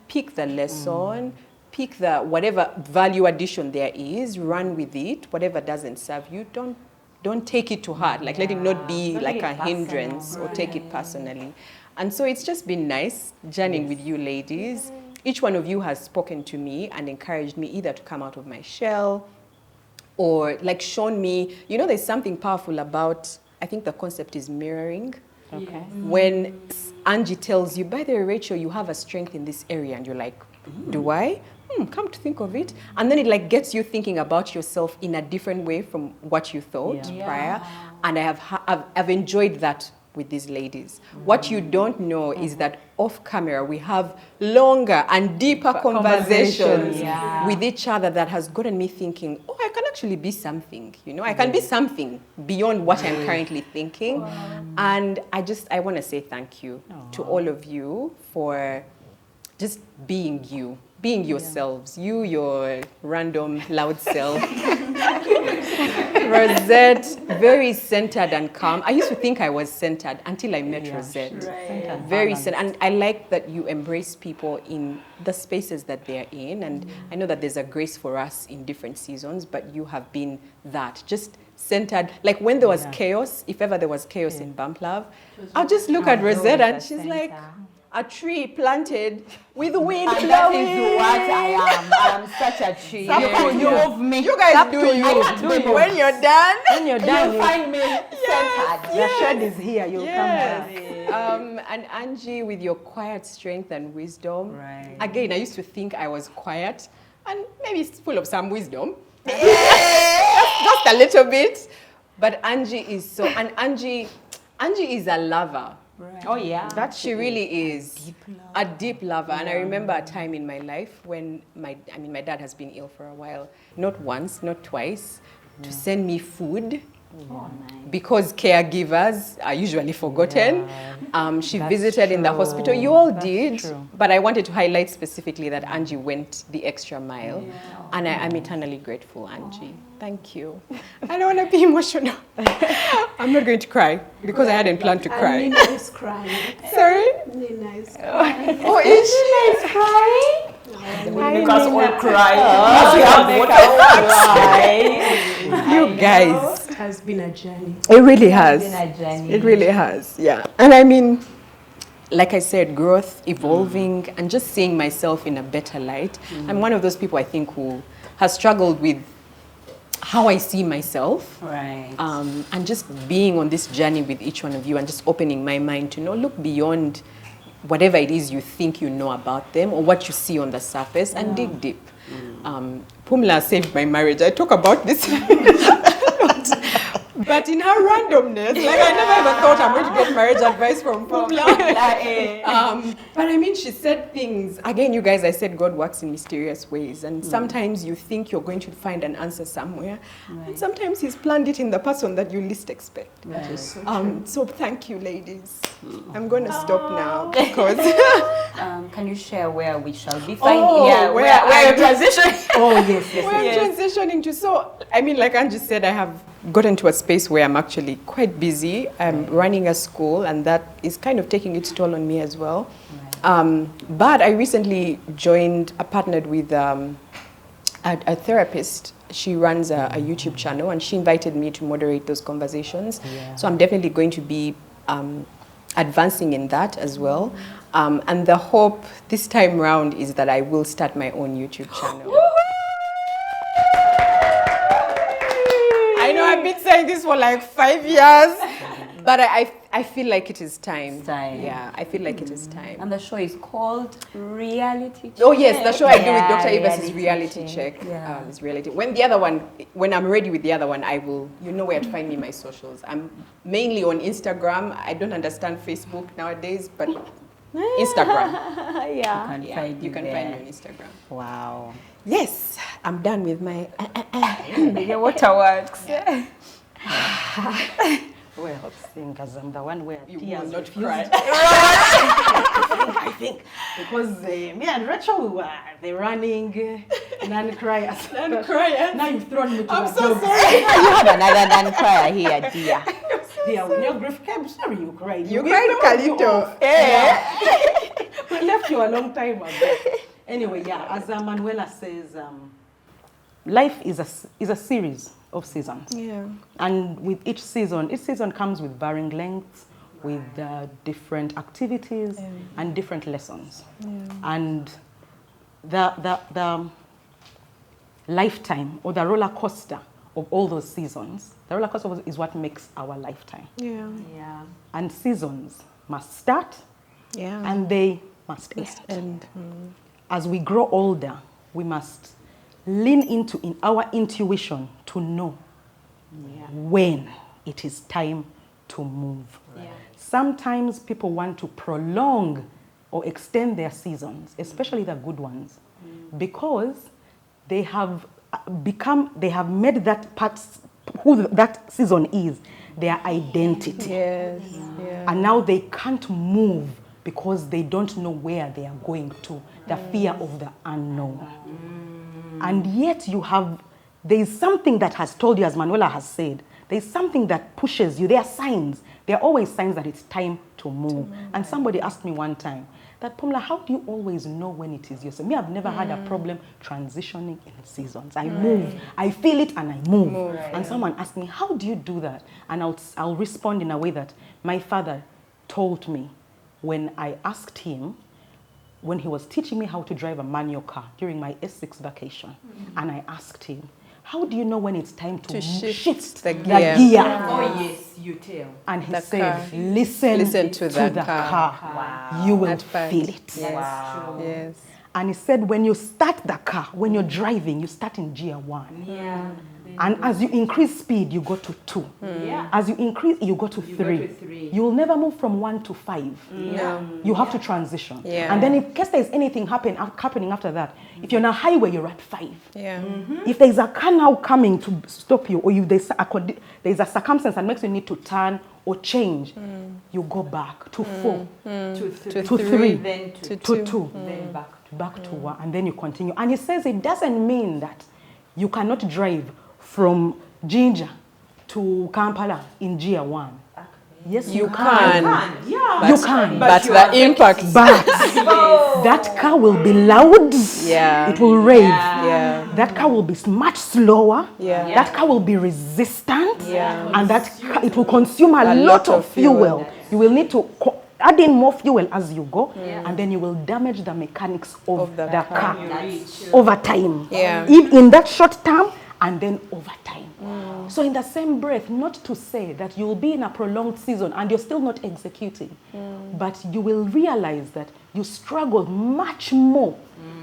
A: pick the lesson, pick the whatever value addition there is, run with it. Whatever doesn't serve you, don't take it to heart. Like let it not be like a hindrance or take it personally. And so it's just been nice journeying with you ladies. Each one of you has spoken to me and encouraged me either to come out of my shell or like shown me, there's something powerful about, I think the concept is mirroring.
B: Okay.
A: When Angie tells you, by the way, Rachel, you have a strength in this area, and you're like, do I? Come to think of it. And then it like gets you thinking about yourself in a different way from what you thought prior. And I've enjoyed that with these ladies. What you don't know is that off camera, we have longer and deeper conversations with each other that has gotten me thinking, oh, I can actually be something, I can be something beyond what I'm currently thinking. And I want to say thank you to all of you for just being you. Being yourselves, your random loud self. Rosette, very centered and calm. I used to think I was centered until I met Rosette.
B: Right.
A: Very centered. And I like that you embrace people in the spaces that they're in. And I know that there's a grace for us in different seasons, but you have been that. Just centered. Like when there was chaos, if ever there was chaos in Bump Love, I'll just look at Rosette and she's like, a tree planted with wind blowing.
D: That is what I am. I am such a tree. You move me.
A: You guys do you. When you're done,
D: you find me centered.
B: The shed is here. You'll come back.
A: And Angie, with your quiet strength and wisdom.
B: Right.
A: Again, I used to think I was quiet, and maybe it's full of some wisdom. Just a little bit. But Angie is so, and Angie is a lover.
B: Right.
D: Oh yeah.
A: That she really is a deep lover. And I remember a time in my life when my dad has been ill for a while, not once, not twice, to send me food. Because caregivers are usually forgotten. She visited in the hospital. You all did. But I wanted to highlight specifically that Angie went the extra mile. And I'm eternally grateful, Angie. Thank you. I don't want to be emotional. I'm not going to cry because I hadn't planned to cry.
C: Nina is crying.
A: Sorry?
C: Nina is crying.
A: Oh, is she? Is crying?
D: Make us all cry.
A: You guys.
C: It has been a journey.
A: It really has.
D: It's been a journey.
A: It really has, yeah. And I mean, like I said, growth, evolving, and just seeing myself in a better light. I'm one of those people, I think, who has struggled with how I see myself.
D: Right.
A: And just being on this journey with each one of you and just opening my mind to look beyond whatever it is you think you know about them or what you see on the surface and dig deep. Pumla saved my marriage. I talk about this a lot. But in her randomness, like I never ever thought I'm going to get marriage advice from Pumla. But I mean, she said things. Again, you guys, I said God works in mysterious ways. And sometimes you think you're going to find an answer somewhere. And sometimes he's planned it in the person that you least expect. So thank you, ladies. I'm going to stop now because...
D: Can you share where we shall be?
A: Where
D: transition?
A: I'm transitioning to. So, I mean, like Angie said, I have gotten to a space where I'm actually quite busy. I'm running a school, and that is kind of taking its toll on me as well. But I recently partnered with a therapist. She runs a YouTube channel, and she invited me to moderate those conversations. So I'm definitely going to be advancing in that as well. And the hope this time round is that I will start my own YouTube channel. I know I've been saying this for like 5 years, but I feel like it is time.
E: It's time.
A: Yeah, I feel like it is time.
E: And the show is called Reality Check.
A: Oh yes, the show I do with
D: Yeah,
A: Dr. Ibis is
D: Reality
A: Reality
D: Check.
A: Check.
E: Yeah.
A: It's reality. When I'm ready with the other one, I will. You know where to find me in my socials. I'm mainly on Instagram. I don't understand Facebook nowadays, but Instagram.
E: Yeah.
A: You can find me on Instagram.
D: Wow.
A: Yes, I'm done with my.
E: The waterworks.
B: Well, seeing as I'm the one where
A: You
B: tears
A: will not
B: refuse
A: cry.
B: I think because me and Rachel we were the running non-criers.
A: Non-criers.
B: Now you've thrown me to
A: I'm
B: the
A: so
B: dogs.
A: sorry.
D: You have another non-crier here, dear.
B: Yeah, when your grief came, sorry you cried.
A: You
B: We
A: cried,
B: thrown you
A: Calito.
B: off. Yeah. We left you a long time ago. Anyway, yeah, as Manuela says, life is a series of seasons.
A: Yeah.
B: And with each season comes with varying lengths, with different activities and different lessons. And the lifetime or the roller coaster of all those seasons, the roller coaster is what makes our lifetime.
A: Yeah.
E: Yeah.
B: And seasons must start
A: Yeah.
B: and they must end. As we grow older, we must lean into our intuition to know when it is time to move.
E: Yeah.
B: Sometimes people want to prolong or extend their seasons, especially the good ones, because they have made that part, who that season is, their identity.
A: Yes. Yeah.
B: And now they can't move because they don't know where they are going to, the fear of the unknown. And yet there is something that has told you, as Manuela has said, there is something that pushes you. There are signs. There are always signs that it's time to move. And somebody asked me one time, that Pumla, how do you always know when it is yourself? Me, I've never had a problem transitioning in seasons. I move. I feel it and I move. And someone asked me, how do you do that? And I'll respond in a way that my father told me when I asked him, when he was teaching me how to drive a manual car during my S6 vacation. And I asked him, how do you know when it's time to shift
A: the
B: gear?
E: Oh, yes, you tell.
B: And he
A: The
B: said,
A: car.
B: listen
A: to
B: the
A: the
B: car.
E: Wow.
B: You will
A: That part.
B: feel it.
A: Yes.
E: Wow.
A: Yes.
B: And he said, when you start the car, when you're driving, you start in gear 1.
E: Yeah.
B: And as you increase speed, you go to 2.
E: Yeah.
B: As you increase, you go to 3. You will never move from 1 to 5.
A: No.
B: You have to transition.
A: Yeah.
B: And then in case there's anything happening after that, if you're on a highway, you're at 5.
A: Yeah.
B: If there's a car now coming to stop you, or there's a circumstance that makes you need to turn or change, you go back to 4,
E: To
B: to
A: 3,
B: 3,
E: then to
B: to 2,
E: then
B: back to 1, and then you continue. And he says it doesn't mean that you cannot drive from Jinja to Kampala in gear 1. Yes,
A: You can.
E: Yeah.
B: You can.
A: But the impact.
B: But that car will be loud.
A: Yeah.
B: It will rave.
A: Yeah.
B: That car will be much slower.
A: Yeah.
B: That car will be resistant.
A: Yeah.
B: And it will consume a lot of fuel. You will need to add in more fuel as you go. And then you will damage the mechanics of the car over time.
A: Yeah.
B: In that short term and then over time. So in the same breath, not to say that you will be in a prolonged season and you're still not executing, but you will realize that you struggle much more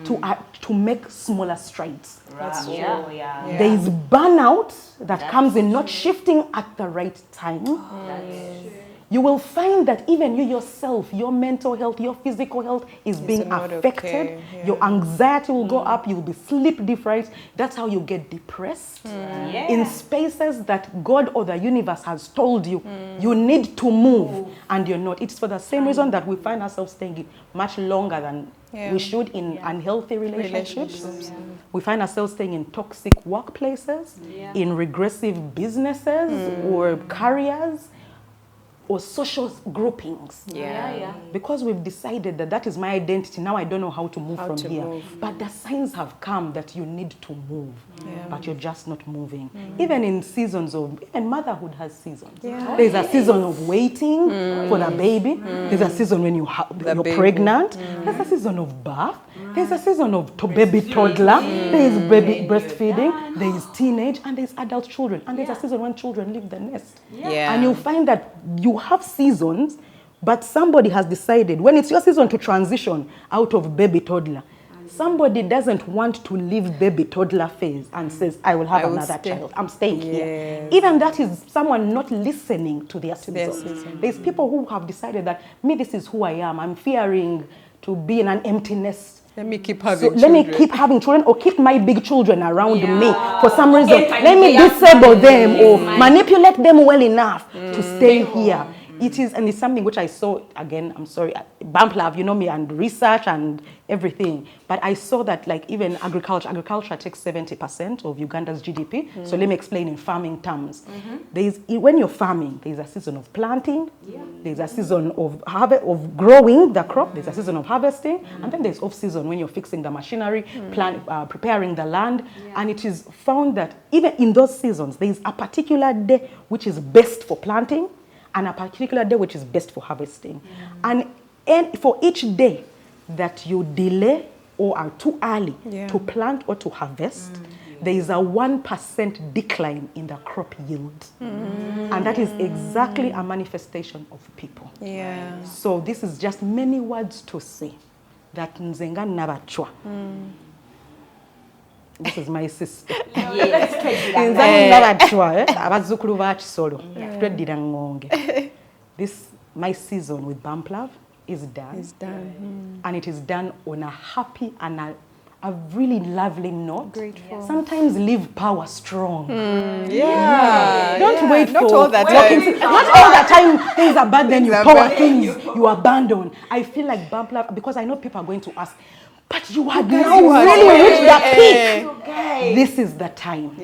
B: to make smaller strides.
E: That's true. Yeah.
B: There is burnout that comes in not shifting at the right time. You will find that even you yourself, your mental health, your physical health is being
A: not
B: affected.
A: okay. Yeah.
B: Your anxiety will go up. You'll be sleep deprived. That's how you get depressed. In spaces that God or the universe has told you, you need to move, and you're not. It's for the same reason that we find ourselves staying much longer than we should in unhealthy relationships. We find ourselves staying in toxic workplaces, in regressive businesses or careers, or social groupings. Because we've decided that is my identity. Now I don't know how to move from here. But the signs have come that you need to move, but you're just not moving. Even in seasons even motherhood has seasons. There's a season of waiting for the baby. There's a season when you're pregnant. There's a season of birth. There's a season of baby toddler. There's baby breastfeeding. There's teenage, and there's adult children. And there's a season when children leave the nest. And you'll find that you you have seasons, but somebody has decided when it's your season to transition out of baby toddler, somebody doesn't want to leave baby toddler phase and says, I will have another child. I'm staying here. Even that is someone not listening to their season. There's people who have decided that, this is who I am. I'm fearing to be in an empty nest.
A: Let me keep having children.
B: Let me keep having children or keep my big children around me for some reason. Let me disable them or manipulate them well enough to stay here. It is, and it's something which I saw, again, I'm sorry, Bump Love, you know me, and research and everything. But I saw that, like, even agriculture takes 70% of Uganda's GDP. So let me explain in farming terms. When you're farming, there's a season of planting, there's a season of growing the crop, there's a season of harvesting, and then there's off-season when you're fixing the machinery, preparing the land. And it is found that even in those seasons, there's a particular day which is best for planting, and a particular day which is best for harvesting. And for each day that you delay or are too early to plant or to harvest, there is a 1% decline in the crop yield. And that is exactly a manifestation of people. So this is just many words to say that Nzenga Nabachwa. This is my sister. This, my season with Bump Love is done. And it is done on a happy and a really lovely note. Grateful. Sometimes leave power strong. Don't wait
A: not
B: for
A: all the time.
B: Not all the time things are bad, then you power things, you abandon. I feel like Bump Love, because I know people are going to ask, but you had now really reached the peak. This is the time.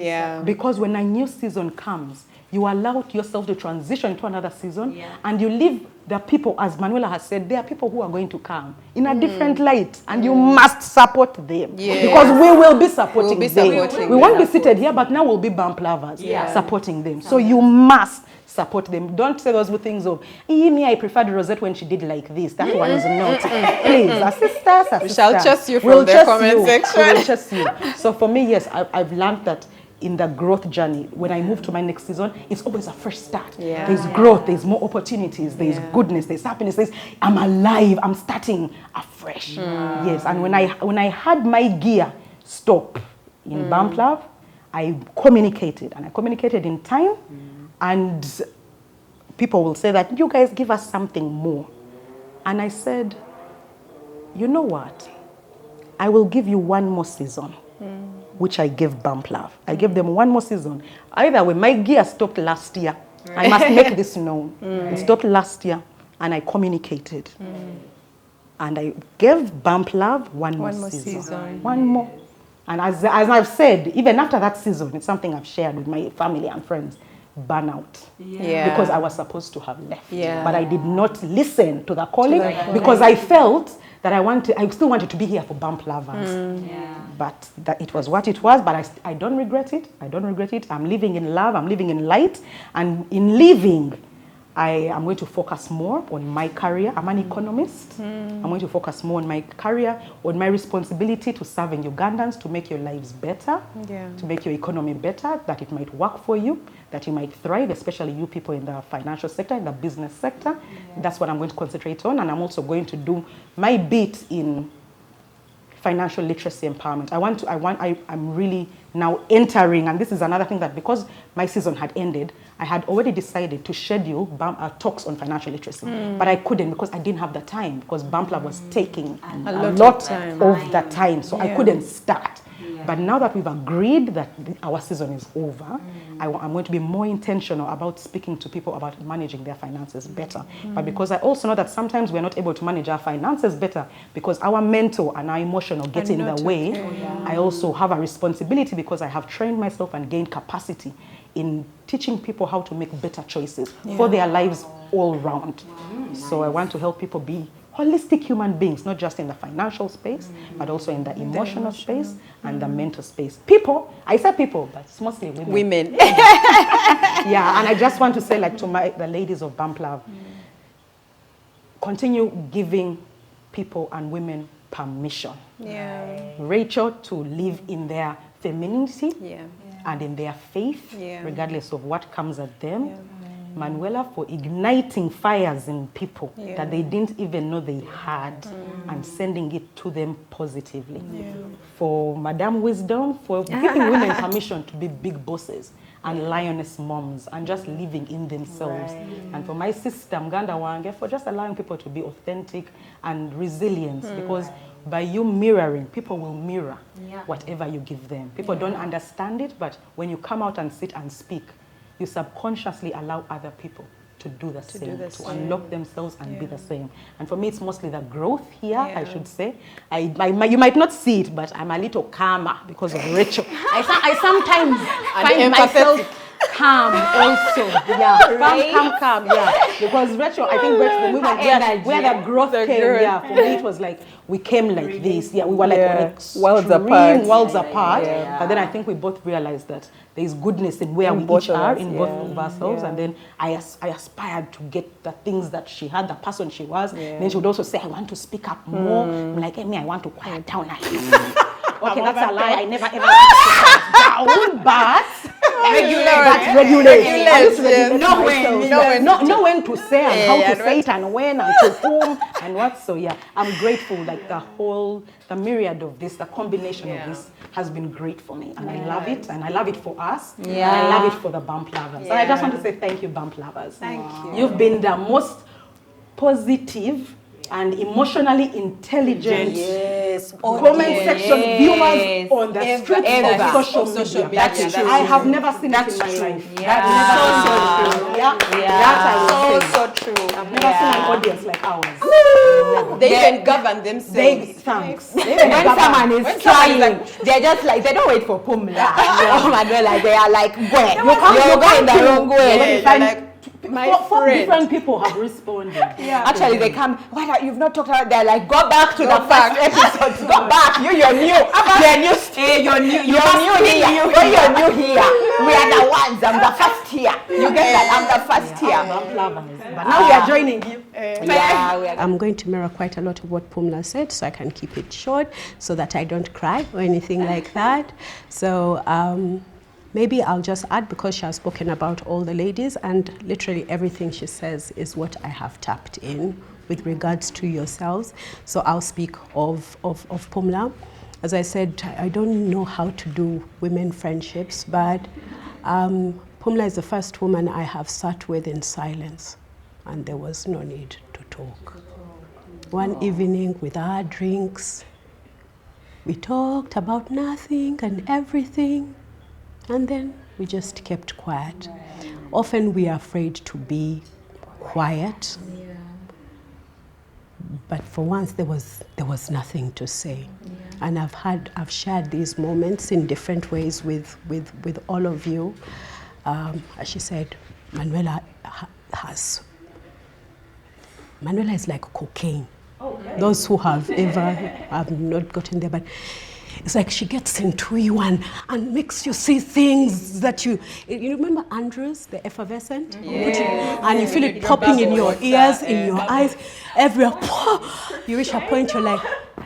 B: Because when a new season comes, you allow yourself to transition to another season, and you leave the people, as Manuela has said, there are people who are going to come in a different light, and you must support them. Because we will be supporting them. We won't be seated here, but now we'll be Bump Lovers supporting them. So you must support them. Don't say those things of, me, I preferred Rosette when she did like this. That one is not. Please, assist us.
A: We shall trust you from the comment section.
B: We will trust you. So for me, yes, I've learned that in the growth journey, when I move to my next season, it's always a fresh start. There's growth, there's more opportunities, there's goodness, there's happiness, I'm alive, I'm starting afresh. Yes, and when I had my gear stop in Bump Love, I communicated, and I communicated in time, and people will say that, you guys give us something more. And I said, you know what? I will give you one more season, which I gave Bump Love. I gave them one more season. Either way, my gear stopped last year. I must make this known. It stopped last year, and I communicated. And I gave Bump Love one more season. One more. And as I've said, even after that season, it's something I've shared with my family and friends. Burnout. Because I was supposed to have left. But I did not listen to the calling because I felt that I still wanted to be here for Bump Lovers. But that it was what it was, but I don't regret it. I don't regret it. I'm living in love, I'm living in light, and in living, I am going to focus more on my career. I'm an economist. I'm going to focus more on my career, on my responsibility to serve in Ugandans, to make your lives better, to make your economy better, that it might work for you, that you might thrive, especially you people in the financial sector, in the business sector. That's what I'm going to concentrate on, and I'm also going to do my bit in financial literacy empowerment. I'm really now entering, and this is another thing that because my season had ended, I had already decided to schedule talks on financial literacy, but I couldn't because I didn't have the time, because Bump Love was taking a lot of the time, so I couldn't start. But now that we've agreed that our season is over, I'm going to be more intentional about speaking to people about managing their finances better. But because I also know that sometimes we're not able to manage our finances better because our mental and our emotional get in the way, I also have a responsibility because I have trained myself and gained capacity in teaching people how to make better choices for their lives all round. So I want to help people be holistic human beings, not just in the financial space, but also in the emotional space and the mental space. People, I say people, but it's mostly women. Yeah, and I just want to say, like, to the ladies of Bump Love, continue giving people and women permission. Rachel, to live in their femininity and in their faith, regardless of what comes at them. Manuela for igniting fires in people that they didn't even know they had and sending it to them positively. For Madame Wisdom for giving women permission to be big bosses and lioness moms and just living in themselves. And for my sister Mganda Wange for just allowing people to be authentic and resilient, because by you mirroring, people will mirror whatever you give them. People don't understand it, but when you come out and sit and speak, you subconsciously allow other people to do the same, to unlock themselves and be the same. And for me, it's mostly the growth here, I should say. You might not see it, but I'm a little calmer because of Rachel. I sometimes find myself calm also. Calm. Because Rachel, I think Rachel, the moment where the growth came, for me it was like, we came like this. We were like worlds apart. But then I think we both realized that there is goodness in where we each are, in both of ourselves. And then I aspired to get the things that she had, the person she was. Then she would also say, I want to speak up more. I'm like, hey, me, I want to quiet down. Okay, that's a lie. I never ever quiet down, but regulate. Know when to say and how to say it and when and to whom and what. So I'm grateful. Like the myriad of this, the combination of this has been great for me, and I love it, and I love it for us, and I love it for the bump lovers. And I just want to say thank you, bump lovers.
A: Thank you.
B: You've been the most positive and emotionally intelligent comment section viewers on the streets of social media. That's true. I have never seen it in my life.
A: So true.
B: I've never seen an audience like ours.
A: They can govern themselves.
D: When someone is trying, they're just like, they don't wait for Pumla. Oh my God, like they are like, where? You're going the wrong way.
B: Four different people have responded.
D: Actually, they come, you've not talked about, they're like, go back to the first episode. Go back. You're new. You're new here. You're new here. We are the ones. I'm the first here. You get that? I'm the first here.
B: But now we are joining you.
C: I'm going to mirror quite a lot of what Pumla said, so I can keep it short so that I don't cry or anything like that. So maybe I'll just add, because she has spoken about all the ladies, and literally everything she says is what I have tapped in with regards to yourselves. So I'll speak of Pumla. As I said, I don't know how to do women friendships, but Pumla is the first woman I have sat with in silence, and there was no need to talk. One evening with our drinks, we talked about nothing and everything, and then we just kept quiet. Often we are afraid to be quiet, but for once there was nothing to say. And I've shared these moments in different ways with all of you. As she said, Manuela is like cocaine. Those who have not gotten there, but it's like she gets into you and makes you see things that you remember Andrews, the effervescent? And you feel it popping in your ears, in your eyes, everywhere. You reach a point you're like,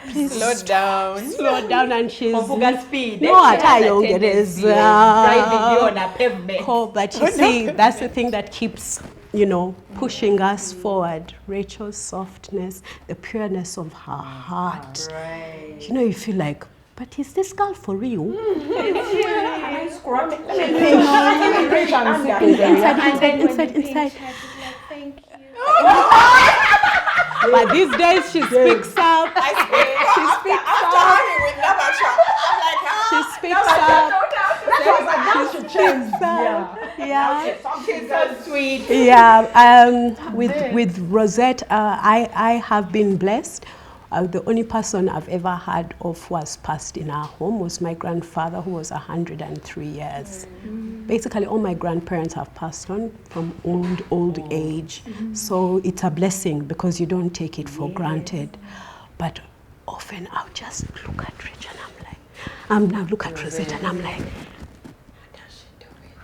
C: please
A: slow down,
C: and she's
D: speed.
C: No, I don't get it.
D: Driving you on a pavement.
C: But you see, that's the thing that keeps pushing us forward. Rachel's softness, the pureness of her heart. You feel like, but is this girl for real? Inside. But these days she speaks up.
D: She's so sweet.
C: With Rosette, I have been blessed. The only person I've ever heard of who has passed in our home was my grandfather, who was 103 years. Basically, all my grandparents have passed on from old age. So it's a blessing because you don't take it for granted. But often I'll just look at Rich and now look at Rosette and I'm like,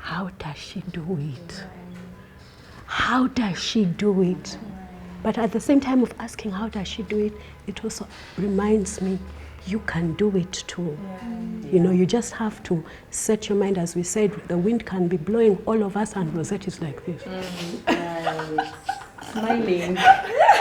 C: how does she do it? How does she do it? But at the same time of asking how does she do it, it also reminds me, you can do it too. You know, you just have to set your mind, as we said, the wind can be blowing all of us and Rosette is like this.
D: Smiling.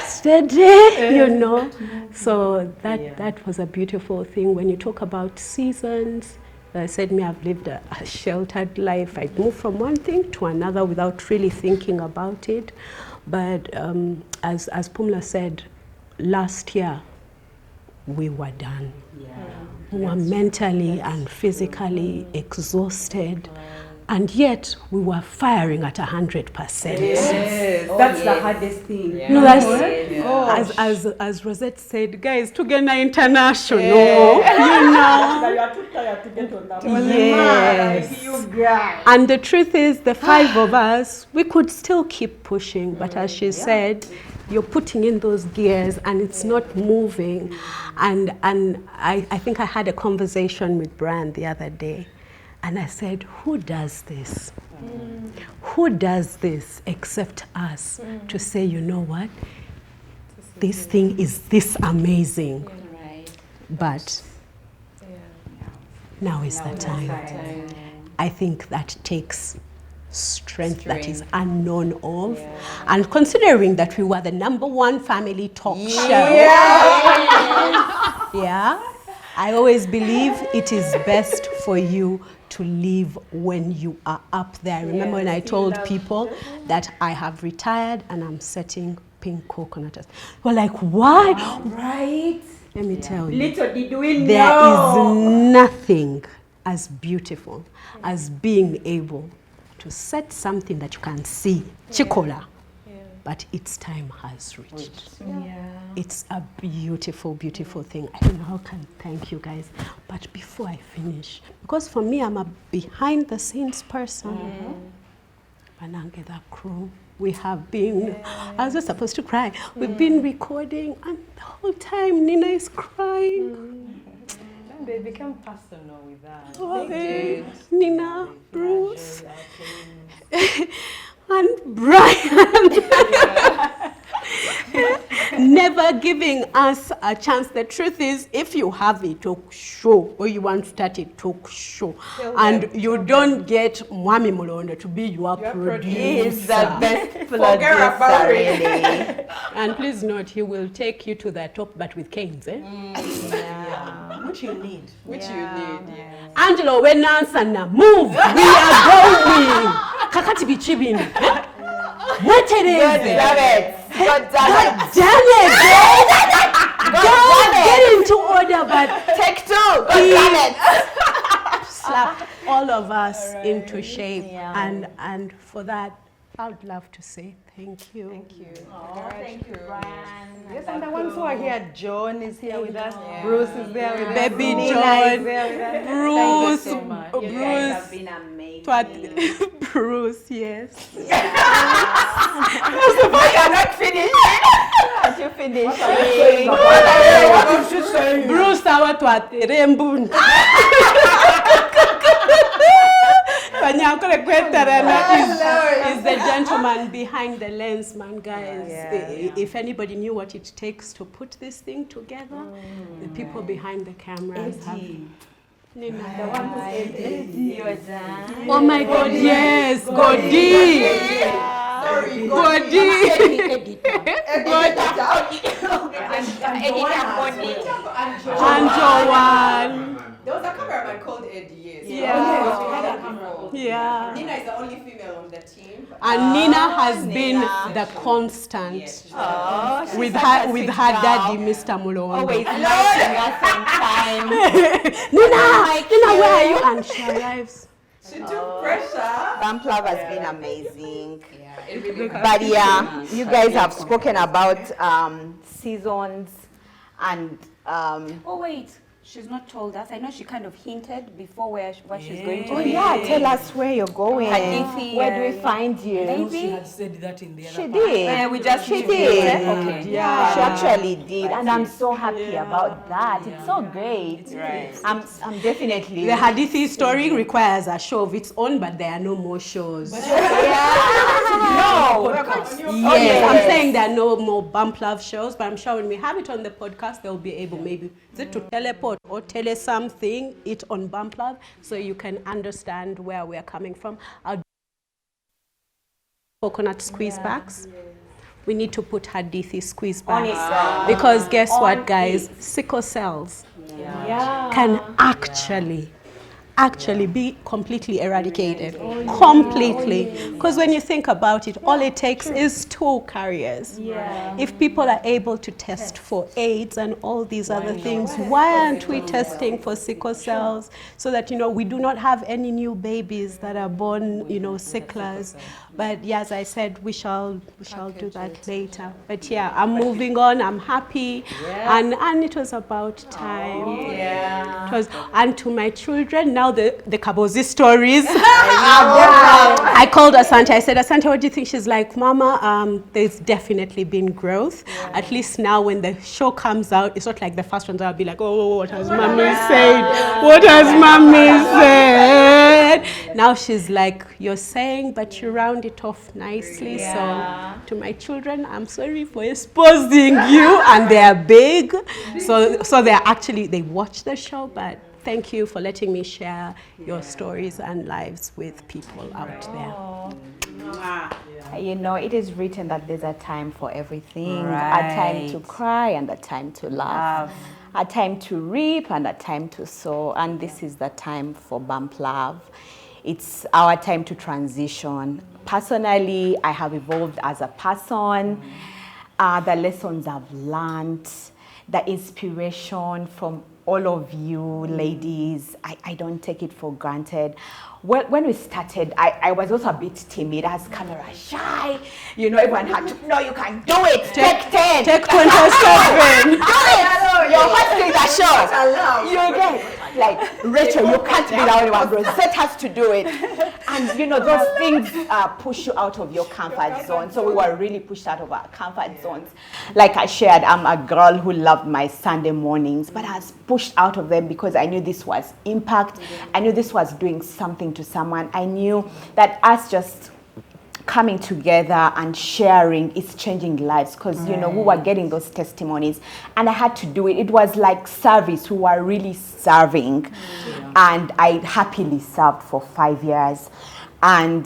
C: Steady, you know. So that was a beautiful thing. When you talk about seasons, I said, I've lived a sheltered life. I'd move from one thing to another without really thinking about it. But as Pumla said, last year, we were done. We were mentally and physically exhausted. And yet, we were firing at 100%.
E: Yes. That's the hardest thing.
C: No, that's, as Rosette said, guys, together international, you know.
B: You are too tired to get on that.
C: Yes. And the truth is, the 5 of us, we could still keep pushing. But as she said, you're putting in those gears and it's not moving. And I think I had a conversation with Brian the other day. And I said, who does this? Who does this except us to say, you know what? This thing is this amazing. But now is the time. I think that takes strength that is unknown of. And considering that we were the #1 family talk show. I always believe it is best for you to leave when you are up there. I remember when I told people that I have retired and I'm setting pink coconut. We're like, why?
E: Right.
C: Let me tell you.
E: Little did we know.
C: There is nothing as beautiful as being able to set something that you can see, chikola, but its time has reached. It's a beautiful, beautiful thing. I don't know how I can thank you guys. But before I finish, because for me, I'm a behind the scenes person. Banange, that crew, we have been, I was just supposed to cry. We've been recording and the whole time Nina is crying.
F: They become personal with that.
C: Oh, hey, Nina, Bruce, and Brian. Never giving us a chance. The truth is, if you have a talk show or you want to start a talk show and you don't get Mwami Mulonda to be your producer.
D: He's the best producer, really.
C: And please note, he will take you to the top, but with canes, eh?
B: Which you need.
C: Angelo, when answer now, move. We are going. Kakati bichibin. What it is?
D: God damn it. God damn it.
C: Don't get into order, but
D: Take 2. God damn it.
C: slap all of us into shape. And for that, I would love to say thank you.
D: Thank you, Brian.
F: Yes, and the ones who are here, John is here with us, Bruce is there with us,
C: Baby
F: Nina
C: John,
F: is there with us.
C: Bruce,
F: Thank you so much.
D: You guys have been amazing.
C: Bruce, yes.
D: I cannot finish. Can't you finish?
C: Bruce, awa twaterembun. Is the gentleman behind the lens, man, guys. If anybody knew what it takes to put this thing together, the people behind the cameras have. Nina. Oh my God, yes, Godi. And Joanne.
A: There was a cameraman called Eddie, yes.
C: Yeah.
A: Nina is the only female on the team.
C: And Nina has been the constant with her daddy, Mr. Mulondo.
D: Always losing us on time.
C: Nina, where are you? And she arrives.
A: She took pressure.
D: Vamp Love has been amazing.
A: It really
D: But yeah, you guys have spoken about seasons and
E: Oh wait, She's not told us. I know she kind of hinted before what she's going to
D: Oh
E: be.
D: yeah, tell us where you're going.
E: Hadithi,
D: Where do we find you?
E: Maybe.
F: She had said that in the other
D: She
F: part.
D: did.
E: Yeah, we just
D: She
E: did.
D: did.
E: Okay.
D: Yeah, she actually did, and I'm so happy about that. It's so great.
E: Right.
D: I'm definitely.
C: The Hadithi story requires a show of its own, but there are no more shows.
D: No.
C: Yes, I'm saying there are no more Bump Love shows, but I'm sure when we have it on the podcast, they'll be able maybe to teleport or tele something it on Bump Love, so you can understand where we're coming from. Our coconut squeeze backs. We need to put Hadithi squeeze backs because guess what, guys? Sickle cells can actually be completely eradicated. Completely. Because when you think about it, all it takes is 2 carriers. If people are able to test for AIDS and all these other things, why aren't we testing for sickle cells so that, we do not have any new babies that are born, sicklers? But yeah, as I said, we shall do that later. But yeah, I'm moving on. I'm happy, and it was about time. It was, and to my children now the Kabozi stories. I called Asante. I said, Asante, what do you think? She's like, Mama, there's definitely been growth. At least now when the show comes out, it's not like the first ones. I'll be like, oh, what has Mommy said? What has Mommy said? Now she's like, you're saying, but you round it off nicely. So to my children, I'm sorry for exposing you, and they're big. So they're actually, they watch the show, but thank you for letting me share your stories and lives with people out there.
D: It is written that there's a time for everything. A time to cry and a time to laugh. A time to reap and a time to sow. And this is the time for Bump Love. It's our time to transition. Personally, I have evolved as a person. The lessons I've learned, the inspiration from all of you ladies, I don't take it for granted. When we started, I was also a bit timid. I was camera shy. Everyone had to, no, you can do it. Take 10.
C: Take 27.
D: Do it. Your hustlings are short. You get like, Rachel, you can't be the only one. Rosette has to do it. And those things push you out of your comfort zone. So we were really pushed out of our comfort zones. Like I shared, I'm a girl who loved my Sunday mornings, but I was pushed out of them because I knew this was impact. I knew this was doing something to someone. I knew that us just coming together and sharing is changing lives, because we were getting those testimonies and I had to do it. It was like service. We were really serving, and I happily served for 5 years. And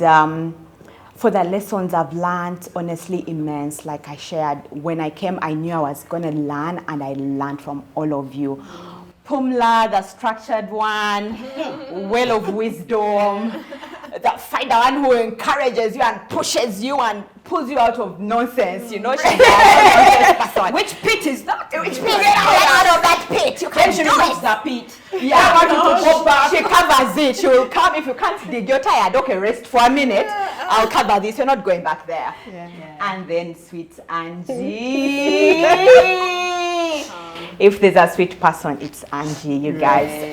D: for the lessons I've learned, honestly immense. Like I shared, when I came, I knew I was going to learn, and I learned from all of you. Pumla, the structured one, well of wisdom, the one who encourages you and pushes you and pulls you out of nonsense, she's a nonsense person.
E: Which pit is that?
D: Which pit? Get out of that pit. You can't do it.
E: The pit.
D: Yeah, I want you to go back. She covers it. She will come. If you can't dig, you're tired. Okay, rest for a minute. I'll cover this. You're not going back there. And then sweet Angie. If there's a sweet person, it's Angie, you guys.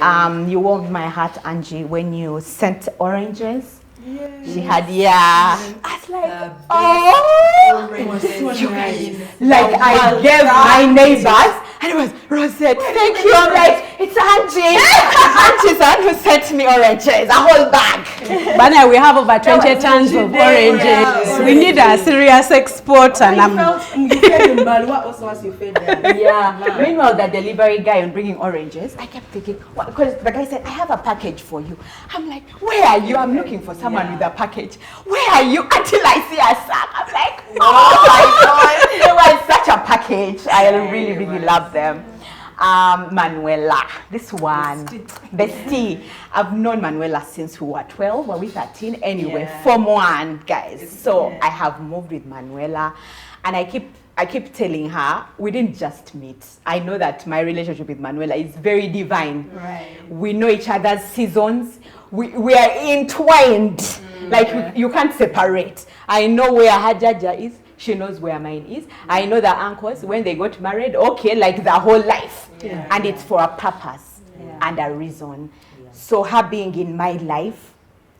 D: You warmed my heart, Angie, when you sent oranges. She had, I was like, you guys. Like, I gave my neighbors, and it was Rosette, thank you. I'm like, it's Angie. Angie's the one who sent me oranges, a whole bag.
C: Bana, we have over 20 tons of oranges. We need a serious export, and
D: Meanwhile, the delivery guy on bringing oranges, I kept thinking, because the guy said, I have a package for you. I'm like, where are you? I'm looking for someone with a package. Where are you? Until I see a sack. I'm like, oh my God. It was such a package. I really, really love them. Manuela, this one, bestie. I've known Manuela since we were 12, were we 13? Anyway, Form 1, guys. So I have moved with Manuela, and I keep telling her, we didn't just meet. I know that my relationship with Manuela is very divine. We know each other's seasons. We are entwined. Like you can't separate. I know where her Jaja is. She knows where mine is. I know the uncles, when they got married, okay, like the whole life. And it's for a purpose. and a reason. So her being in my life,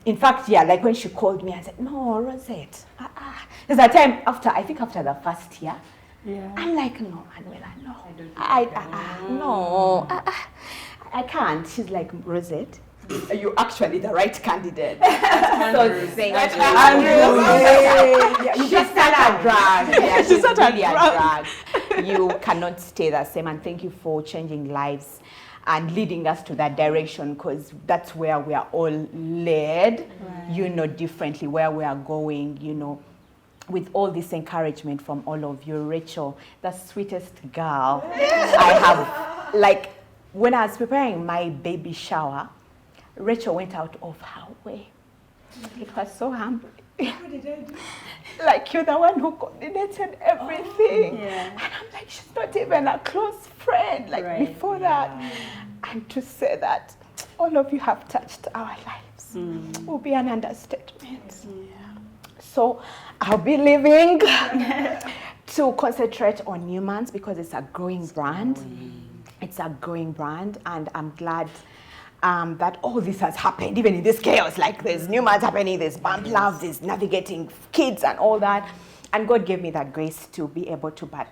D: in fact, like when she called me, I said, no, Rosette. There's a time after the first year, I'm like, no, Manuela, no. I can't. She's like, Rosette, are you actually the right candidate? She's such a drag. She's really a drag. You cannot stay the same, and thank you for changing lives and leading us to that direction, because that's where we are all led, differently, where we are going, with all this encouragement from all of you. Rachel, the sweetest girl I have. Like, when I was preparing my baby shower, Rachel went out of her way. It was so humbling. What did I do? Like, you're the one who coordinated everything. And I'm like, she's not even a close friend, like before that. And to say that all of you have touched our lives will be an understatement. So I'll be leaving to concentrate on Newman's, because it's a growing brand. It's a growing brand, and I'm glad that all this has happened, even in this chaos. Like, there's Newman's happening, there's Bump Love, there's navigating kids and all that. And God gave me that grace to be able to, but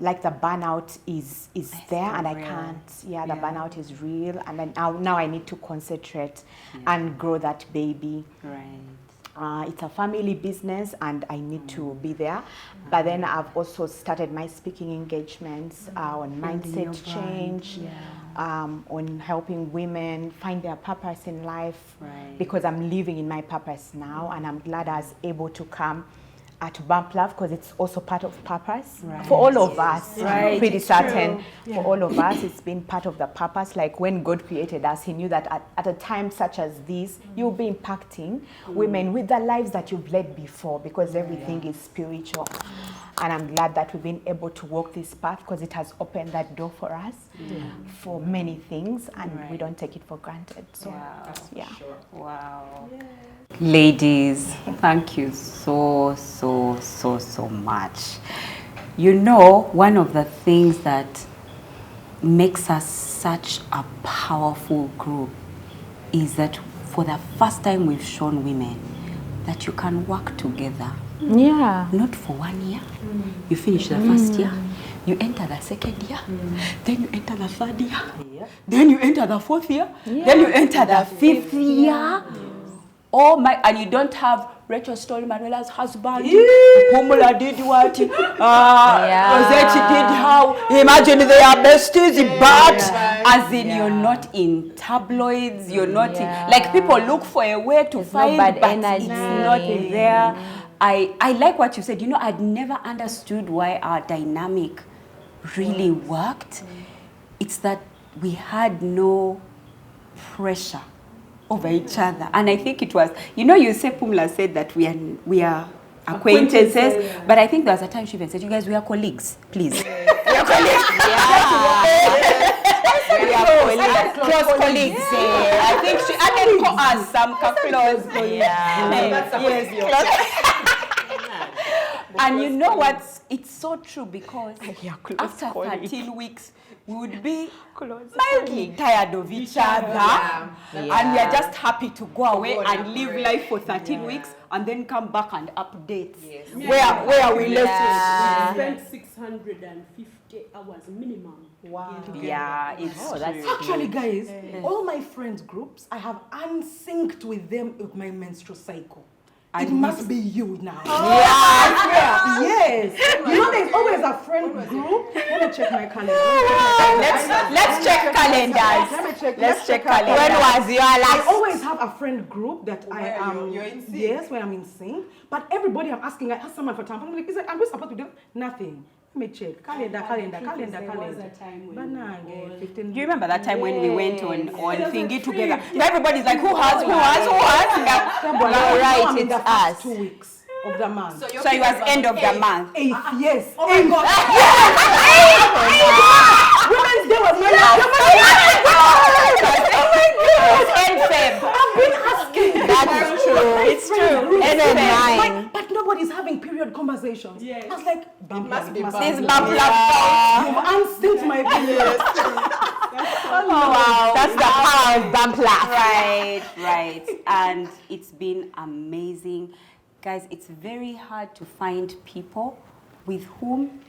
D: like, the burnout is there, and I can't, the burnout is real, and then now I need to concentrate and grow that baby. It's a family business, and I need to be there. But then I've also started my speaking engagements on mindset change, on helping women find their purpose in life, because I'm living in my purpose now, and I'm glad I was able to come to Bump Love, because it's also part of purpose for all of us. Pretty certain for all of us, it's been part of the purpose. Like, when God created us, He knew that at a time such as this, you'll be impacting women with the lives that you've led before, because everything is spiritual. And I'm glad that we've been able to walk this path, because it has opened that door for us for many things, and we don't take it for granted. So,
E: Ladies, thank you so much. One of the things that makes us such a powerful group is that for the first time we've shown women that you can work together. Not for 1 year. You finish the first year, you enter the second year, then you enter the third year, then you enter the fourth year, then you enter the fifth year. Oh my, and you don't have Rachel stole Manuela's husband, Pumula did what, Rosette did how, imagine they are besties, but as in you're not in tabloids, you're not in, like, people look for a way to find, but it's not there. I like what you said. I'd never understood why our dynamic really worked. It's that we had no pressure over each other. And I think it was, you say Pumla said that we are acquaintances, but I think there was a time she even said, you guys, we are colleagues, please. We are colleagues. We are colleagues. Close colleagues. I think she can call us some close. And you know what? It's so true, because after 13 weeks, we would be mildly tired of each other, and we are just happy to go away and live life for 13 weeks and then come back and update where we left it.
C: We spent 650 hours minimum.
E: It's true.
F: Actually, guys, all my friends groups, I have unsynced with them with my menstrual cycle. It must be you now. Yes. There's always a friend group. Let me check my calendar.
E: Let's check calendars. Let's check calendars. When was your last?
F: I always have a friend group that I am. You're in sync. Yes, when I'm in sync. But everybody I'm asking, I ask someone for time. I'm like, I'm just supposed to do nothing. Let me check. Calendar.
C: There was a time when
E: do you remember that time when we went on thingy together? Everybody's like, who has?
F: You're
D: right, it's us.
F: 2 weeks of the month.
E: So it was end of the month.
F: 8th, yes. Oh my God. Women's Day was my last. I've been asking.
D: That's true. It's true. And then 9.
F: But nobody's having period conversations. Yes. I was like,
E: This Bump Love.
F: You've unsynced my period.
E: wow.
D: That's the power of bump laugh.
E: Right. And it's been amazing. Guys, it's very hard to find people with whom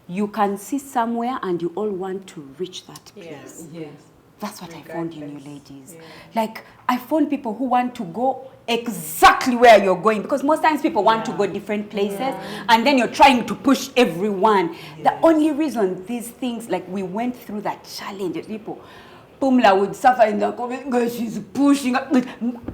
E: you can see somewhere and you all want to reach that place.
F: Yes.
E: That's what I found in you ladies. Like, I found people who want to go exactly where you're going, because most times people want to go different places and then you're trying to push everyone. The only reason these things, like we went through that challenge, people, Pumla would suffer in the comment, girl, she's pushing.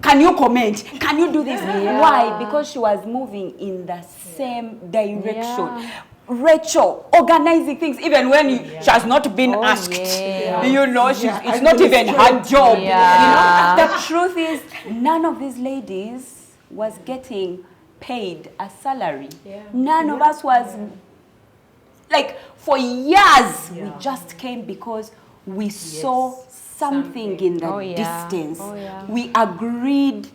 E: Can you comment? Can you do this? Why? Because she was moving in the same direction. Rachel organizing things even when she has not been asked. You know, it's not even her job. You know? The truth is, none of these ladies was getting paid a salary. None of us was, like, for years, we just came because we saw something in the distance. We agreed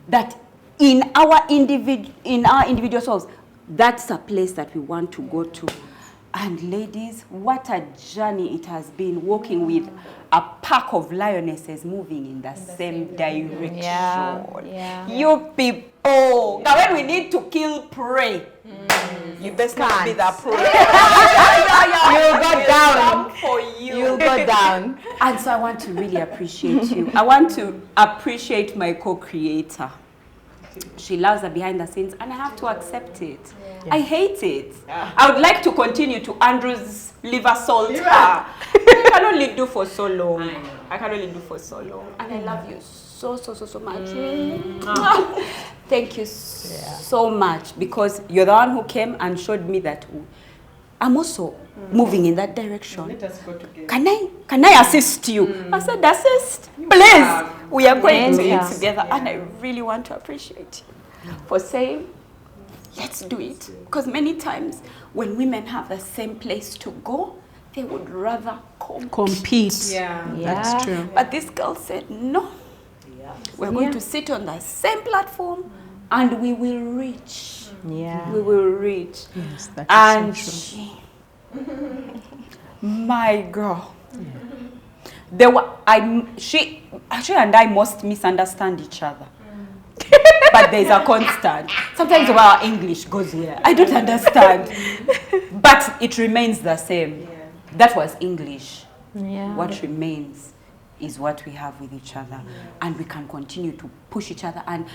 E: that in our individual souls, that's a place that we want to go to. And ladies, what a journey it has been, walking with a pack of lionesses moving in the same direction. You people, now when we need to kill prey, you best not be that prey.
D: You'll go down.
E: For you.
D: You'll go down.
E: And so I want to really appreciate you. I want to appreciate my co-creator. She loves the behind the scenes, and I have to accept it. I hate it. I would like to continue to Andrew's liver salt. I can only do for so long. I can only do for so long. And I love you so much. Thank you so much, because you're the one who came and showed me that I'm also moving in that direction.
A: Let us go together.
E: Can I assist you? I said, assist, please. We are going to be together, and I really want to appreciate you for saying, let's do it. Because many times when women have the same place to go, they would rather compete.
C: That's true.
E: But this girl said, no, we're going to sit on the same platform and we will reach. We will reach.
C: Yes, that is
E: And
C: so true.
E: my girl, she and I must misunderstand each other. But there's a constant. Sometimes our English goes here. I don't understand. But it remains the same. That was English. What remains is what we have with each other. And we can continue to push each other. And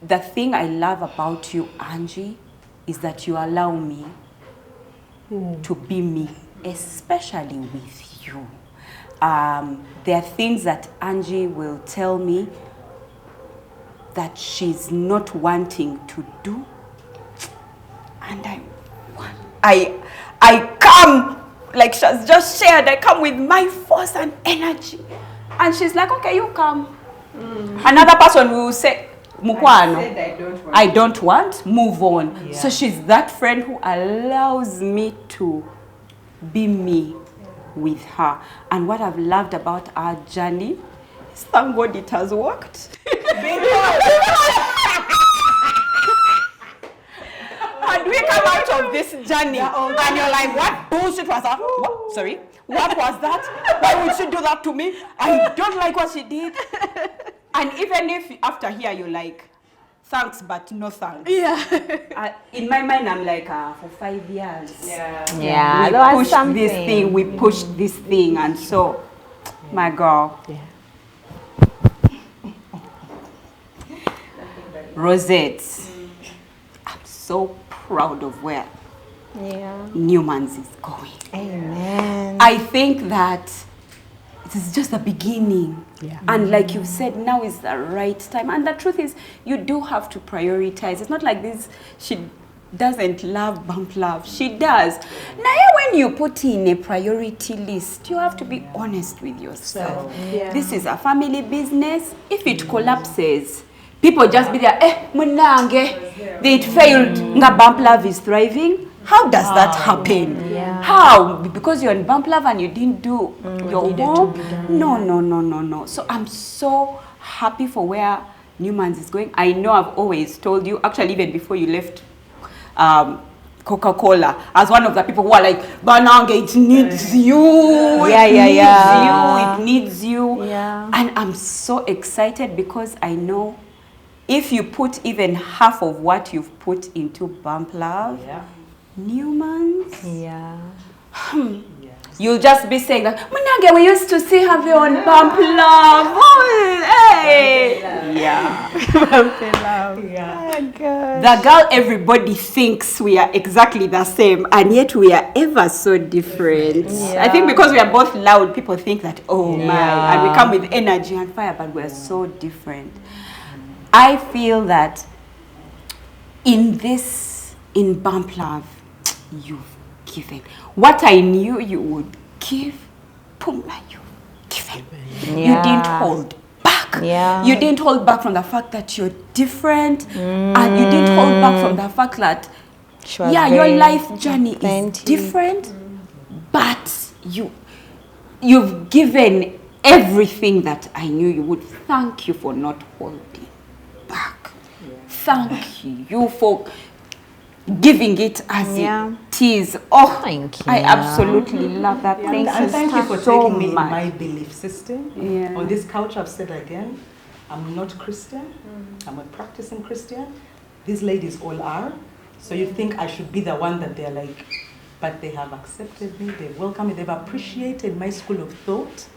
E: the thing I love about you, Angie, is that you allow me to be me, especially with you. There are things that Angie will tell me that she's not wanting to do, and I come, like she's just shared, I come with my force and energy, and she's like, okay, you come. Another person will say, Mukwano, I don't want, move on. So she's that friend who allows me to be me with her. And what I've loved about our journey is, thank God it has worked. And we come out of this journey and you're like, what bullshit was that? What? Sorry? What was that? Why would she do that to me? I don't like what she did. And even if after here you're like, thanks but no thanks. In my mind I'm like, for 5 years. We pushed this thing, we pushed this thing, and so, my girl. Rosette, I'm so proud of where Newman's is going.
D: Amen.
E: I think that it is just the beginning. And like you said, now is the right time. And the truth is, you do have to prioritize. It's not like this, she doesn't love bump love. She does. Now, when you put in a priority list, you have to be honest with yourself. This is a family business. If it collapses, people just be there, munange, it failed, nga bump love is thriving. How does that happen? How? Because you're in bump love and you didn't do your home? No. So I'm so happy for where Newman's is going. I know I've always told you, actually even before you left Coca-Cola as one of the people who are like, Banange, it needs you. It needs you.
D: Yeah.
E: And I'm so excited because I know if you put even half of what you've put into Bump Love, Newman's, you'll just be saying that, Manage, we used to see her on Bump Love. Oh, hey. Bump Love. The girl everybody thinks we are exactly the same, and yet we are ever so different. I think because we are both loud, people think that, oh my, and we come with energy and fire, but we're so different. I feel that in Bump Love, you've given. What I knew you would give, Pumla, you've given. You didn't hold back. You didn't hold back from the fact that you're different. And you didn't hold back from the fact that, your life journey is different. But you've given everything that I knew you would. Thank you for not holding back. Thank you for giving it as it is. Oh, thank you. I absolutely love that.
F: And thank you for
E: so
F: taking me in
E: much.
F: my belief system. On this couch, I've said again, I'm not Christian. I'm a practicing Christian. These ladies all are. So you think I should be the one that they're like, but they have accepted me, they welcome me, they've appreciated my school of thought,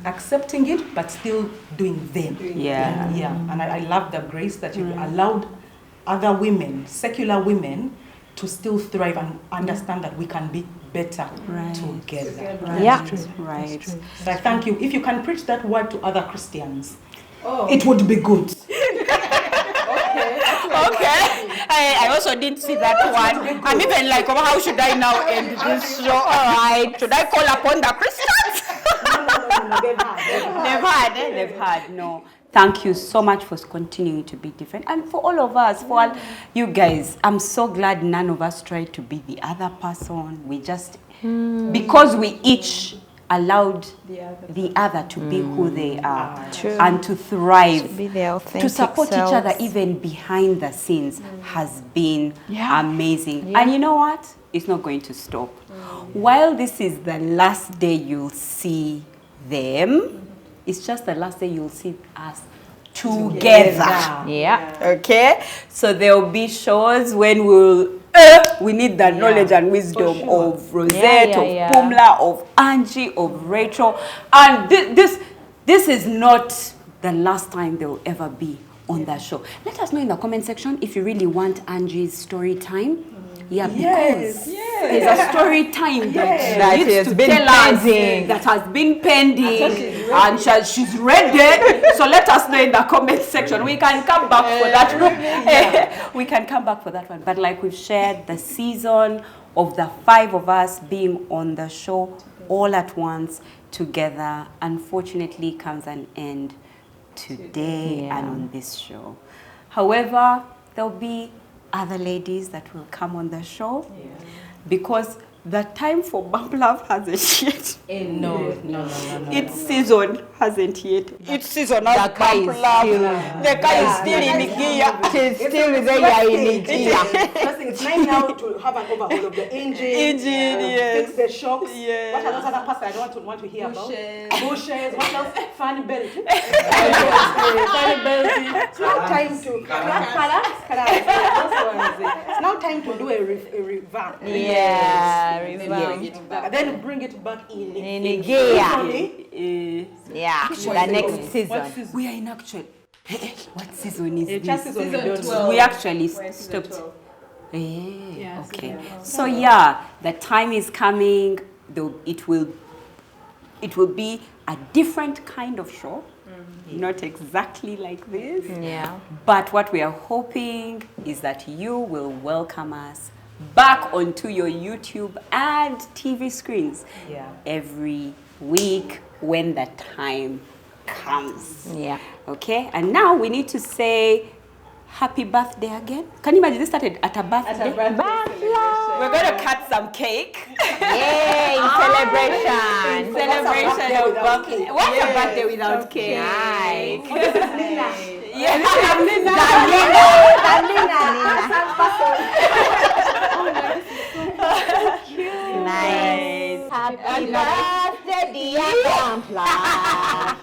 F: accepting it, but still doing them. And I love the grace that you've allowed other women, secular women, to still thrive and understand that we can be better together.
E: Right.
F: So I thank you. If you can preach that word to other Christians, it would be good.
E: I also didn't see that one. I'm even like, oh, how should I now end this show? All right. Should I call upon the Christians?
F: No,
E: They've had. No. Thank you so much for continuing to be different. And for all of us, for all you guys, I'm so glad none of us tried to be the other person. We just, because we each allowed the other to be who they are and to thrive,
D: to be their authentic
E: to support
D: selves.
E: each other even behind the scenes has been amazing. And you know what? It's not going to stop. While this is the last day you'll see them, it's just the last day you'll see us together. Okay? So there'll be shows when we need the knowledge and wisdom of Rosette, of Pumla, of Angie, of Rachel. And this is not the last time they'll ever be on that show. Let us know in the comment section if you really want Angie's story time. Because there's a story time that has been pending. That has been pending, and she's ready. So let us know in the comment section. We can come back for that. We can come back for that one. But like we've shared, the season of the 5 of us being on the show all at once together, unfortunately, comes an end today and on this show. However, there'll be other ladies that will come on the show because the time for Bump Love hasn't yet.
B: No.
E: Its season hasn't yet. Its season has Bump Love. The guy is still in gear.
D: It's still there in gear.
F: It's time now to have an overhaul of the engine, fix the shocks. What are those other parts that I don't want to hear about? Bushes. What else? Fan belt. It's now time to It's now time to do a revamp. Then bring it back in
D: gear. The next season.
E: We are in actual. What season is this?
F: Season 12.
E: We actually stopped. Okay. So the time is coming. Though it will be a different kind of show. Not exactly like this. But what we are hoping is that you will welcome us back onto your YouTube and TV screens every week when the time comes. Okay? And now we need to say happy birthday again. Can you imagine this started at a birthday? We're going to cut some cake.
D: Yay! Celebration.
E: Celebration of birthday. What's a birthday without cake?
D: Nice.
E: Yeah.
D: nice. Happy birthday, dear Pampa.